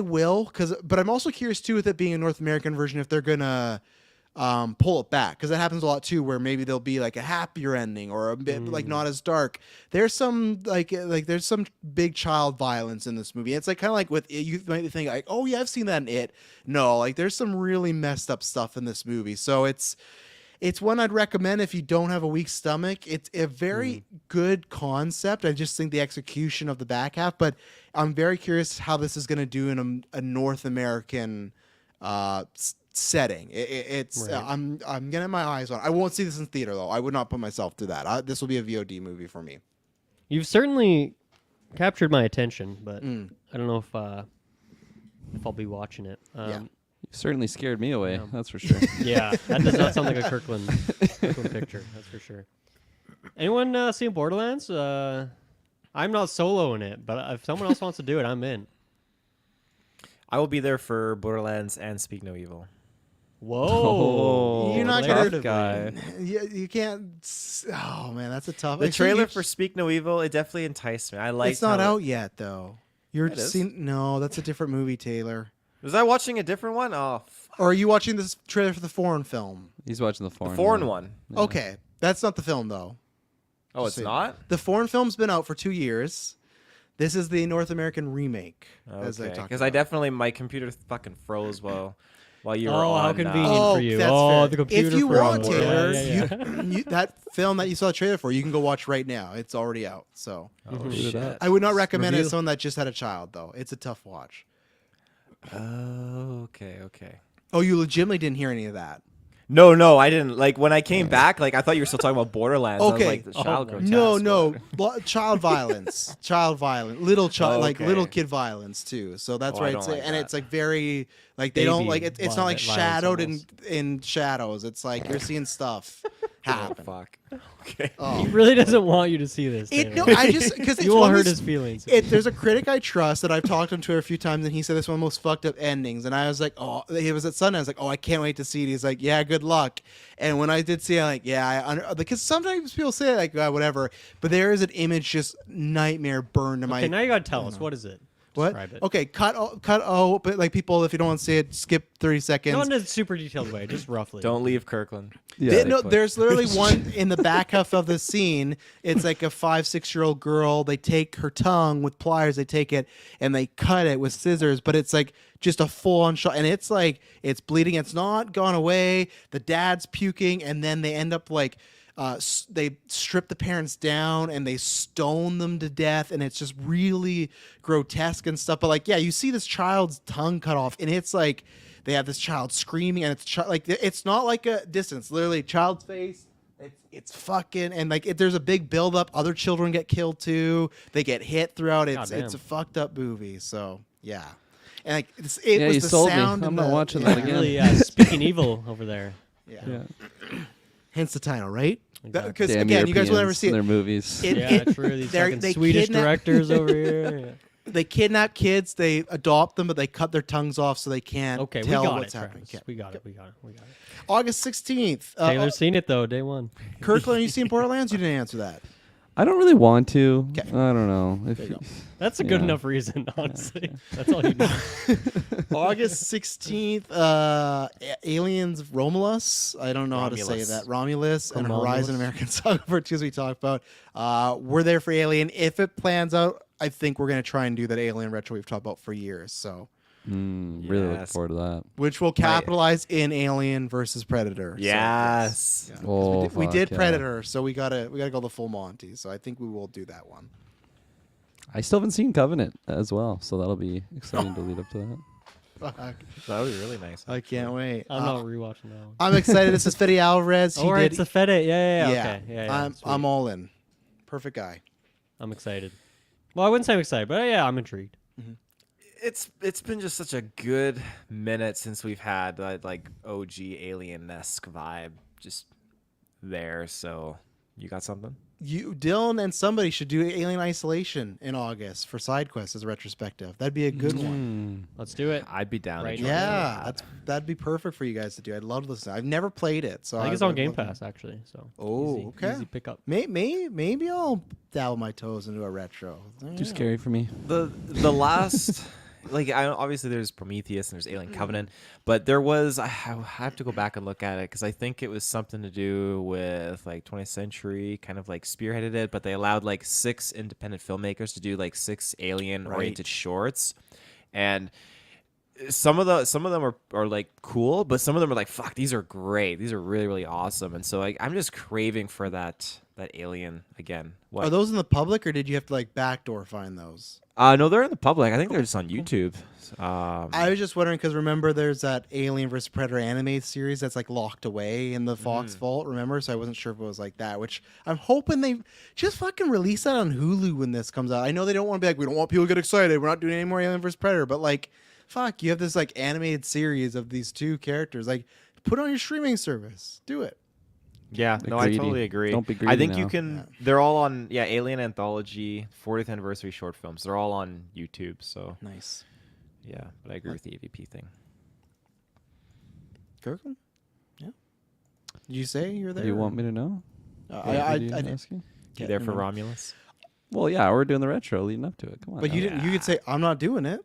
will, but I'm also curious too with it being a North American version if they're gonna pull it back, because that happens a lot too, where maybe there'll be like a happier ending or a bit like not as dark. There's some like there's some big child violence in this movie. It's like kind of like with you might think like, oh yeah, I've seen that in It. No, like there's some really messed up stuff in this movie. So it's one I'd recommend if you don't have a weak stomach. It's a very good concept. I just think the execution of the back half, but I'm very curious how this is going to do in a North American setting. It's Right. I'm getting my eyes on it. I won't see this in theater though. I would not put myself through that. This will be a VOD movie for me. You've certainly captured my attention, but I don't know if I'll be watching it. Yeah. You certainly scared me away. Yeah. That's for sure. Yeah, that does not sound like a Kirkland picture. That's for sure. Anyone seen Borderlands? I'm not soloing it, but if someone else wants to do it, I'm in. I will be there for Borderlands and Speak No Evil. Whoa, You're not Later. gonna guy. You can't. Oh man, that's a tough. The Actually, trailer you- for Speak No Evil, it definitely enticed me. I like. It's not out yet though. You're It is. seeing. No, that's a different movie, Taylor. Was I watching a different one? Oh, Or are you watching this trailer for the foreign film? He's watching the the foreign, foreign one. Yeah. Okay, that's not the film though. Oh, it's See. not. The foreign film's been out for 2 years. This is the North American remake. As I Okay, talked because about. I definitely my computer fucking froze while you were Oh, on. how convenient Oh, for you. that's Oh, fair. the computer. If you for want, Borderlands. Taylor, Yeah, yeah. you, that film that you saw the trailer for, you can go watch right now. It's already out. So Oh Look at shit. that. I would not recommend it Review. to someone that just had a child, though. It's a tough watch. Oh, okay. Oh, you legitimately didn't hear any of that? No, I didn't. Like when I came back, like I thought you were still talking about Borderlands. I was Okay. like the child Oh, grotesque. No. but- Child violence. Child violence. Little child, like Okay. little kid violence too. So that's Oh, I right. don't like And that. it's like very like they don't Baby like it's not like violence shadowed almost. in shadows. It's like you're seeing stuff Oh, happen. fuck. Okay. Oh. He really doesn't want you to see this. It, Taylor. no, I just because you will hurt his feelings. There's a critic I trust that I've talked to him Twitter a few times, and he said this is one of the most fucked up endings. And I was like, oh, he was at Sunday. I was like, oh, I can't wait to see it. He's like, yeah, good luck. And when I did see it, I'm like, yeah, because sometimes people say like whatever, but there is an image just nightmare burned to my. Okay, now you gotta tell us. What is it? What? Describe it. Okay, cut. But like people, if you don't want to see it, skip 30 seconds. Not in a super detailed way, just roughly. Don't leave Kirkland. Yeah, No, quick. there's literally one in the back half of the scene. It's like a 5-6-year-old girl. They take her tongue with pliers. They take it and they cut it with scissors. But it's like just a full-on shot, and it's like it's bleeding. It's not gone away. The dad's puking, and then they end up like. They strip the parents down and they stone them to death, and it's just really grotesque and stuff. But like, yeah, you see this child's tongue cut off, and it's like they have this child screaming, and it's not like a distance. Literally, child's face. It's fucking and like there's a big buildup. Other children get killed too. They get hit throughout. It's Goddamn. a fucked up movie. So yeah, and like it Yeah, was you the sold me. sound. I'm and not the- watching yeah. that again. Really speaking evil over there. Yeah. Yeah. Hence the title, right? Exactly. Because Damn again, you guys will never Europeans see and it. their movies. Yeah, true. These fucking they Swedish kidnap- directors over here. Yeah. They kidnap kids, they adopt them, but they cut their tongues off so they can't Okay, we tell got what's it. happening. Travis. We got it. We got it. August 16th. Taylor's seen it though, day one. Kirkland, you seen Borderlands? You didn't answer that. I don't really want to. Okay. I don't know. If There you go. That's a good Yeah. enough reason, honestly. That's all you need. August 16th, Aliens Romulus. I don't know how to say Romulus. that. Romulus and Romulus. Horizon American Saga Part 2, as we talked about. We're there for Alien. If it plans out I think we're gonna try and do that Alien retro we've talked about for years. So, Really looking Yes. forward to that. which will capitalize in Alien versus Predator. So, Yes. yeah. 'Cause Oh, we did fuck, yeah. Predator, so we gotta go the full Monty. So I think we will do that one. I still haven't seen Covenant as well, so that'll be exciting to lead up to that. Fuck. That would be really nice. I can't wait. I'm not rewatching that one. I'm excited. This is Fede Alvarez. He All right, did. it's a Fede. Yeah. Okay. Yeah. I'm sweet. all in. Perfect guy. I'm excited. Well, I wouldn't say I'm excited, but yeah, I'm intrigued. It's been just such a good minute since we've had that like OG alien-esque vibe just there. So you got something? You, Dylan, and somebody should do Alien Isolation in August for side quest as a retrospective. That'd be a good one. Let's do it. I'd be down. to Right. join Yeah, that. that'd be perfect for you guys to do. I'd love to listen. I've never played it, so I think it's on I'd Game love to- Pass actually. So Oh, easy, okay. Easy pickup. Maybe I'll dabble my toes into a retro. Too Yeah. scary for me. The last like obviously there's Prometheus and there's Alien Covenant, but there was I have to go back and look at it because I think it was something to do with like 20th Century kind of like spearheaded it, but they allowed like 6 independent filmmakers to do like 6 alien oriented shorts, and some of them are like cool, but some of them are like fuck, these are great, these are really really awesome, and so like I'm just craving for that alien again. What? Are those in the public, or did you have to like backdoor find those? No, they're in the public. I think they're just on YouTube. I was just wondering because remember there's that Alien vs Predator animated series that's like locked away in the Fox vault. Remember, so I wasn't sure if it was like that. Which I'm hoping they just fucking release that on Hulu when this comes out. I know they don't want to be like we don't want people to get excited. We're not doing any more Alien vs Predator, but like, fuck, you have this like animated series of these two characters. Like, put it on your streaming service. Do it. Yeah, Be no, I greedy. totally agree. Don't be I greedy think you now. can. They're all on. Yeah, Alien Anthology, 40th anniversary short films. They're all on YouTube. So Nice. yeah, but I agree with the AVP thing. Kirkland? Yeah. Did you say you're there? Do you want me to know? I Did you did. ask you? You there for Romulus? Well, yeah, we're doing the retro leading up to it. Come on. But now. you didn't. You could say I'm not doing it.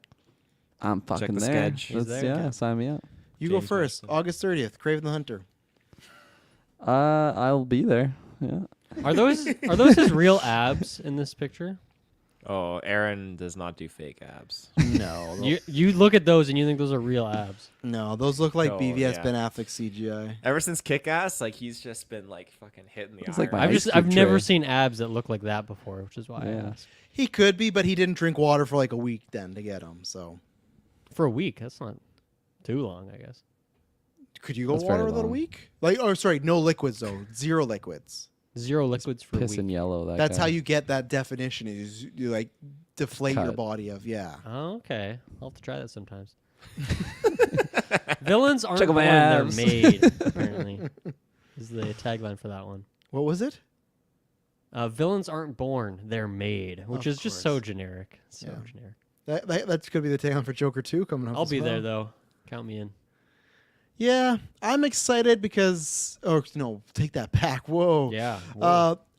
I'm fucking the there. sketch. He's Let's, there, yeah, okay. sign me up. You go James first. Marsden. August 30th. Craven the Hunter. I'll be there. Yeah. Are those his real abs in this picture? Oh, Aaron does not do fake abs. No. You look at those and you think those are real abs. No, those look like Oh, BVS yeah. Ben Affleck CGI. Ever since Kick-Ass, like he's just been like fucking hitting the It's like iron. my Ice I've Cube never tray. seen abs that look like that before, which is why I Yeah. asked. He could be, but he didn't drink water for like a week then to get him. So For a week, that's not too long, I guess. could you go That's water very without a long. week? Like, oh, sorry, no liquids though. 0 liquids. 0 liquids for a Piss week. and yellow. That's guy. how you get that definition. Is you like deflate your Cut. body of Oh, okay. I'll have to try that sometimes. Villains aren't Check out born, my they're abs. made, apparently. Is the tagline for that one. What was it? Villains aren't born, they're made, which Of is just so course. generic. So Yeah. generic. That's gonna be the tagline for Joker 2 coming up. I'll as be there, well. though. Count me in. Yeah, I'm excited because. Oh no, take that back. Whoa. Yeah.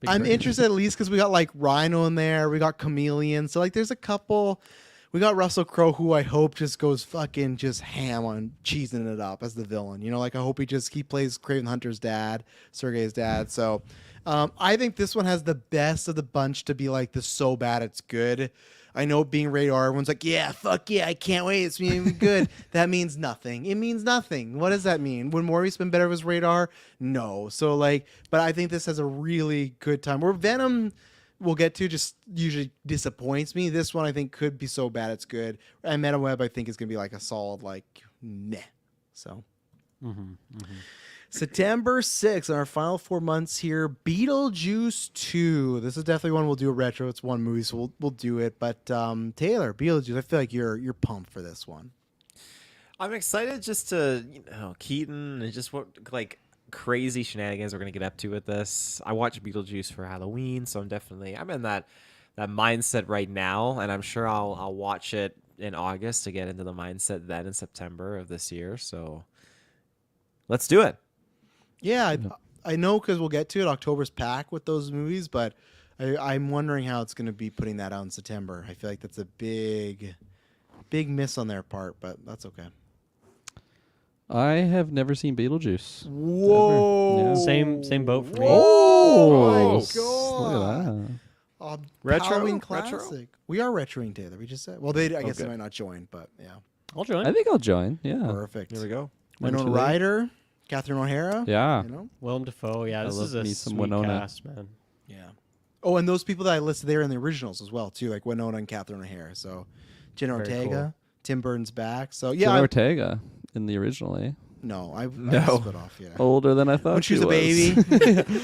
Big I'm bird. interested at least because we got like Rhino in there. We got Chameleon. So like, there's a couple. We got Russell Crowe, who I hope just goes fucking just ham on cheesing it up as the villain. You know, like I hope he plays Craven Hunter's dad, Sergei's dad. So I think this one has the best of the bunch to be like the so bad it's good. I know being rated R, everyone's like, yeah, fuck yeah, I can't wait. It's gonna be good. That means nothing. It means nothing. What does that mean? Would Morbius been better if it was rated R? No. So like, but I think this has a really good time. Where Venom, we'll get to, just usually disappoints me. This one I think could be so bad it's good. And MetaWeb I think is gonna be like a solid like meh. So. September 6th, in our final 4 months here, Beetlejuice 2. This is definitely one we'll do a retro. It's one movie, so we'll do it. But Taylor, Beetlejuice, I feel like you're pumped for this one. I'm excited just to Keaton and just what like crazy shenanigans we're gonna get up to with this. I watched Beetlejuice for Halloween, so I'm in that mindset right now, and I'm sure I'll watch it in August to get into the mindset then in September of this year. So let's do it. Yeah, I know because we'll get to it. October's packed with those movies, but I'm wondering how it's going to be putting that out in September. I feel like that's a big miss on their part, but that's okay. I have never seen Beetlejuice. Whoa! Yeah. Same boat for me. Oh, Oh, my God. look at that. Retro? Halloween Retro? classic. We are retroing, Taylor. We just said. Well, I guess they good. might not join, but yeah. I'll join. I think I'll join. Yeah. Perfect. There we go. Never Winona too late. Ryder, Catherine O'Hara. Yeah. You know? Willem Dafoe. Yeah, I this love is a me some sweet Winona. cast, man. Yeah. Oh, and those people that I listed there in the originals as well, too, like Winona and Catherine O'Hara. So, Jenna Very Ortega, cool. Tim Burton's back. So Yeah, yeah, Ortega in the original, eh? I No. split off. Yeah. Older than I thought When she was a baby,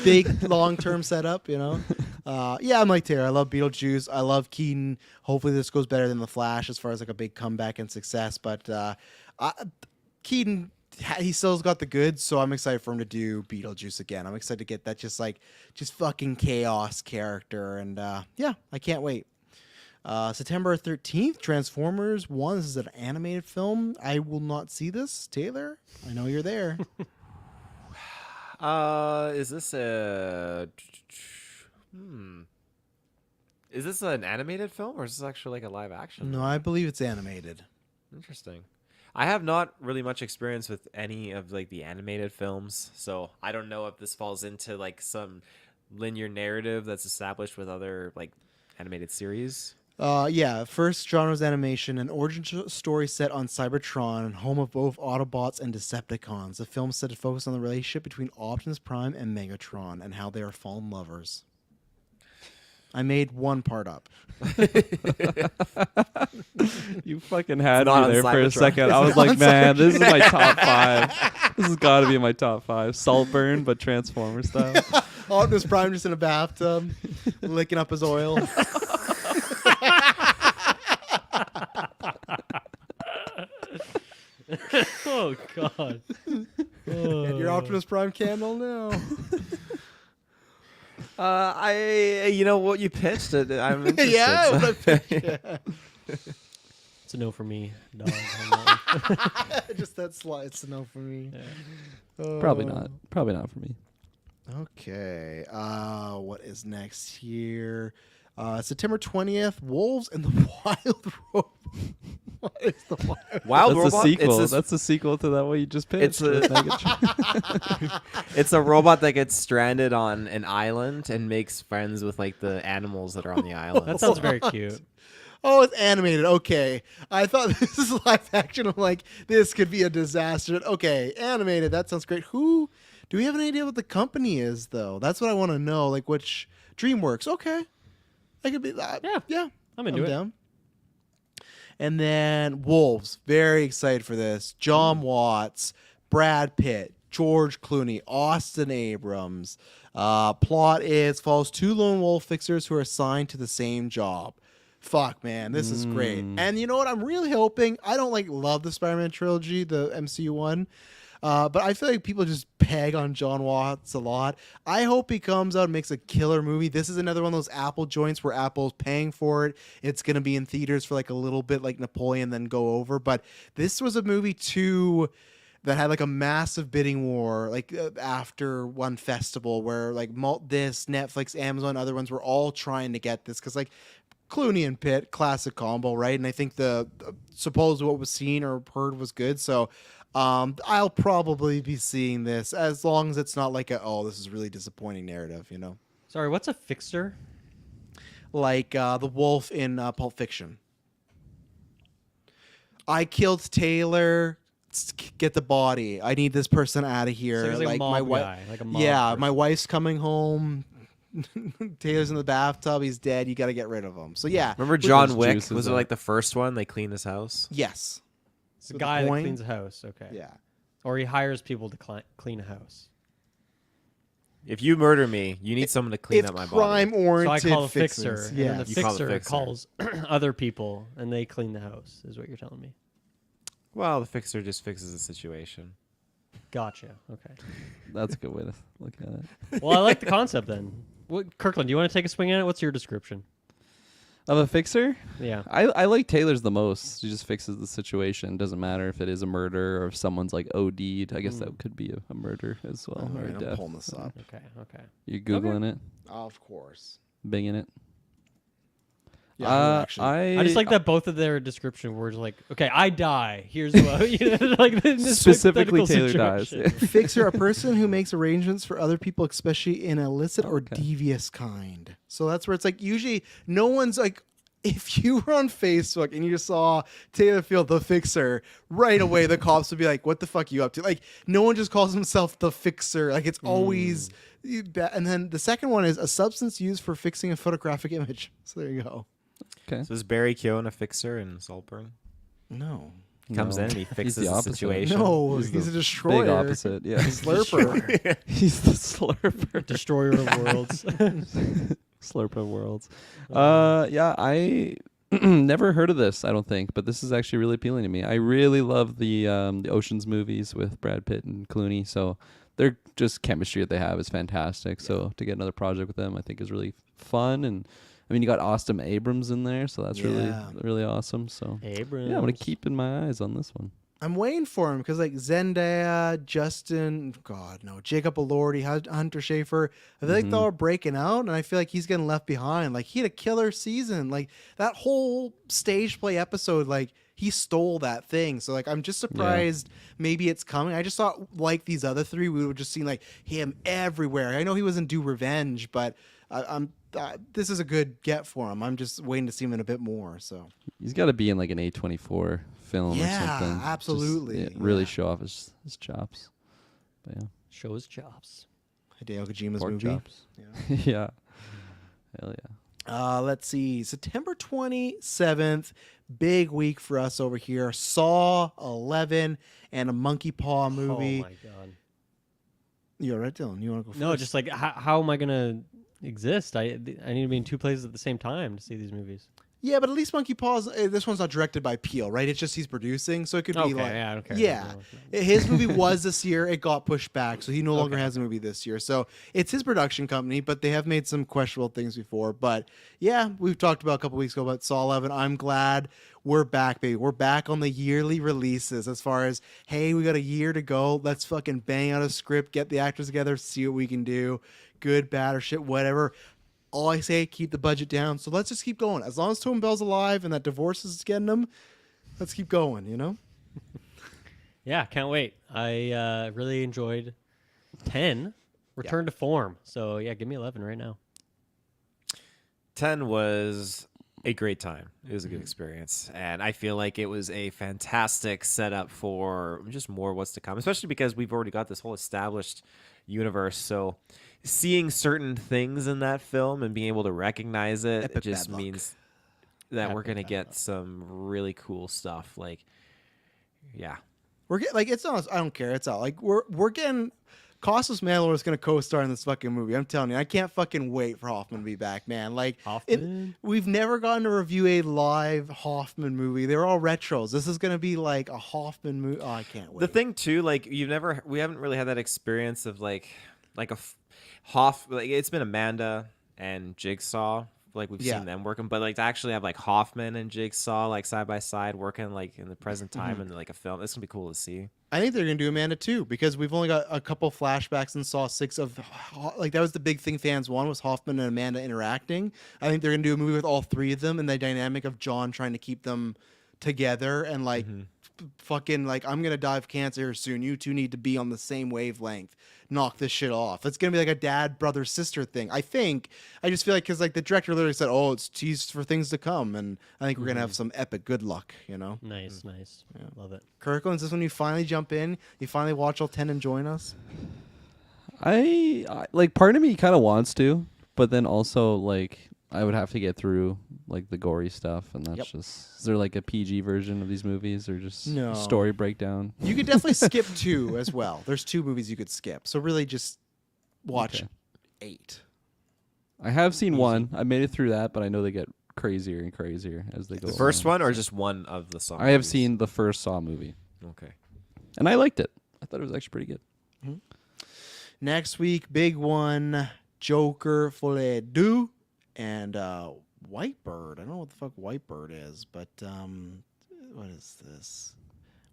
big long-term setup, you know. Yeah, I'm like Tara. I love Beetlejuice. I love Keaton. Hopefully, this goes better than The Flash as far as like a big comeback and success. But Keaton, he still's got the goods, so I'm excited for him to do Beetlejuice again. I'm excited to get that just fucking chaos character, and yeah, I can't wait. September 13th, Transformers 1. This is an animated film. I will not see this. Taylor, I know you're there. Is this a? Is this an animated film or is this actually like a live action? No, I believe it's animated. Interesting. I have not really much experience with any of like the animated films, so I don't know if this falls into like some linear narrative that's established with other like animated series. Yeah, first genre's animation, an origin story set on Cybertron, home of both Autobots and Decepticons. The film said to focus on the relationship between Optimus Prime and Megatron and how they are fallen lovers. I made one part up. You fucking had not me on there for a Cybertron. second. I was like, man, this is my top 5. This has got to be my top 5. Saltburn, but Transformer style. Optimus Prime just in a bathtub, licking up his oil. Oh God. Get your Optimus Prime candle now. You know what you pitched it. I'm interested. Yeah, so- what I pitched, It's a no for me, dog. on that one. just that slide's a no for me. Probably not. Probably not for me. Okay. What is next here? September 20th, Wolves and the Wild Robot. What is the Wild Wild That's Robot. a sequel. It's this- That's the sequel to that one you just pitched. It's a- with Megatron. It's a robot that gets stranded on an island and makes friends with like the animals that are on the island. That sounds very cute. Oh, it's animated. Okay. I thought this is live action. I'm like, this could be a disaster. Okay, animated. That sounds great. Do we have an idea what the company is, though? That's what I want to know. Like, which DreamWorks. Okay. I could be that. Yeah. Yeah. I'm into it. down. And then Wolves. Very excited for this. John Watts, Brad Pitt, George Clooney, Austin Abrams. Plot follows 2 lone wolf fixers who are assigned to the same job. Fuck, man, this is great. And you know what? I'm really hoping. I don't love the Spider-Man trilogy, the MCU one, but I feel like people just peg on John Watts a lot. I hope he comes out and makes a killer movie. This is another one of those Apple joints where Apple's paying for it. It's gonna be in theaters for a little bit, like Napoleon, then go over. But this was a movie too that had a massive bidding war after one festival where this Netflix, Amazon, other ones were all trying to get this because Clooney and Pitt, classic combo, right? And I think suppose what was seen or heard was good. So I'll probably be seeing this as long as it's not this is really disappointing narrative, you know? Sorry, what's a fixer? The wolf in Pulp Fiction. I killed Taylor. Get the body. I need this person out of here. So he's like a mob my wife. guy, like a mob Yeah, person. my wife's coming home. Taylor's in the bathtub. He's dead. You got to get rid of him. So yeah. Remember those John Wick? juices Was it up. the first one? They cleaned his house. Yes. It's a With guy a that coin? cleans a house. Okay. Yeah. Or he hires people to clean a house. If you murder me, you need someone to clean It's up my body. So I crime-oriented call a fixes. fixer, and Yeah. then the You call the fixer fixer. calls other people, and they clean the house. Is what you're telling me? Well, the fixer just fixes the situation. Gotcha. Okay. That's a good way to look at it. Well, I like the concept then. Kirkland, do you want to take a swing at it? What's your description? Of a fixer? Yeah. I like Taylor's the most. She just fixes the situation. Doesn't matter if it is a murder or if someone's OD'd. I guess that could be a murder as well. All or right, a I'm death. pulling this up. Okay. You Googling it? Of course. Binging it? Yeah, who actually? I just like that both of their description words like, okay, I die. Here's what like in this Specifically hypothetical Taylor dies. situation. Fixer, a person who makes arrangements for other people, especially in illicit or Okay. devious kind. So that's where it's like usually no one's like, if you were on Facebook and you saw Taylor Field the Fixer, right away the cops would be like, "What the fuck are you up to?" Like no one just calls himself the Fixer. Like it's always. And then the second one is a substance used for fixing a photographic image. So there you go. Okay. So is Barry Keoghan a fixer in Saltburn? No. He comes No. in and he He's fixes the the opposite. situation. No, He's he's the a destroyer. Big opposite. Yeah. Slurper. He's the slurper. Destroyer of worlds. Slurp of worlds. Yeah, I never heard of this, I don't think, but this is actually really appealing to me. I really love the Oceans movies with Brad Pitt and Clooney, so their just chemistry that they have is fantastic. So to get another project with them, I think is really fun. And I mean, you got Austin Abrams in there, so that's really awesome. So Abrams. yeah, I'm gonna keep in my eyes on this one. I'm waiting for him because like Zendaya, Justin, Jacob Elordi, Hunter Schafer. I feel like they're all breaking out, and I feel like he's getting left behind. Like he had a killer season. Like that whole stage play episode, like he stole that thing. So like I'm just surprised. Maybe it's coming. I just thought like these other three, we would have just seen like him everywhere. I know he wasn't due revenge, but this is a good get for him. I'm just waiting to see him in a bit more. So He's got to be in like an A24 film or something. Absolutely. Just, really show off his chops. But yeah, Show his chops. Hideo Kojima's pork movie. chops. Yeah. Yeah. Hell yeah. Let's see. September 27th, big week for us over here. Saw 11 and a Monkey Paw movie. Oh my god. You all right, Dylan? You want to go first? No, just like how am I gonna exist? I need to be in two places at the same time to see these movies. Yeah, but at least Monkey Paws, this one's not directed by Peel, right? It's just he's producing, so it could be Okay, like... yeah, I don't care. Yeah. His movie was this year. It got pushed back, so he no longer has a movie this year. So it's his production company, but they have made some questionable things before. But yeah, we've talked about a couple weeks ago about Saw 11. I'm glad we're back, baby. We're back on the yearly releases as far as, hey, we got a year to go. Let's fucking bang out a script, get the actors together, see what we can do. Good, bad, or shit, whatever. All I say, keep the budget down. So let's just keep going. As long as Tobin Bell's alive and that divorce is getting him, let's keep going, you know? Yeah, can't wait. I really enjoyed 10. Return to form. So yeah, give me 11 right now. 10 was a great time. It was a good experience. And I feel like it was a fantastic setup for just more what's to come, especially because we've already got this whole established universe. So seeing certain things in that film and being able to recognize it, Epic just bad luck. means that we're Epic going to bad get luck. some really cool stuff. Like, yeah. We're getting, like, it's not, I don't care. It's out. Like, we're getting, Costas Mandylor is going to co-star in this fucking movie. I'm telling you, I can't fucking wait for Hoffman to be back, man. Like, Hoffman? we've never gotten to review a live Hoffman movie. They're all retros. This is going to be like a Hoffman movie. Oh, I can't wait. The thing too, like we haven't really had that experience of like like it's been Amanda and Jigsaw, like we've seen them working, but like to actually have like Hoffman and Jigsaw like side by side working like in the present time in like a film, it's gonna be cool to see. I think they're going to do Amanda too, because we've only got a couple flashbacks in Saw 6 of, like, that was the big thing fans wanted, was Hoffman and Amanda interacting. I think they're going to do a movie with all three of them and the dynamic of John trying to keep them together and, like, fucking, like, I'm going to die of cancer soon. You two need to be on the same wavelength. Knock this shit off. It's going to be like a dad, brother, sister thing. I think. I just feel like, because, like, the director literally said, oh, it's teased for things to come. And I think we're going to have some epic good luck, you know? Nice, nice. Love it. Kirkland, is this when you finally jump in? You finally watch all 10 and join us? I like, part of me kind of wants to, but then also like I would have to get through like the gory stuff, and that's just, is there like a PG version of these movies or just No. story breakdown? You could definitely skip 2 as well. There's 2 movies you could skip. So really just watch Okay. 8. I have seen one. I made it through that, but I know they get crazier and crazier as they go. The first along. one or just one of the songs? I have seen the first Saw movie, Okay. and I liked it. I thought it was actually pretty good. Next week, big one, Joker Folie Deux and Whitebird. I don't know what the fuck Whitebird is, but what is this?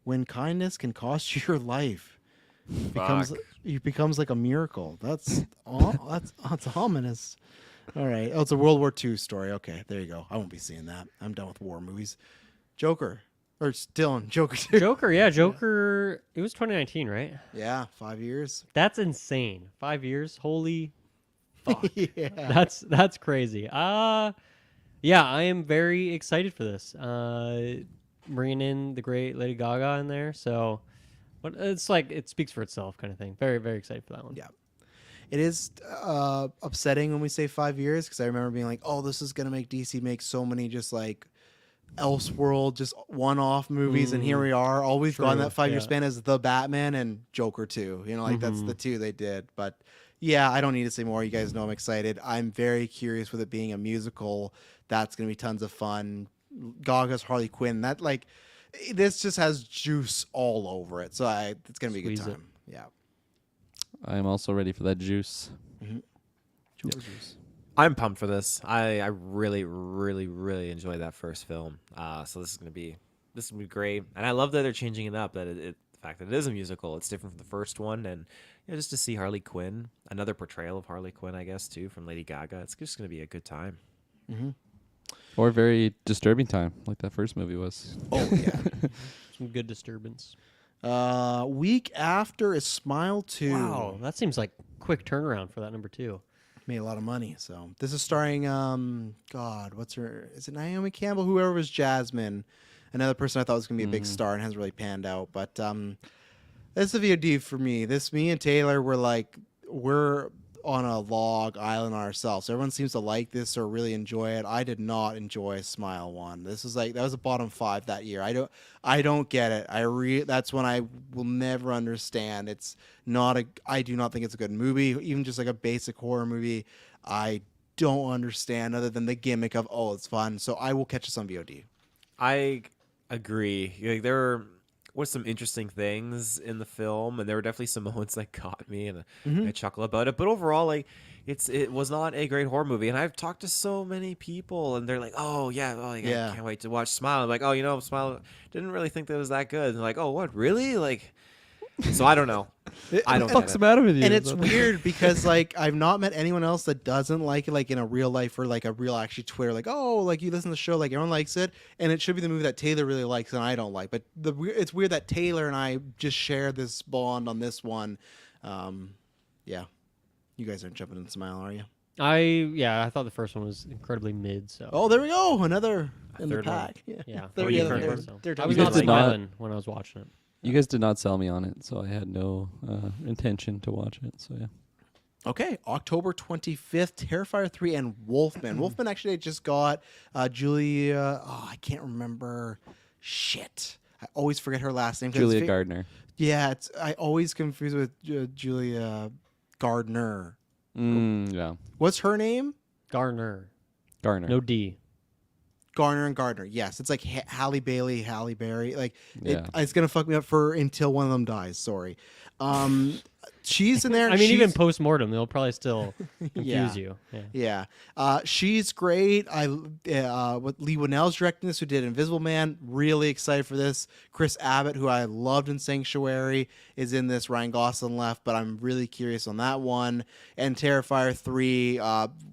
When kindness can cost you your life. It becomes like a miracle. That's that's ominous. All right. Oh, it's a World War II story. Okay, there you go. I won't be seeing that. I'm done with war movies. Joker. Or Dylan, Joker 2. Joker, yeah, Joker. It was 2019, right? Yeah, 5 years. That's insane. 5 years. Holy fuck. Yeah. That's crazy. Yeah, I am very excited for this. Bringing in the great Lady Gaga in there, so but it's like it speaks for itself, kind of thing. Very very excited for that one. Yeah. It is upsetting when we say 5 years because I remember being like, oh, this is going to make DC make so many just like Elseworld, just one-off movies, and here we are. All we've gone True, that 5 year yeah. span is The Batman and Joker 2. You know, like that's the two they did. But yeah, I don't need to say more. You guys know I'm excited. I'm very curious with it being a musical. That's going to be tons of fun. Gaga's Harley Quinn. That like, this just has juice all over it. So it's going to be a good Squeeze it. time. Yeah. I am also ready for that juice. Joker juice. I'm pumped for this. I really, really, really enjoyed that first film. So this is gonna be great, and I love that they're changing it up. That the fact that it is a musical, it's different from the first one, and just to see Harley Quinn, another portrayal of Harley Quinn, I guess too, from Lady Gaga. It's just gonna be a good time. Or a very disturbing time, like that first movie was. Oh, yeah. Some good disturbance. Week after is Smile 2. Wow, that seems like quick turnaround for that number 2. Made a lot of money. So this is starring God, what's her? Is it Naomi Campbell? Whoever was Jasmine, another person I thought was gonna be a big star and hasn't really panned out. But this is a VOD for me. Me and Taylor we're on a log island on ourselves. Everyone seems to like this or really enjoy it. I did not enjoy Smile 1. This is that was a bottom 5 that year. I don't get it. That's when I will never understand. It's not I do not think it's a good movie, even just like a basic horror movie. I don't understand other than the gimmick of it's fun. So I will catch this on VOD. I agree. Like, there was some interesting things in the film, and there were definitely some moments that caught me, and I chuckle about it. But overall, like, it was not a great horror movie. And I've talked to so many people, and they're like, "Oh yeah, I can't wait to watch Smile." I'm like, "Oh, Smile didn't really think that it was that good." And they're like, "Oh, what, really?" Like, so I don't know. I don't. What's the matter with you? And it's weird because like I've not met anyone else that doesn't like it, like in a real life or like a real actually Twitter, like, oh, like you listen to the show, like everyone likes it, and it should be the movie that Taylor really likes and I don't like. But it's weird that Taylor and I just share this bond on this one. Yeah, you guys aren't jumping in Smile, are you? I thought the first one was incredibly mid. So Oh, there we go, another in the third one. pack. yeah, They're- what yeah, you heard they're- about, so. they're I was You not guys did not- smiling when I was watching it. You guys did not sell me on it, so I had no intention to watch it. So yeah. Okay, October 25th, Terrifier 3 and Wolfman. Wolfman actually just got Julia. Oh, I can't remember. Shit. I always forget her last name. 'cause Julia it's Gardner. Yeah, I always confuse with Julia Gardner. Yeah. What's her name? Garner, Garner. no D. Garner and Gardner. Yes, it's like Halle Bailey, Halle Berry. Like Yeah. it's gonna fuck me up until one of them dies. Sorry. She's in there. I mean, even she's- post mortem, they'll probably still confuse Yeah. you. Yeah. Yeah, she's great. What Lee Winnell's directing this, who did Invisible Man. Really excited for this. Chris Abbott, who I loved in Sanctuary, is in this. Ryan Gosling left, but I'm really curious on that one. And Terrifier 3,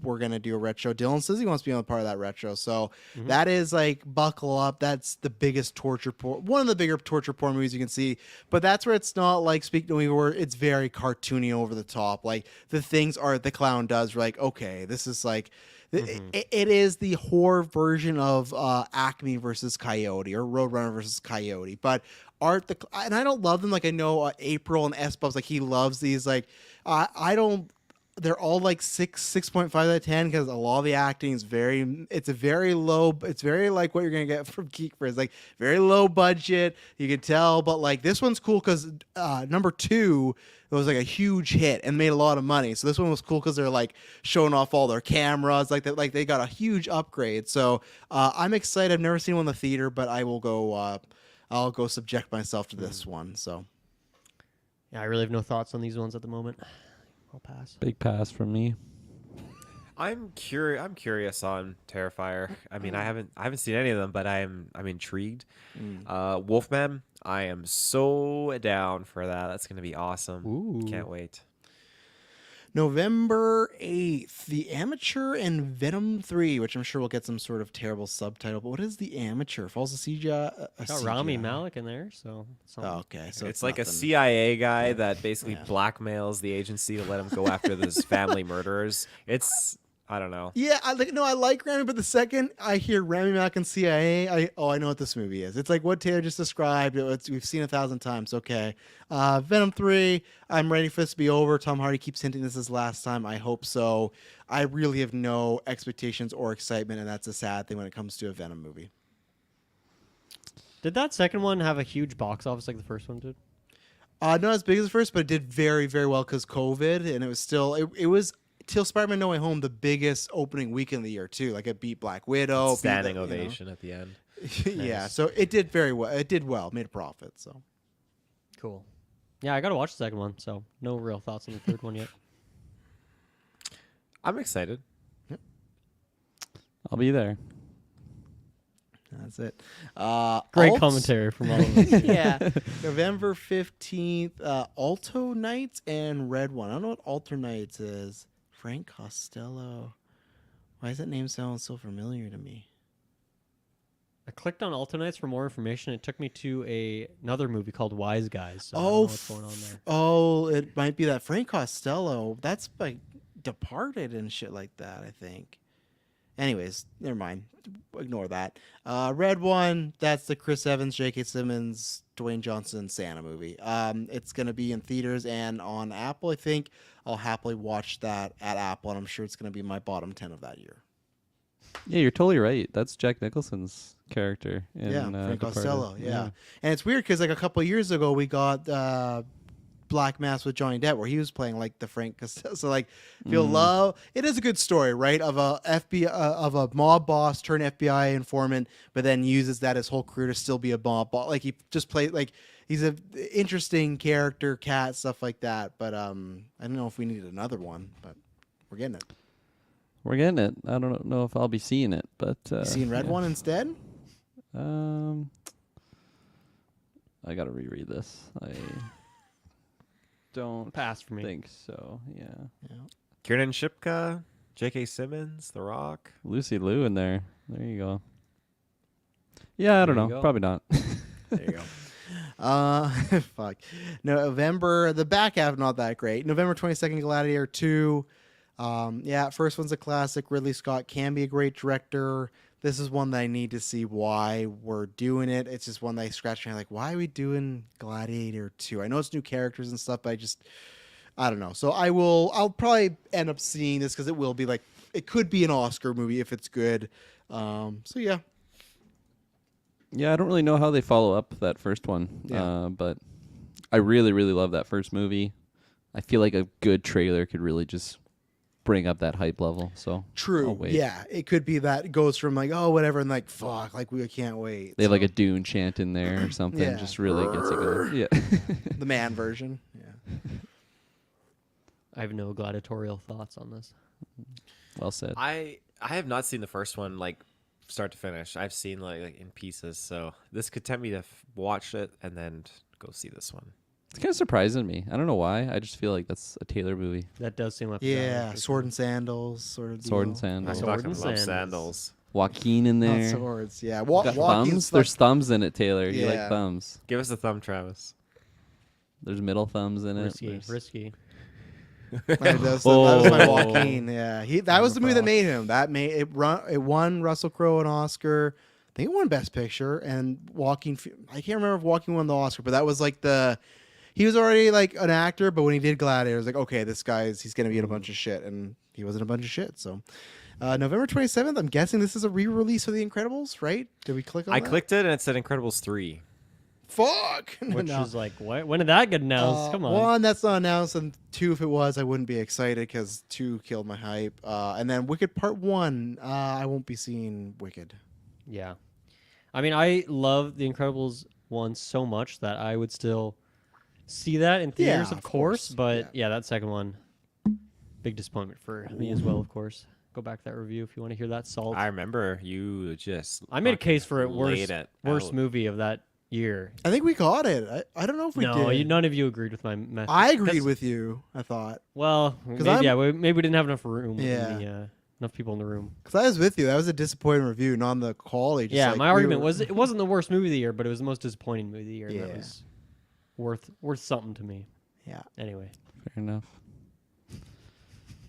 we're gonna do a retro. Dylan says he wants to be on a part of that retro, so that is like buckle up. That's the biggest torture porn, one of the bigger torture porn movies you can see. But that's where it's not like Speak No Evil, where it's very cartoony, over the top. Like the things Art the Clown does, we're like, okay, this is like it is the horror version of Acme versus Coyote or Roadrunner versus Coyote. But and I don't love them. Like I know April and S Bubs, like he loves these. Like I don't. They're all like 6.5 out of 10 because a lot of the acting is it's very like what you're gonna get from GeekVerse, like very low budget. You can tell, but like this one's cool because number 2 it was like a huge hit and made a lot of money. So this one was cool because they're like showing off all their cameras, like that, like they got a huge upgrade. So I'm excited. I've never seen one in the theater, but I will go. I'll go subject myself to this one. So Yeah, I really have no thoughts on these ones at the moment. I'll pass. Big pass from me. I'm curious on Terrifier. I mean, I haven't seen any of them, but I'm intrigued. Wolfman, I am so down for that. That's gonna be awesome. Ooh. Can't wait. November 8th, The Amateur and Venom 3, which I'm sure will get some sort of terrible subtitle. But what is The Amateur? Falls a CGI. Got Rami Malek in there, so Oh, okay, so It's like a nothing. CIA guy that basically Yeah. blackmails the agency to let him go after those family murderers. It's I don't know. Yeah, I like Rami, but the second I hear Rami Malek and CIA, I know what this movie is. It's like what Taylor just described. We've seen 1,000 times. Okay, Venom 3. I'm ready for this to be over. Tom Hardy keeps hinting this is last time. I hope so. I really have no expectations or excitement, and that's a sad thing when it comes to a Venom movie. Did that second one have a huge box office like the first one did? Not as big as the first, but it did very, very well because COVID, and it was still it was till Spider-Man: No Way Home the biggest opening weekend of the year too. Like it beat Black Widow, Standing ovation at the end. Yeah, so it did very well. It did well, made a profit. So Cool. Yeah, I got to watch the second one, so no real thoughts on the third one yet. I'm excited. I'll be there. that's it. Great commentary from all of us. Yeah, November 15th, Alto Nights and Red One. I don't know what Alto Nights is. Frank Costello. Why does that name sound so familiar to me? I clicked on Altonites for more information. It took me to another movie called Wise Guys. So I don't Oh, know what's going on there. Oh, it might be that Frank Costello. That's like Departed and shit like that, I think. Anyways, never mind. Ignore that. Red One, that's the Chris Evans, J.K. Simmons, Dwayne Johnson Santa movie. It's going to be in theaters and on Apple, I think. I'll happily watch that at Apple, and I'm sure it's going to be my bottom 10 of that year. Yeah, you're totally right. That's Jack Nicholson's character in Frank Departed. Costello, yeah. And it's weird because like a couple of years ago, we got Black Mass with Johnny Depp, where he was playing like the Frank Costello. So like, if you love, it is a good story, right? Of a FBI, of a mob boss turned FBI informant, but then uses that his whole career to still be a mob boss. Like he just played like he's a interesting character, cat stuff like that. But I don't know if we need another one, but we're getting it. We're getting it. I don't know if I'll be seeing it, but You seeing Red yeah. One instead? I gotta reread this. I don't Pass for me. think so. Yeah, Yeah. Kiernan Shipka, J.K. Simmons, The Rock. Lucy Liu in there. There you go. Yeah, I don't There you know. go. Probably not. There you go. Fuck. November, the back half not that great. November 22nd, Gladiator 2. Yeah, first one's a classic. Ridley Scott can be a great director. This is one that I need to see why we're doing it. It's just one that I scratch my head like, why are we doing Gladiator 2? I know it's new characters and stuff, but I don't know. So I'll probably end up seeing this because it will be like, it could be an Oscar movie if it's good. So yeah. Yeah, I don't really know how they follow up that first one. Yeah. But I really, really love that first movie. I feel like a good trailer could really just bring up that hype level. So True. I'll wait. Yeah. It could be that it goes from like, oh, whatever, and like, fuck, like we can't wait. They have like So, a Dune chant in there or something. Yeah. Just really gets it going. Yeah. the man version. Yeah. I have no gladiatorial thoughts on this. Well said. I have not seen the first one like start to finish. I've seen like in pieces, so this could tempt me to watch it and then go see this one. It's kind of surprising me. I don't know why. I just feel like that's a Taylor movie. That does seem like a Yeah. genre. Sword and sandals sort of deal. Sword and I sandals. Sword fucking and love sandals. sandals. Joaquin in Not there. swords. Yeah. Got thumbs. Joaquin's There's thumbs in it, Taylor. You Yeah. like thumbs. Give us a thumb, Travis. There's middle thumbs in it. Risky, There's- risky. that was my Oh. Joaquin. Yeah. That was the movie that made him. That made it. It won Russell Crowe an Oscar. I think it won Best Picture. And Joaquin. I can't remember if Joaquin won the Oscar, but that was like the. He was already like an actor, but when he did Gladiator, it was like, okay, he's gonna be in a bunch of shit, and he was in a bunch of shit. So, November 27th. I'm guessing this is a re-release of The Incredibles, right? Did we click on? I that? clicked it and it said Incredibles 3. Fuck. Which No. is like, what? When did that get announced? Come on. One, that's not announced, and two, if it was, I wouldn't be excited because two killed my hype. And then Wicked Part 1, I won't be seeing Wicked. Yeah. I mean, I love The Incredibles 1 so much that I would still see that in theaters, Yeah, of of course. course. But Yeah. yeah, that second one, big disappointment for me as well, of course. Go back to that review if you want to hear that salt. I remember you just I made a fucking case for it laid worst it worst out. movie of that year. I think we got it. I don't know if we No, did. none of you agreed with my method. I agreed with you. I thought Well, maybe, I'm- maybe we didn't have enough room. Yeah. Enough people in the room. because I was with you. That was a disappointing review, not on the quality. Just Yeah, like my we argument were- was it wasn't the worst movie of the year, but it was the most disappointing movie of the year. And Yeah. that was worth something to me. Yeah. Anyway, Fair enough.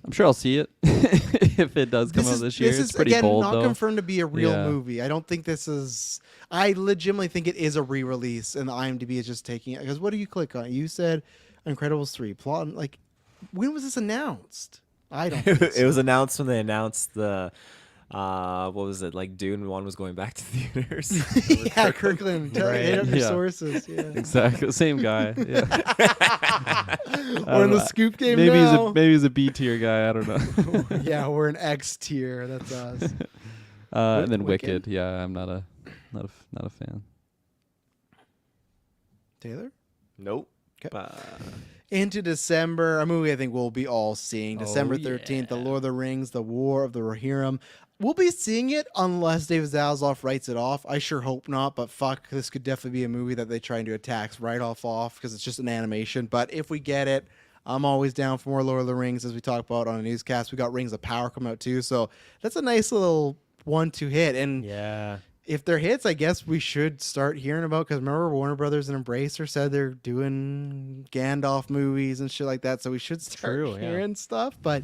I'm sure I'll see it if it does come out this year. This It's is pretty again bold, not though. confirmed to be a real Yeah. movie. I don't think this is. I legitimately think it is a re-release, and the IMDb is just taking it. Because what do you click on? You said Incredibles 3 plot. Like, when was this announced? I don't. Think It so. was announced when they announced the what was it, like Dune 1 was going back to theaters. Yeah, Kirkland. Hit up your Yeah. sources. Yeah. Exactly, same guy. Yeah. We're in the scoop game maybe now. he's a B tier guy. I don't know. Yeah, we're an X tier. That's us. And then Wicked? Wicked. Yeah, I'm not a fan. Taylor? Nope. Okay. Into December, a movie I think we'll be all seeing. Oh, December 13th, The yeah. Lord of the Rings, The War of the Rohirrim. We'll be seeing it unless David Zaslav writes it off. I sure hope not, but fuck, this could definitely be a movie that they try and do a tax write-off because it's just an animation. But if we get it, I'm always down for more Lord of the Rings, as we talked about on a newscast. We got Rings of Power coming out too, so that's a nice little 1-2 hit. And yeah. if they're hits, I guess we should start hearing about, because remember Warner Brothers and Embracer said they're doing Gandalf movies and shit like that, so we should start True, yeah. hearing stuff. But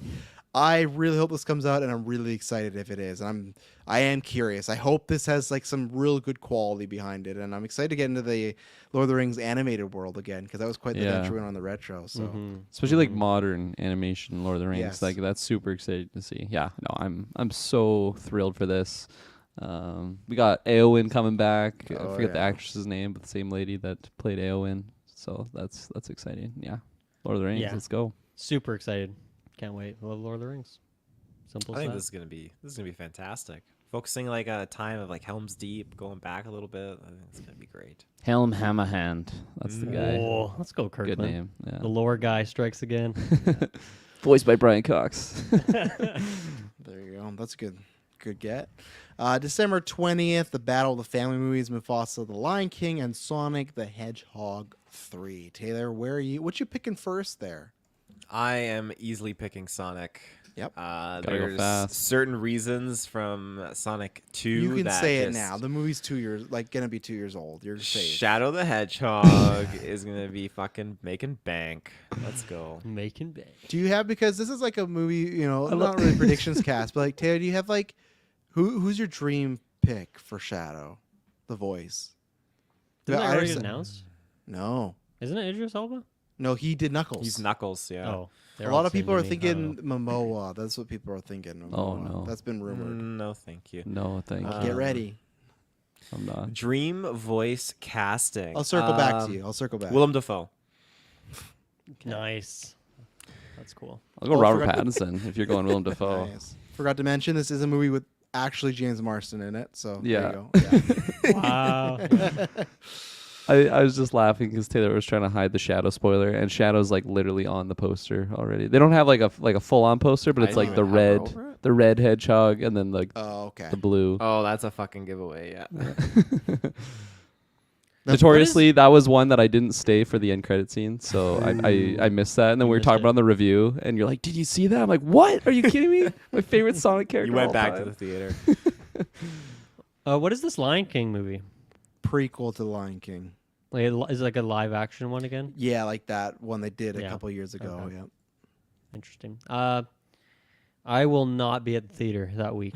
I really hope this comes out, and I'm really excited if it is. And I am curious. I hope this has like some real good quality behind it, and I'm excited to get into the Lord of the Rings animated world again, because that was quite the Yeah. venture on the retro. So Mhm. Especially like modern animation, Lord of the Rings. Yes. Like that's super exciting to see. Yeah, no, I'm so thrilled for this. We got Eowyn coming back. I Oh, forget the yeah. actress's name, but the same lady that played Eowyn. So that's exciting. Yeah, Lord of the Rings. Yeah. Let's go. Super excited. Can't wait. Love Lord of the Rings. Simple I as think that. this is gonna be fantastic. Focusing like a time of like Helm's Deep, going back a little bit. I think it's gonna be great. Helm Hammerhand. That's the guy. Oh, let's go, Good Kirkland. name. Yeah. The lore guy strikes again. Voiced by Brian Cox. there you go. That's a good get. December 20th, the Battle of the Family Movies, Mufasa the Lion King, and Sonic the Hedgehog 3. Taylor, where are you? What you picking first there? I am easily picking Sonic. Yep. go There's fast. certain reasons from Sonic 2 You can that say it just- now. The movie's 2 years, gonna be 2 years old. You're safe. Shadow the Hedgehog is gonna be fucking making bank. Let's go. Making bank. Do you have, because this is like a movie, not really predictions cast, but like Taylor, do you have like who's your dream pick for Shadow, the voice? Didn't Yeah, that I already just- get announced? No, Isn't it Idris Elba? no, he did Knuckles. He's Knuckles, yeah. Oh. A they're lot all of the same people to are me. I thinking don't know. Momoa. That's what people are thinking. Oh, Momoa. no. That's been rumored. No, thank you. No, thank you. Get ready. I'm not. Dream voice casting. I'll circle back to you. I'll circle back. Willem Dafoe. Nice. That's cool. I'll go Oh, Robert forgot- Pattinson if you're going Willem Dafoe. Nice. Forgot to mention, this is a movie with actually James Marsden in it. So Yeah. there you go. Yeah. Wow. Yeah. I was just laughing because Taylor was trying to hide the Shadow spoiler, and Shadow's like literally on the poster already. They don't have like a full on poster, but I it's didn't like the even hover red over it? the red hedgehog and then like Oh, okay. the blue. Oh, that's a fucking giveaway, yeah. Notoriously, that was one that I didn't stay for the end credit scene, so I missed that. And then we were missed talking it. about it on the review, and you're like, "Did you see that?" I'm like, "What? Are you kidding me? My favorite Sonic character." You went of all back to time." the theater. What is this Lion King movie? Prequel to Lion King. Like, is it like a live action one again? Yeah, like that one they did a Yeah. couple years ago. Okay. Yeah. Interesting. I will not be at the theater that week.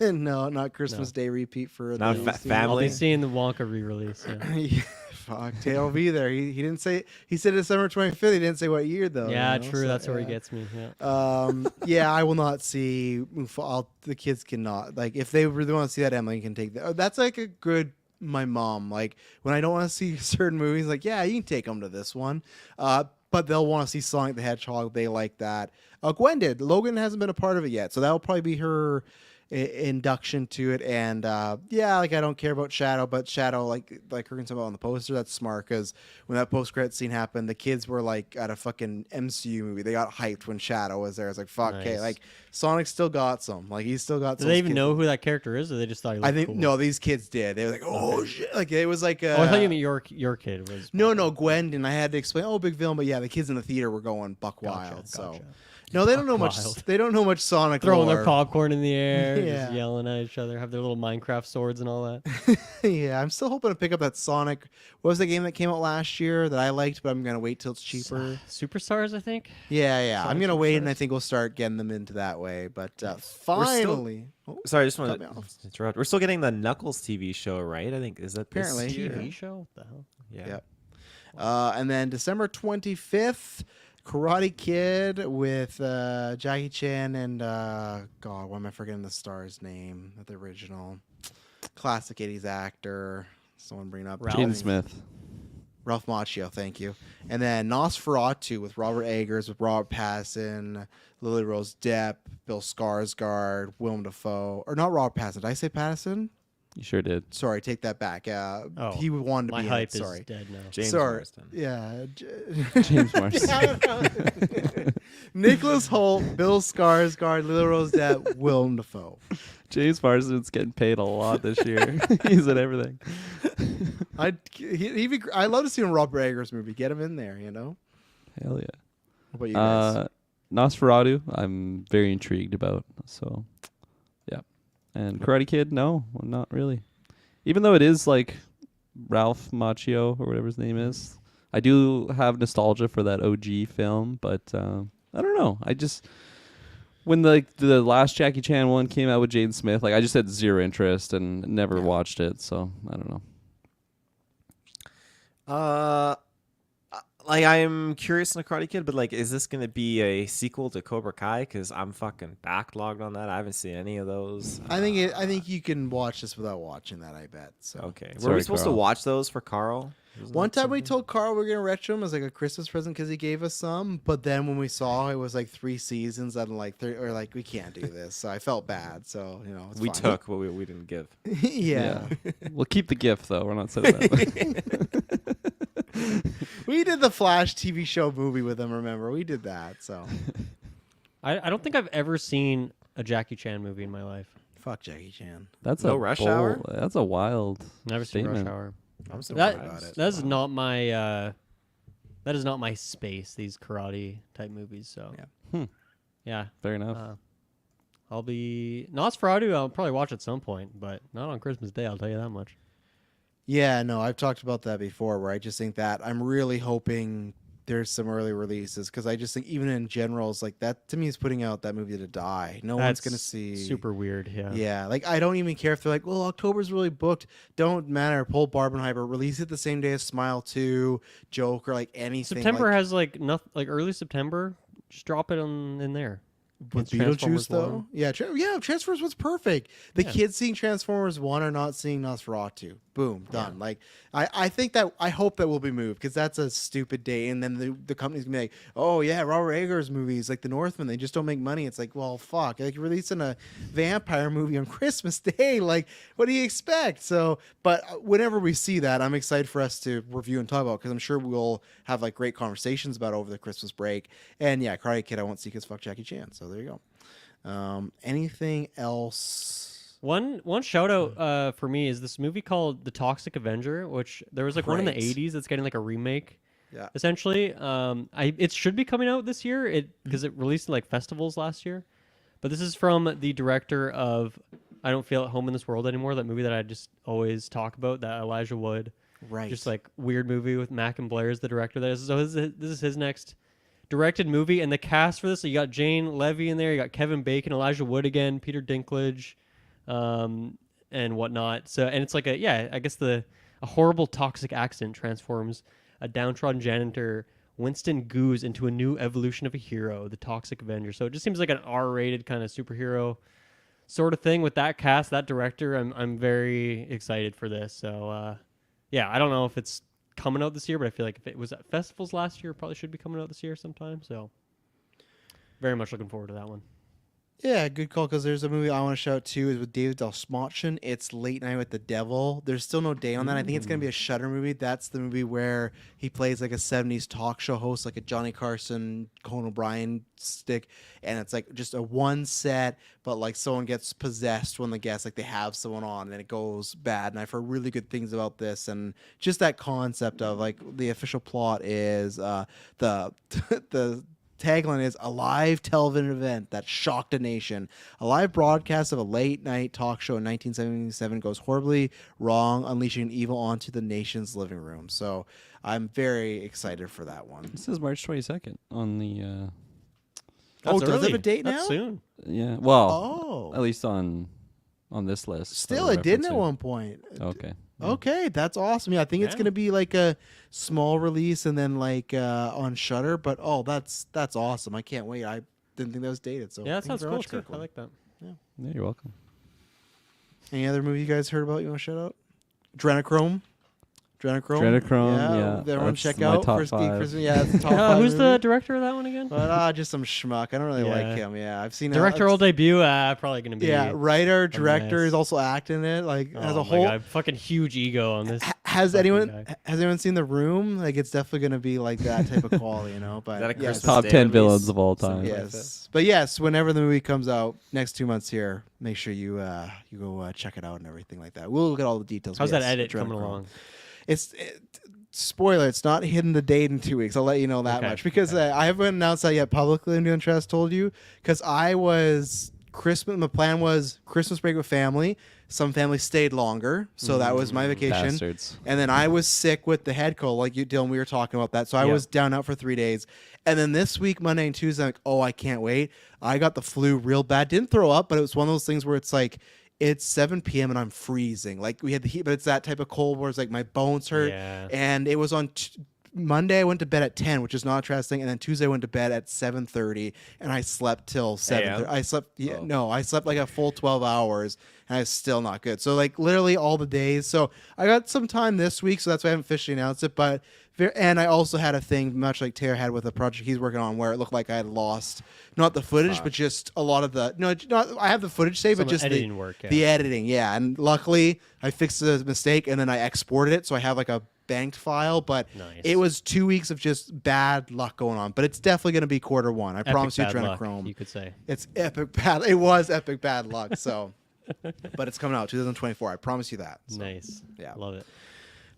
No, not Christmas Day repeat for Not the fa- scene. I'll family? be seeing the Wonka re-release. Yeah, Yeah, fuck, Taylor will be there. He didn't say. He said December 25th. He didn't say what year though. yeah, you know, true. so, That's where he yeah. gets me. Yeah. Yeah, I will not see. The kids cannot. Like, if they really want to see that, Emily can take that. That's like a good. My mom, like, when I don't want to see certain movies, like, yeah, you can take them to this one. But they'll want to see Sonic the Hedgehog. They like that. Gwen did. Logan hasn't been a part of it yet, so that'll probably be her induction to it. And yeah, like I don't care about Shadow, but Shadow, like Kurgan said about on the poster, that's smart because when that post credit scene happened, the kids were like at a fucking MCU movie. They got hyped when Shadow was there. It's like fuck, okay, Nice. like Sonic still got some, like he's still got. Do some they even kids. know who that character is, or they just thought he looked I think cool? no, these kids did. They were like, oh shit, like it was like. Oh, I thought you meant your kid was. No, Gwendon. I had to explain. Oh, big villain, but yeah, the kids in the theater were going buck wild. Gotcha, So gotcha. no, they don't know Buck much. wild. They don't know much Sonic. Throwing lore. their popcorn in the air, Yeah. just yelling at each other, have their little Minecraft swords and all that. Yeah, I'm still hoping to pick up that Sonic. What was the game that came out last year that I liked, but I'm gonna wait till it's cheaper. Superstars, I think. Yeah. I'm Sonic gonna wait, and I Superstars? think we'll start getting them into that way. But still- finally, oh, Sorry, I just cut want me off. to interrupt. We're still getting the Knuckles TV show, right? I think is that this Apparently. year? TV show. What the hell? Yeah. Yep. And then December 25th, Karate Kid with Jackie Chan and God, why am I forgetting the star's name? The original classic 80s actor. Someone bring up Ralph. Jaden Smith. Ralph Macchio, thank you. And then Nosferatu with Robert Eggers, with Robert Pattinson, Lily Rose Depp, Bill Skarsgård, Willem Dafoe, or not Robert Pattinson. Did I say Pattinson? You sure did. Sorry, take that back. Oh, he wanted to my be hype in it. Sorry. is dead now. James Sorry. Marsden. Yeah. James Marsden. Nicholas Hoult, Bill Skarsgård, Lily Rose Depp, Willem Dafoe. James Marsden's getting paid a lot this year. He's in everything. He'd be. I'd love to see him in Robert Eggers movie. Get him in there. You know. Hell yeah. What about you guys? Nosferatu, I'm very intrigued about. So, yeah. And Karate Kid, no, not really. Even though it is like Ralph Macchio or whatever his name is, I do have nostalgia for that OG film. But I don't know. I just when the last Jackie Chan one came out with Jaden Smith, like I just had zero interest and never watched it. So I don't know. Like I'm curious in the Karate Kid, but like, is this gonna be a sequel to Cobra Kai? Because I'm fucking backlogged on that. I haven't seen any of those. I think you can watch this without watching that. I bet. So Okay, were Sorry, we supposed Carl. to watch those for Carl? Wasn't one that time we something? told Carl we are gonna retro him as like a Christmas present because he gave us some. But then when we saw it was like 3 seasons and like or like we can't do this. So I felt bad. So it's we fine. took, but we didn't give. yeah. We'll keep the gift though. We're not saying that. We did the Flash TV show movie with him. Remember, we did that. So I don't think I've ever seen a Jackie Chan movie in my life. fuck Jackie Chan. That's No a Rush bold- Hour? That's a wild Never seen statement. Rush Hour. I'm surprised That about it. that is not my that is not my space. These karate type movies. So Yeah. yeah. Fair enough. I'll be Nosferatu. I'll probably watch at some point, but not on Christmas Day. I'll tell you that much. Yeah, no, I've talked about that before. Where I just think that I'm really hoping there's some early releases because I just think even in general, it's like that to me is putting out that movie to die. No one's gonna see. Super weird. Yeah. Yeah, like I don't even care if they're like, well, October's really booked. Don't matter. Pull Barbenheimer, release it the same day as Smile 2, Joker, like anything. September like, has like nothing. Like early September, just drop it in there. with It's Transformers Beetlejuice though. 1. Yeah, Transformers was perfect. The Yeah. kids seeing Transformers 1 are not seeing Nosferatu. Boom, done. Like I think that I hope that will be moved because that's a stupid day. And then the company's gonna be like, oh yeah, Robert Eggers movies like The Northman, they just don't make money. It's like, well, fuck. Like you're releasing a vampire movie on Christmas Day. Like, what do you expect? So, but whenever we see that, I'm excited for us to review and talk about because I'm sure we'll have like great conversations about it over the Christmas break. And yeah, Karate Kid, I won't see because fuck Jackie Chan. So there you go. Anything else? One shout out for me is this movie called The Toxic Avenger, which there was like one in the Right. 80s that's getting like a remake. Yeah. Essentially, it should be coming out this year. Because it released in like festivals last year. But this is from the director of I Don't Feel at Home in This World Anymore, that movie that I just always talk about, that Elijah Wood, Right. just like weird movie with Mac and Blair as the director. So this is his next directed movie, and the cast for this, so you got Jane Levy in there, you got Kevin Bacon, Elijah Wood again, Peter Dinklage, and whatnot. So, and it's like I guess a horrible toxic accident transforms a downtrodden janitor Winston Goose into a new evolution of a hero, the Toxic Avenger. So it just seems like an R-rated kind of superhero sort of thing with that cast, that director. I'm very excited for this. So yeah, I don't know if it's coming out this year, but I feel like if it was at festivals last year, it probably should be coming out this year sometime. So very much looking forward to that one. Yeah, good call. Because there's a movie I want to shout out too is with David Dalsmatchen. It's Late Night with the Devil. There's still no day on that. I think it's gonna be a Shudder movie. That's the movie where he plays like a '70s talk show host, like a Johnny Carson, Conan O'Brien stick, and it's like just a one set, but like someone gets possessed when the guests like they have someone on, and it goes bad. And I've heard really good things about this, and just that concept of like the official plot is the the tagline is a live television event that shocked a nation. A live broadcast of a late night talk show in 1977 goes horribly wrong, unleashing evil onto the nation's living room. So I'm very excited for that one. This is March 22nd on the. Oh, That's does it have early. a date That's now? soon. Yeah. Well, Oh, at least on this list. that still we're it didn't at referencing. one point. Okay. Okay, that's awesome. Yeah, I think it's Yeah. gonna be like a small release and then like on Shutter. But that's awesome. I can't wait. I didn't think that was dated. So Yeah, that thanks sounds very cool much, too. I Kirkland. like that. Yeah, you're welcome. Any other movie you guys heard about? You want to shout out? Adrenochrome. Adrenochrome, yeah, Everyone that's check my out top First Geek five. Christmas. Yeah, it's the top five Who's the movie. director of that one again? But just some schmuck. I don't really like Yeah. him. Yeah, I've seen Directorial debut. Probably gonna be. Yeah, writer, director mess. is also acting in it. Like Oh as a my whole. God, fucking huge ego on this. Has fucking anyone guy. has anyone seen The Room? Like it's definitely gonna be like that type of quality, you know. But Is that a yes, Christmas Top Day 10 release? villains of all Something time. like that. yes, but yes, whenever the movie comes out next 2 months here, make sure you go check it out and everything like that. We'll look at all the details. How's but that yes, edit coming Adrenochrome. along? Spoiler, it's not hitting the date in 2 weeks. I'll let you know that Okay, much because I haven't announced that yet publicly. New Trust told you because I was Christmas. My plan was Christmas break with family. Some families stayed longer, so that was my vacation. Bastards. And then I was sick with the head cold, like you, Dylan. We were talking about that, so I Yep. was down out for 3 days. And then this week, Monday and Tuesday, I'm like, oh, I can't wait. I got the flu real bad. Didn't throw up, but it was one of those things where it's like. It's 7 p.m. and I'm freezing. Like we had the heat, but it's that type of cold where it's like my bones hurt. Yeah. And it was on Monday. I went to bed at 10, which is not interesting. And then Tuesday I went to bed at 7:30, and I slept till 7:30. I slept. Yeah, no, I slept like a full 12 hours, and I was still not good. So like literally all the days. So I got some time this week, so that's why I haven't officially announced it. But and I also had a thing, much like Taylor had with a project he's working on, where it looked like I had lost not the footage, but just a lot of the not. I have the footage saved, but Some just editing work, yeah. the editing, yeah. And luckily, I fixed the mistake, and then I exported it, so I have like a banked file. But Nice. it was 2 weeks of just bad luck going on. But it's definitely going to be quarter 1. I Epic promise you, bad luck, Adrenochrome. you could say. It's epic bad. It was epic bad luck. So, but it's coming out 2024. I promise you that. So, Nice. yeah. Love it.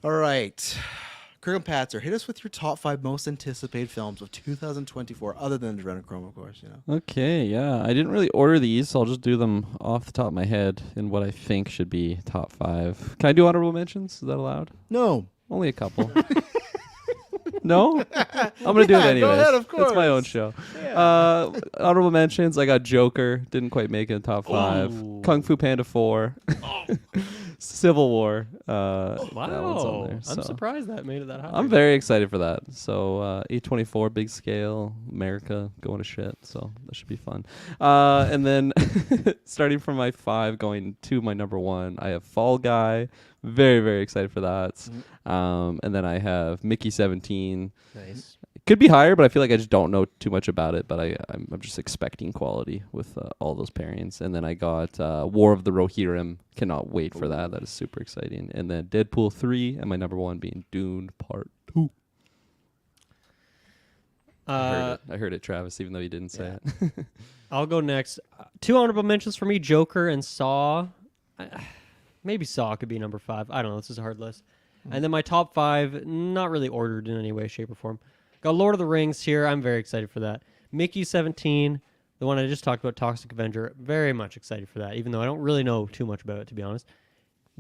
All right. Kirk and Patzer, hit us with your top 5 most anticipated films of 2024, other than Adrenochrome, of course. You know. Okay, yeah. I didn't really order these, so I'll just do them off the top of my head in what I think should be top 5. Can I do honorable mentions? Is that allowed? No. Only a couple. No? I'm going to do it Yeah, go anyways. ahead, of It's my own course. show. Honorable mentions, I got Joker. Didn't quite make it in top 5. Ooh. Kung Fu Panda 4. Civil War. That one's on Wow. there. I'm so. surprised that made it that high. I'm very excited for that. So A24, big scale, America going to shit. So that should be fun. And then starting from my 5, going to my number 1, I have Fall Guy. Very, very excited for that. And then I have Mickey 17. Nice. It could be higher, but I feel like I just don't know too much about it. But I'm just expecting quality with all those pairings. And then I got War of the Rohirrim. Cannot wait for that. That is super exciting. And then Deadpool 3, and my number 1 being Dune Part 2. I heard it, Travis, even though you didn't say it. I'll go next. 2 honorable mentions for me: Joker and Saw. Maybe Saw could be number 5. I don't know. This is a hard list. And then my top 5, not really ordered in any way, shape, or form. Got Lord of the Rings here. I'm very excited for that. Mickey 17, the one I just talked about, Toxic Avenger. Very much excited for that, even though I don't really know too much about it, to be honest.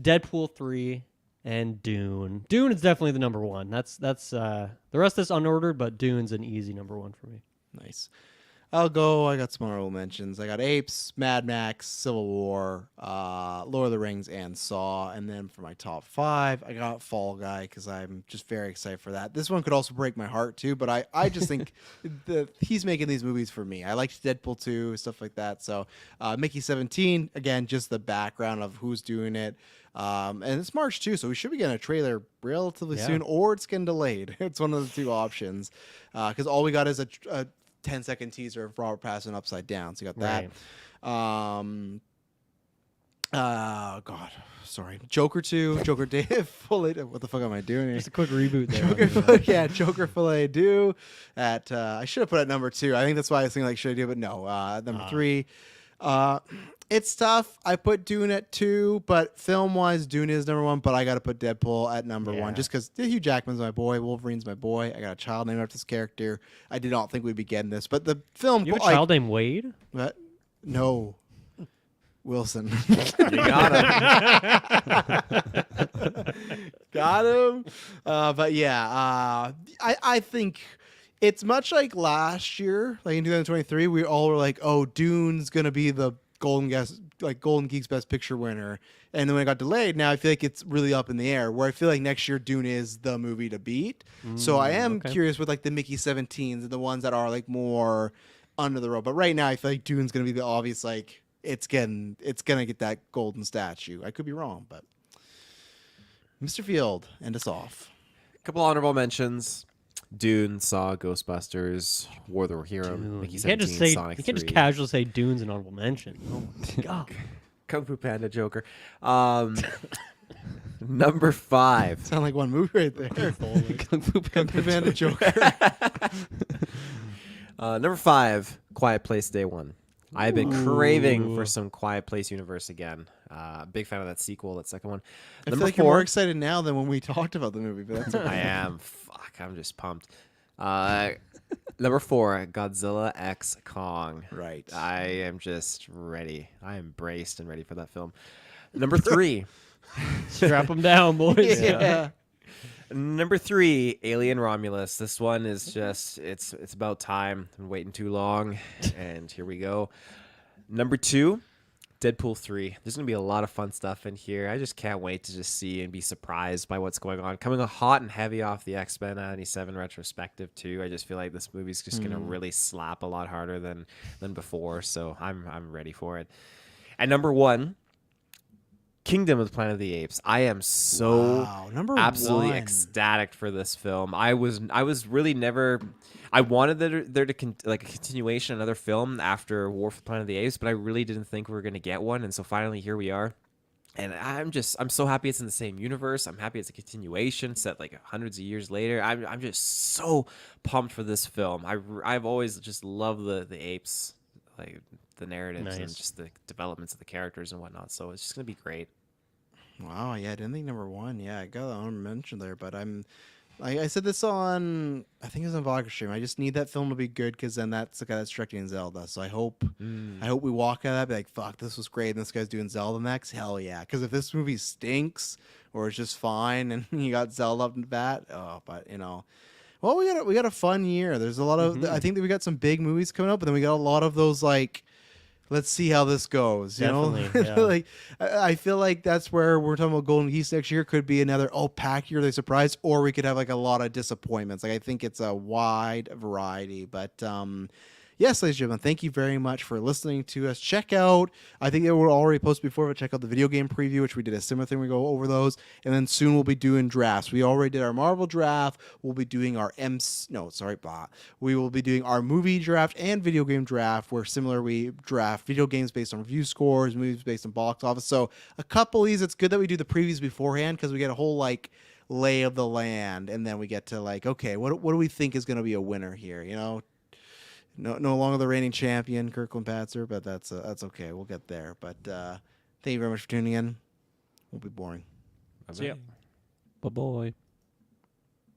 Deadpool 3 and Dune. Dune is definitely the number 1. That's the rest is unordered, but Dune's an easy number 1 for me. Nice. I'll go. I got some honorable mentions. I got Apes, Mad Max, Civil War, Lord of the Rings, and Saw. And then for my top 5, I got Fall Guy because I'm just very excited for that. This one could also break my heart too, but I just think he's making these movies for me. I liked Deadpool 2, stuff like that. So Mickey 17, again, just the background of who's doing it. And it's March too, so we should be getting a trailer relatively soon, or it's getting delayed. It's one of the 2 options because all we got is a 10-second teaser of Robert Pattinson upside down. So you got that. God, sorry. Joker 2, Joker Day Fully. What the fuck am I doing here? Just a quick reboot there. Joker Filet Do at I should have put at number 2. I think that's why I was thinking like should I do, but no, number 3. It's tough. I put Dune at 2, but film wise, Dune is number 1. But I got to put Deadpool at number 1 just because Hugh Jackman's my boy, Wolverine's my boy. I got a child named after this character. I did not think we'd be getting this, but the film. You have a child named Wade? What? No. Wilson. You got him. Got him. But yeah, I think it's much like last year, like in 2023, we all were like, "Oh, Dune's gonna be the Golden Geek's Best Picture winner," and then when it got delayed, now I feel like it's really up in the air. Where I feel like next year Dune is the movie to beat. So I am curious with like the Mickey 17s and the ones that are like more under the road. But right now, I feel like Dune's gonna be the obvious like. It's gonna get that golden statue. I could be wrong, but Mr. Field, end us off. A couple honorable mentions: Dune, Saw, Ghostbusters, War of the Hero, Mickey You can't 17, just say Sonic you can't 3, just casually say Dune's an honorable mention. Oh my god. Kung Fu Panda, Joker. Number 5. Sound like one movie right there. Kung Fu Panda Joker. Number 5, Quiet Place Day 1. I've been craving for some Quiet Place universe again. Big fan of that sequel, that second one. I Number feel like 4, you're more excited now than when we talked about the movie, but that's okay. I am. Fuck, I'm just pumped. Number 4, Godzilla X Kong. Right. I am just ready. I am braced and ready for that film. Number 3. Strap them down, boys. Yeah. Number 3, Alien Romulus. This one is just, it's about time. I've been waiting too long, and here we go. Number 2, Deadpool 3. There's going to be a lot of fun stuff in here. I just can't wait to just see and be surprised by what's going on. Coming hot and heavy off the X-Men 97 retrospective, too. I just feel like this movie's just going to really slap a lot harder than before, so I'm ready for it. And number 1, Kingdom of the Planet of the Apes. I am so absolutely ecstatic for this film. I was really never. I wanted there to like a continuation, another film after War for the Planet of the Apes, but I really didn't think we were going to get one, and so finally here we are. And I'm so happy it's in the same universe. I'm happy it's a continuation set like hundreds of years later. I'm just so pumped for this film. I've always just loved the apes, like the narratives and just the developments of the characters and whatnot. So it's just gonna be great. Wow, yeah, I didn't think number 1. Yeah, I got that mention there, but I said this on, I think it was on Vodka Stream. I just need that film to be good because then that's the guy that's directing Zelda. So I hope we walk out of that be like, fuck, this was great, and this guy's doing Zelda next. Hell yeah, because if this movie stinks or it's just fine and you got Zelda up in the bat, but you know. Well, we got a fun year. There's a lot of I think that we got some big movies coming up, but then we got a lot of those like. Let's see how this goes. You know, yeah. like I feel like that's where we're talking about Golden Geese next year. Could be another packed year, they surprise, or we could have like a lot of disappointments. Like I think it's a wide variety, but yes, ladies and gentlemen, thank you very much for listening to us. Check out, I think they were already posted before, but check out the video game preview, which we did a similar thing. We go over those, and then soon we'll be doing drafts. We already did our Marvel draft. We'll be doing our we will be doing our movie draft and video game draft, where similar we draft video games based on review scores, movies based on box office. So a couple of these, it's good that we do the previews beforehand because we get a whole like lay of the land, and then we get to like, okay, what do we think is going to be a winner here? You know. No longer the reigning champion, Kirkland Patzer, but that's okay. We'll get there. But thank you very much for tuning in. Won't be boring. See ya. Bye-bye.